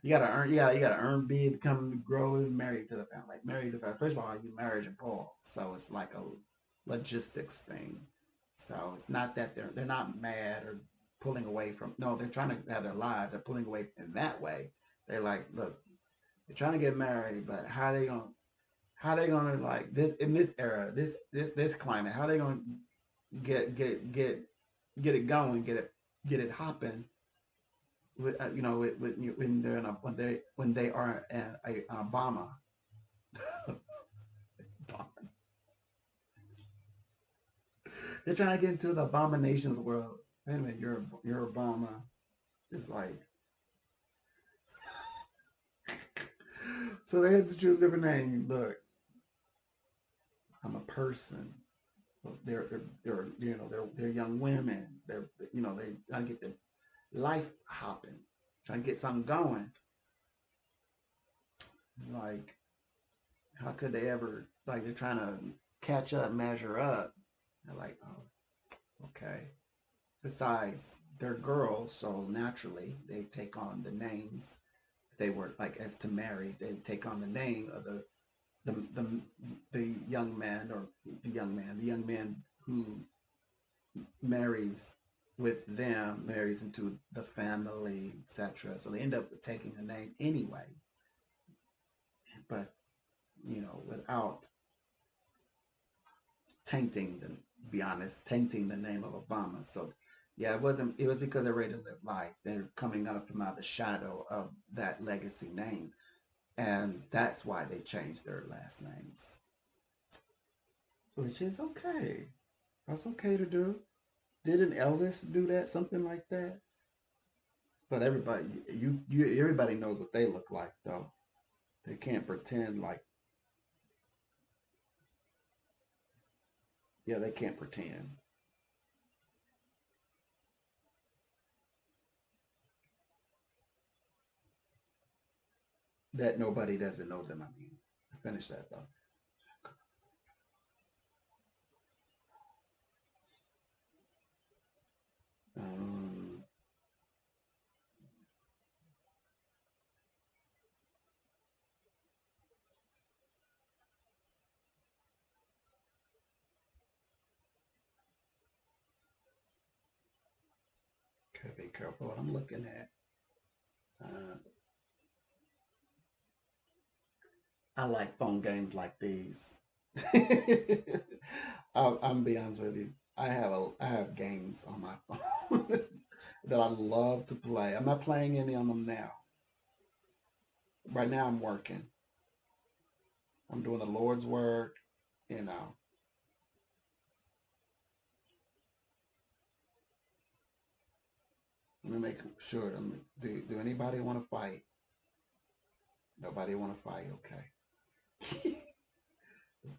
Speaker 1: you got to earn, you got to earn big, come grow and marry to the family. Like, marry to the family. First of all, you marriage and Paul. So it's like a logistics thing. So it's not that they're not mad or pulling away from, no, they're trying to have their lives. They're pulling away in that way. They're like, look, they're trying to get married, but how they gonna like this in this era, this climate? How they gonna get it going, get it hopping you know, when they're in a, when they are an Obama. They're trying to get into the abomination of the world. Wait a minute, you're Obama. It's like, so they had to choose a different name. Look, I'm a person. Well, they're you know they're young women. They're you know they trying to get their life hopping, trying to get something going. Like, how could they ever, like, they're trying to catch up, measure up. They're like, oh, okay. Besides, they're girls, so naturally they take on the names. They were like, as to marry, they take on the name of the the, the young man, or the young man who marries with them, marries into the family, etc. So they end up taking a name anyway, but you know, without tainting the, be honest, tainting the name of Obama. So yeah, it was because they're ready to live life. They're coming out from out the shadow of that legacy name. And that's why they changed their last names. Which is okay. That's okay to do. Didn't Elvis do that? Something like that? But everybody, everybody knows what they look like, though. They can't pretend like, yeah, they can't pretend. That nobody doesn't know them. I mean, finish that though. Um, Gotta be careful what I'm looking at. Uh, I like phone games like these. I'm be honest with you. I have games on my phone that I love to play. I'm not playing any of them now. Right now I'm working. I'm doing the Lord's work. You know, let me make sure. Do anybody want to fight? Nobody want to fight. Okay.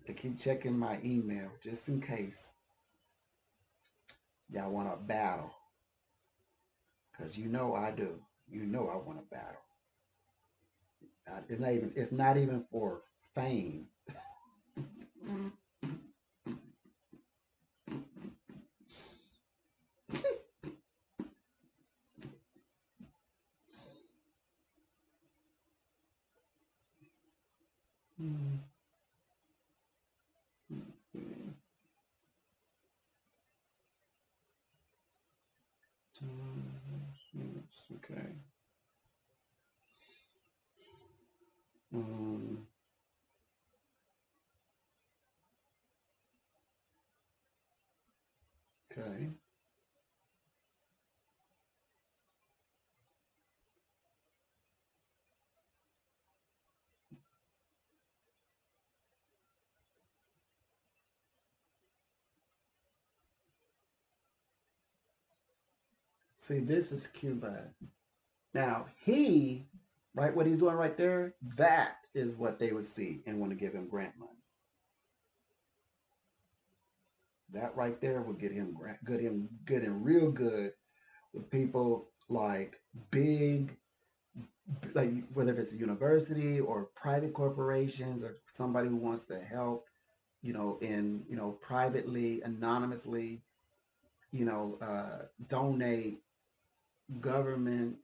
Speaker 1: I keep checking my email just in case y'all want to battle, because you know I do. You know I want to battle. It's not even for fame. Hmm, let's see. Okay. Um, okay. See, this is Cuba. Now, right, what he's doing right there, that is what they would see and want to give him grant money. That right there would get him grant, good him real good with people like big, like whether if it's a university or private corporations or somebody who wants to help, you know, in privately, anonymously, donate, government,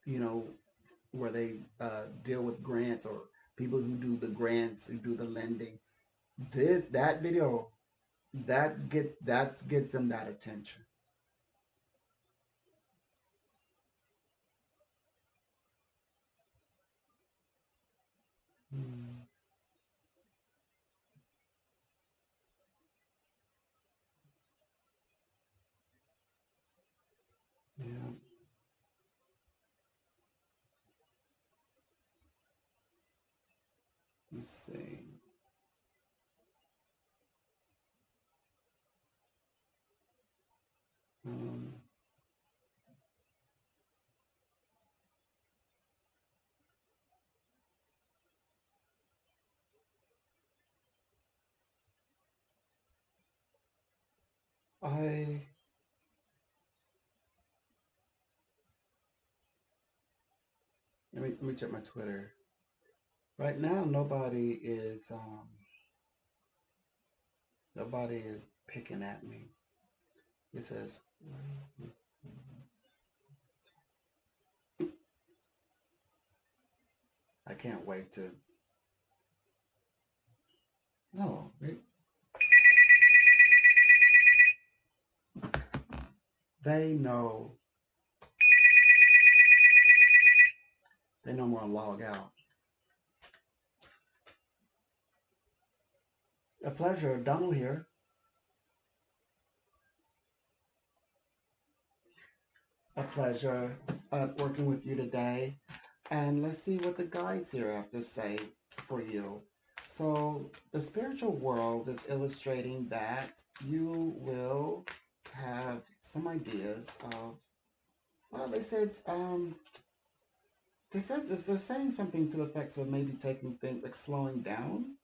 Speaker 1: you know, where they deal with grants, or people who do the grants, who do the lending. That video, that gets them that attention. Mm, yeah. Let's see. Um, I let me check my Twitter. Right now, nobody is picking at me. It says, I can't wait to. No, they know. They know I'm gonna log out. A pleasure, Donald here. A pleasure working with you today. And let's see what the guides here have to say for you. So, the spiritual world is illustrating that you will have some ideas of, well, they said they're saying something to the effects of maybe taking things like slowing down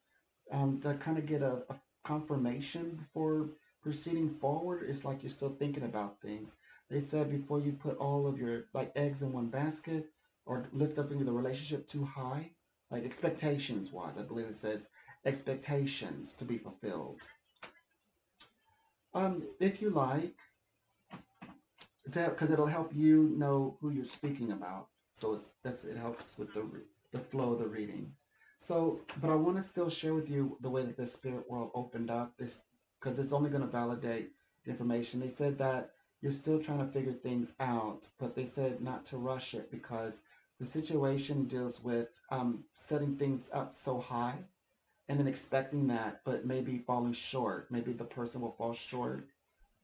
Speaker 1: to kind of get a confirmation before proceeding forward. It's like you're still thinking about things. They said before you put all of your like eggs in one basket or lift up into the relationship too high, like expectations wise, I believe it says expectations to be fulfilled. If you like, because it'll help you know who you're speaking about. So it helps with the flow of the reading. So, but I want to still share with you the way that the spirit world opened up this because it's only going to validate the information. They said that you're still trying to figure things out, but they said not to rush it because the situation deals with setting things up so high and then expecting that, but maybe falling short. Maybe the person will fall short,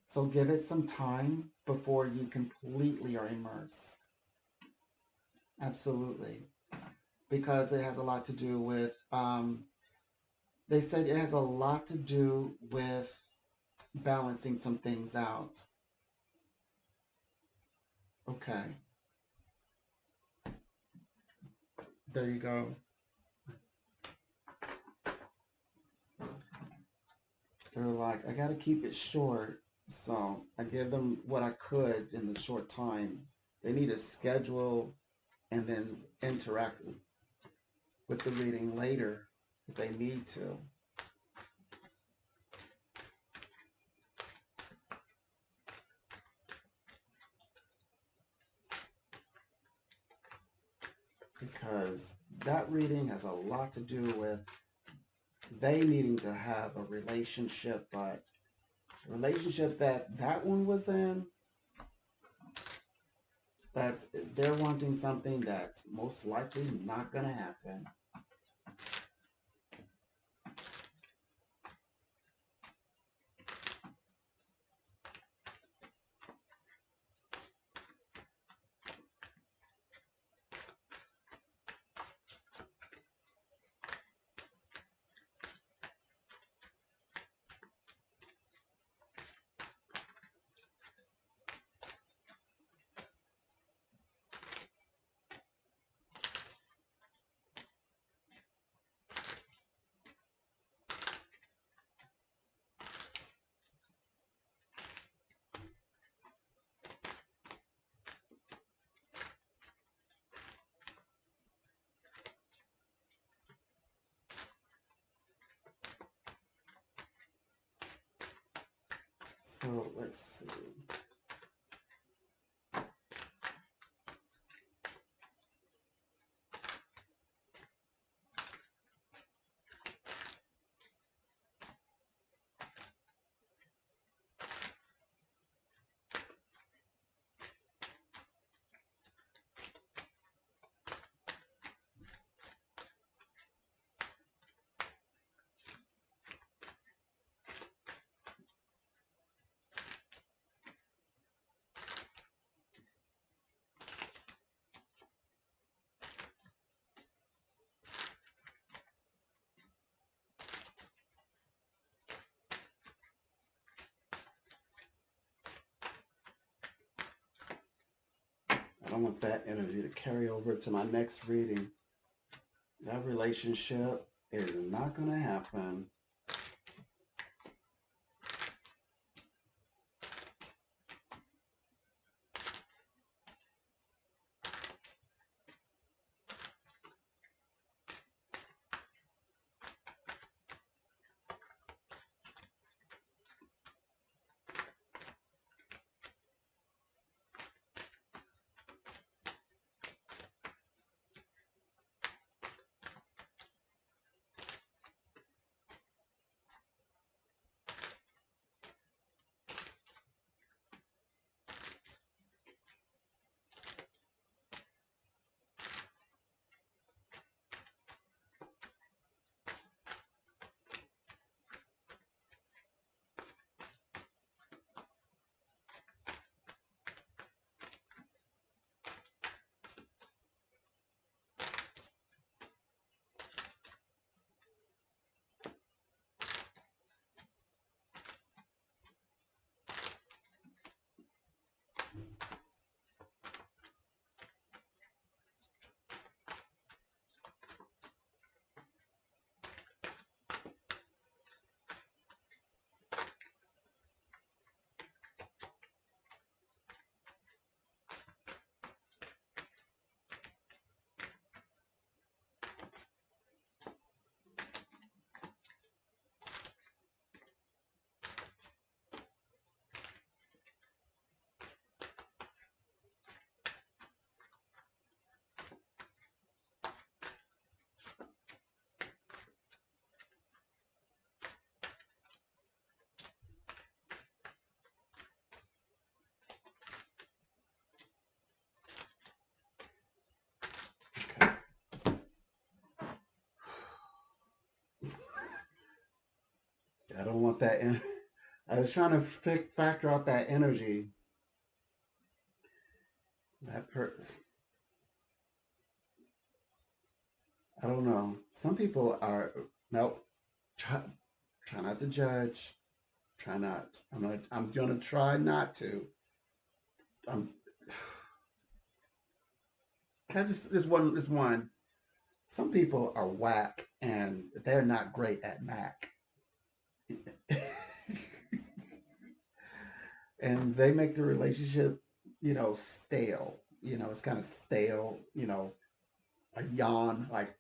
Speaker 1: so give it some time before you completely are immersed. Absolutely. Because it has a lot to do with, they said it has a lot to do with balancing some things out. Okay, there you go. They're like, I got to keep it short. So I give them what I could in the short time. They need to schedule and then interact with the reading later if they need to. Because that reading has a lot to do with they needing to have a relationship, but the relationship that one was in, that's they're wanting something that's most likely not gonna happen. So let's see. don't want that energy to carry over to my next reading. That relationship is not going to happen. Okay. I don't want that. I was trying to factor out that energy. That I don't know. Some people are nope. Try try not to judge. Try not. I'm gonna try not to. I'm can I just this one. Some people are whack and they're not great at Mac. And they make the relationship, stale. It's kind of stale, a yawn, like,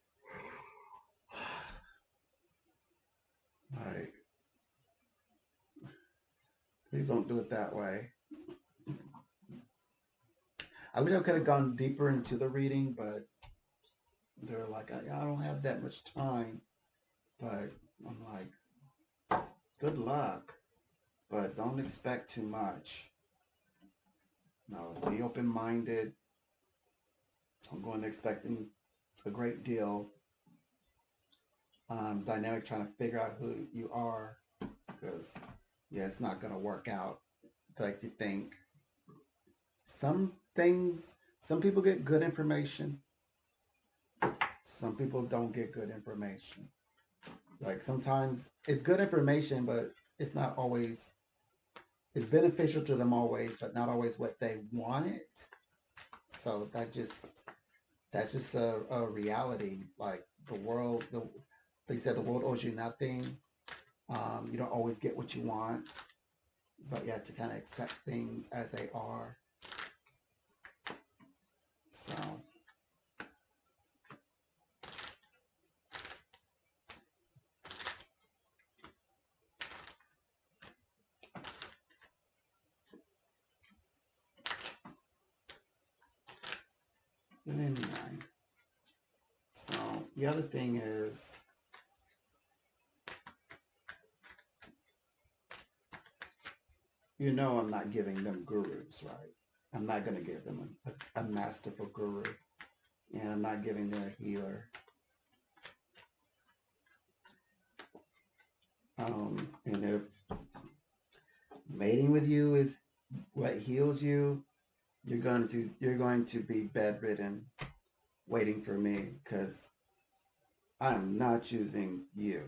Speaker 1: please don't do it that way. I wish I could have gone deeper into the reading, but they're like, I don't have that much time. But I'm like, good luck, but don't expect too much. No, be open minded. I'm going there expecting a great deal. Dynamic, trying to figure out who you are, because yeah, it's not going to work out like you think. Some things, some people get good information, some people don't get good information. Like sometimes it's good information, but it's not always, it's beneficial to them always, but not always what they wanted. So that's just a reality. Like the world, they said the world owes you nothing. You don't always get what you want, but you have to kind of accept things as they are. So anyway, so the other thing is, I'm not giving them gurus, right? I'm not going to give them a masterful guru, and I'm not giving them a healer. And if mating with you is what heals you, you're going to be bedridden, waiting for me, because I'm not choosing you,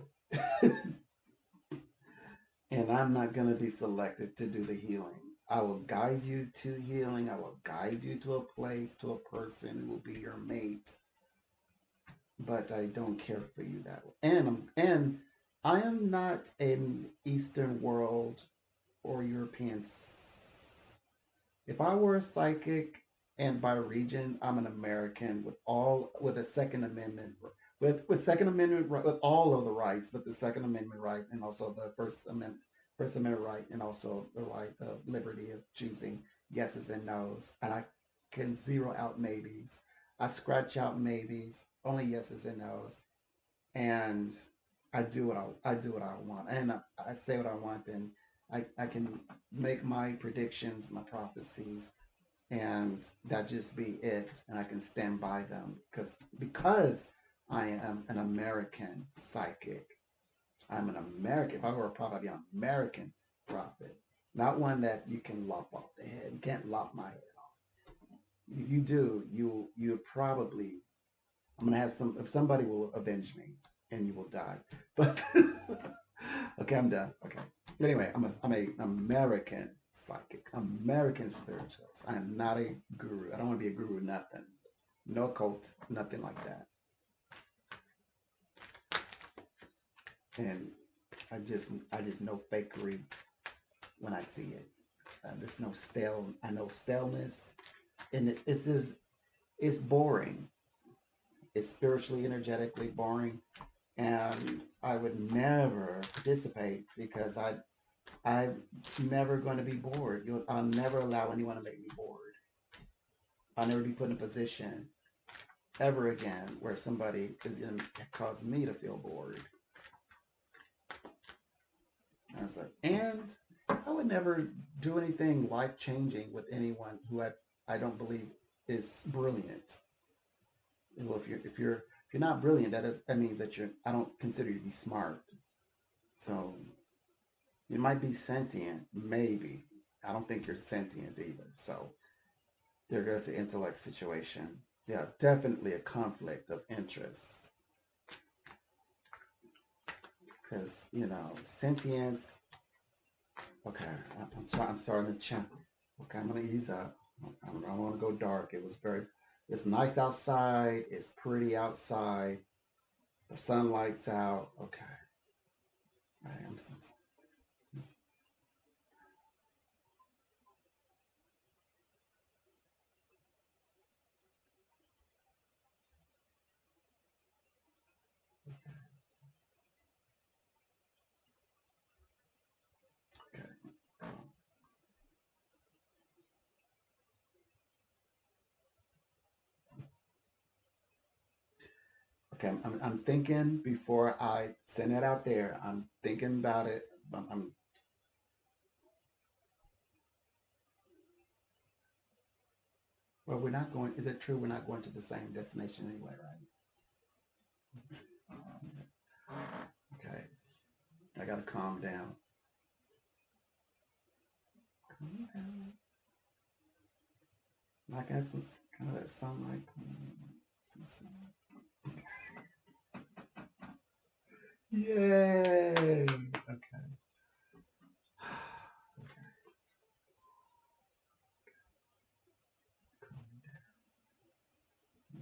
Speaker 1: and I'm not going to be selected to do the healing. I will guide you to healing. I will guide you to a place, to a person who will be your mate. But I don't care for you that way. And I am not an Eastern world or European. If I were a psychic and by region, I'm an American with a Second Amendment with Second Amendment with all of the rights, but the Second Amendment right and also the First Amendment right and also the right of liberty of choosing yeses and nos. And I can zero out maybes. I scratch out maybes, only yeses and nos, and I do what I want, and I say what I want, and I can make my predictions, my prophecies, and that just be it, and I can stand by them because I am an American psychic. I'm an American. If I were a prophet, I'd be an American prophet, not one that you can lop off the head. You can't lop my head off. You do. You probably. I'm gonna have somebody will avenge me, and you will die. But okay, I'm done. Okay. Anyway, I'm a American psychic, American spiritualist. I am not a guru. I don't want to be a guru. Nothing. No cult. Nothing like that. And I just know fakery when I see it. There's no stale. I know staleness, and it's boring. It's spiritually, energetically boring, and I would never participate because I'm never going to be bored. I'll never allow anyone to make me bored. I'll never be put in a position ever again where somebody is going to cause me to feel bored. And it's like, and I would never do anything life changing with anyone who I don't believe is brilliant. Well, if you're not brilliant, that means that I don't consider you to be smart. So you might be sentient, maybe. I don't think you're sentient either. So there goes the intellect situation. Yeah, definitely a conflict of interest. Because, sentience. Okay, I'm starting to chant. Okay, I'm going to ease up. I don't want to go dark. It's nice outside. It's pretty outside. The sunlight's out. Okay. All right, okay. Okay, I'm thinking before I send it out there. I'm thinking about it. Well, we're not going. Is it true we're not going to the same destination anyway, right? Okay, I gotta calm down. Calm down. I guess it's kind of that sunlight. Some sunlight. Yay! Okay.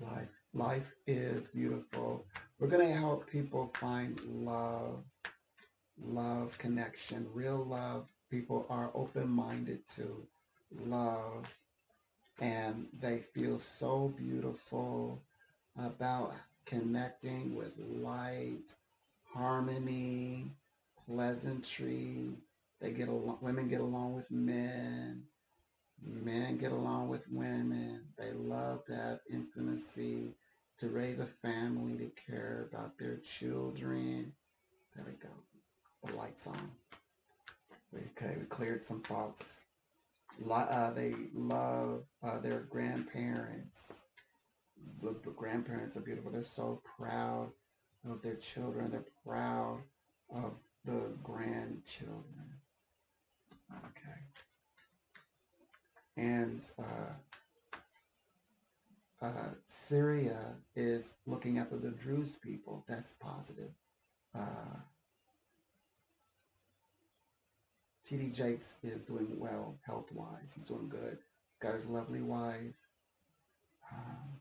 Speaker 1: Okay. Life is beautiful. We're gonna help people find love, connection, real love. People are open-minded to love, and they feel so beautiful about connecting with light, harmony, pleasantry. They get along. Women get along with men. Men get along with women. They love to have intimacy, to raise a family, to care about their children. There we go. The lights on. Okay, we cleared some thoughts. They love their grandparents. The grandparents are beautiful. They're so proud of their children. They're proud of the grandchildren. Okay. And Syria is looking after the Druze people. That's positive. Uh, TD Jakes is doing well health-wise. He's doing good. He's got his lovely wife. Um,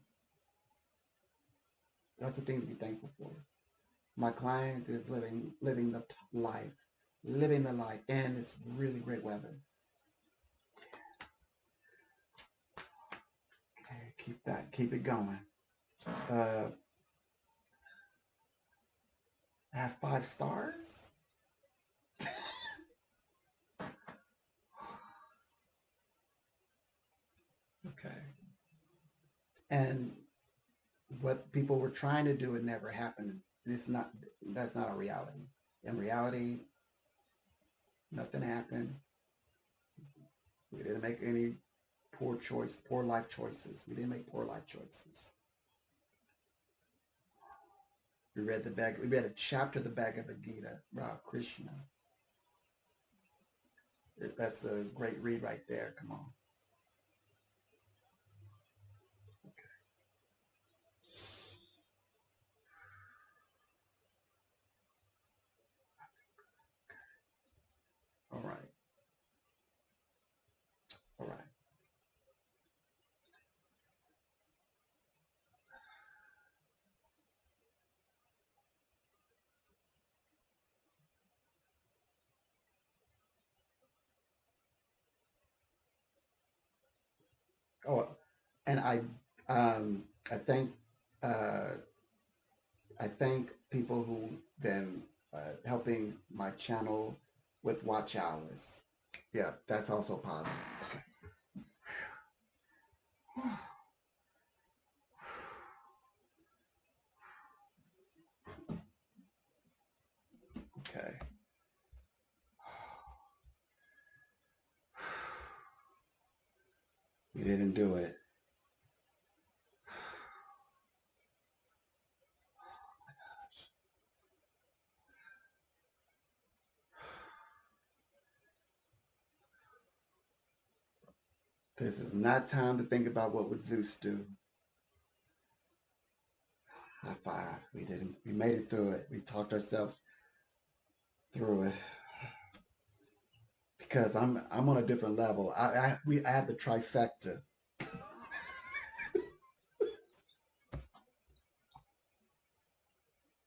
Speaker 1: Lots of things to be thankful for. My client is living the life, living the life, and it's really great weather. Okay, keep it going. I have 5 stars. Okay, and what people were trying to do, it never happened. It's not. That's not a reality. In reality, nothing happened. We didn't make any poor life choices. We didn't make poor life choices. We read a chapter of the Bhagavad Gita about Krishna. That's a great read right there. Come on. Okay. All right. All right. Oh, and um, I thank, uh, I thank people who've been helping my channel with watch hours. Yeah, that's also positive. Okay. Okay. We didn't do it. This is not time to think about what would Zeus do. High five. We didn't. We made it through it. We talked ourselves through it because I'm on a different level. I have the trifecta.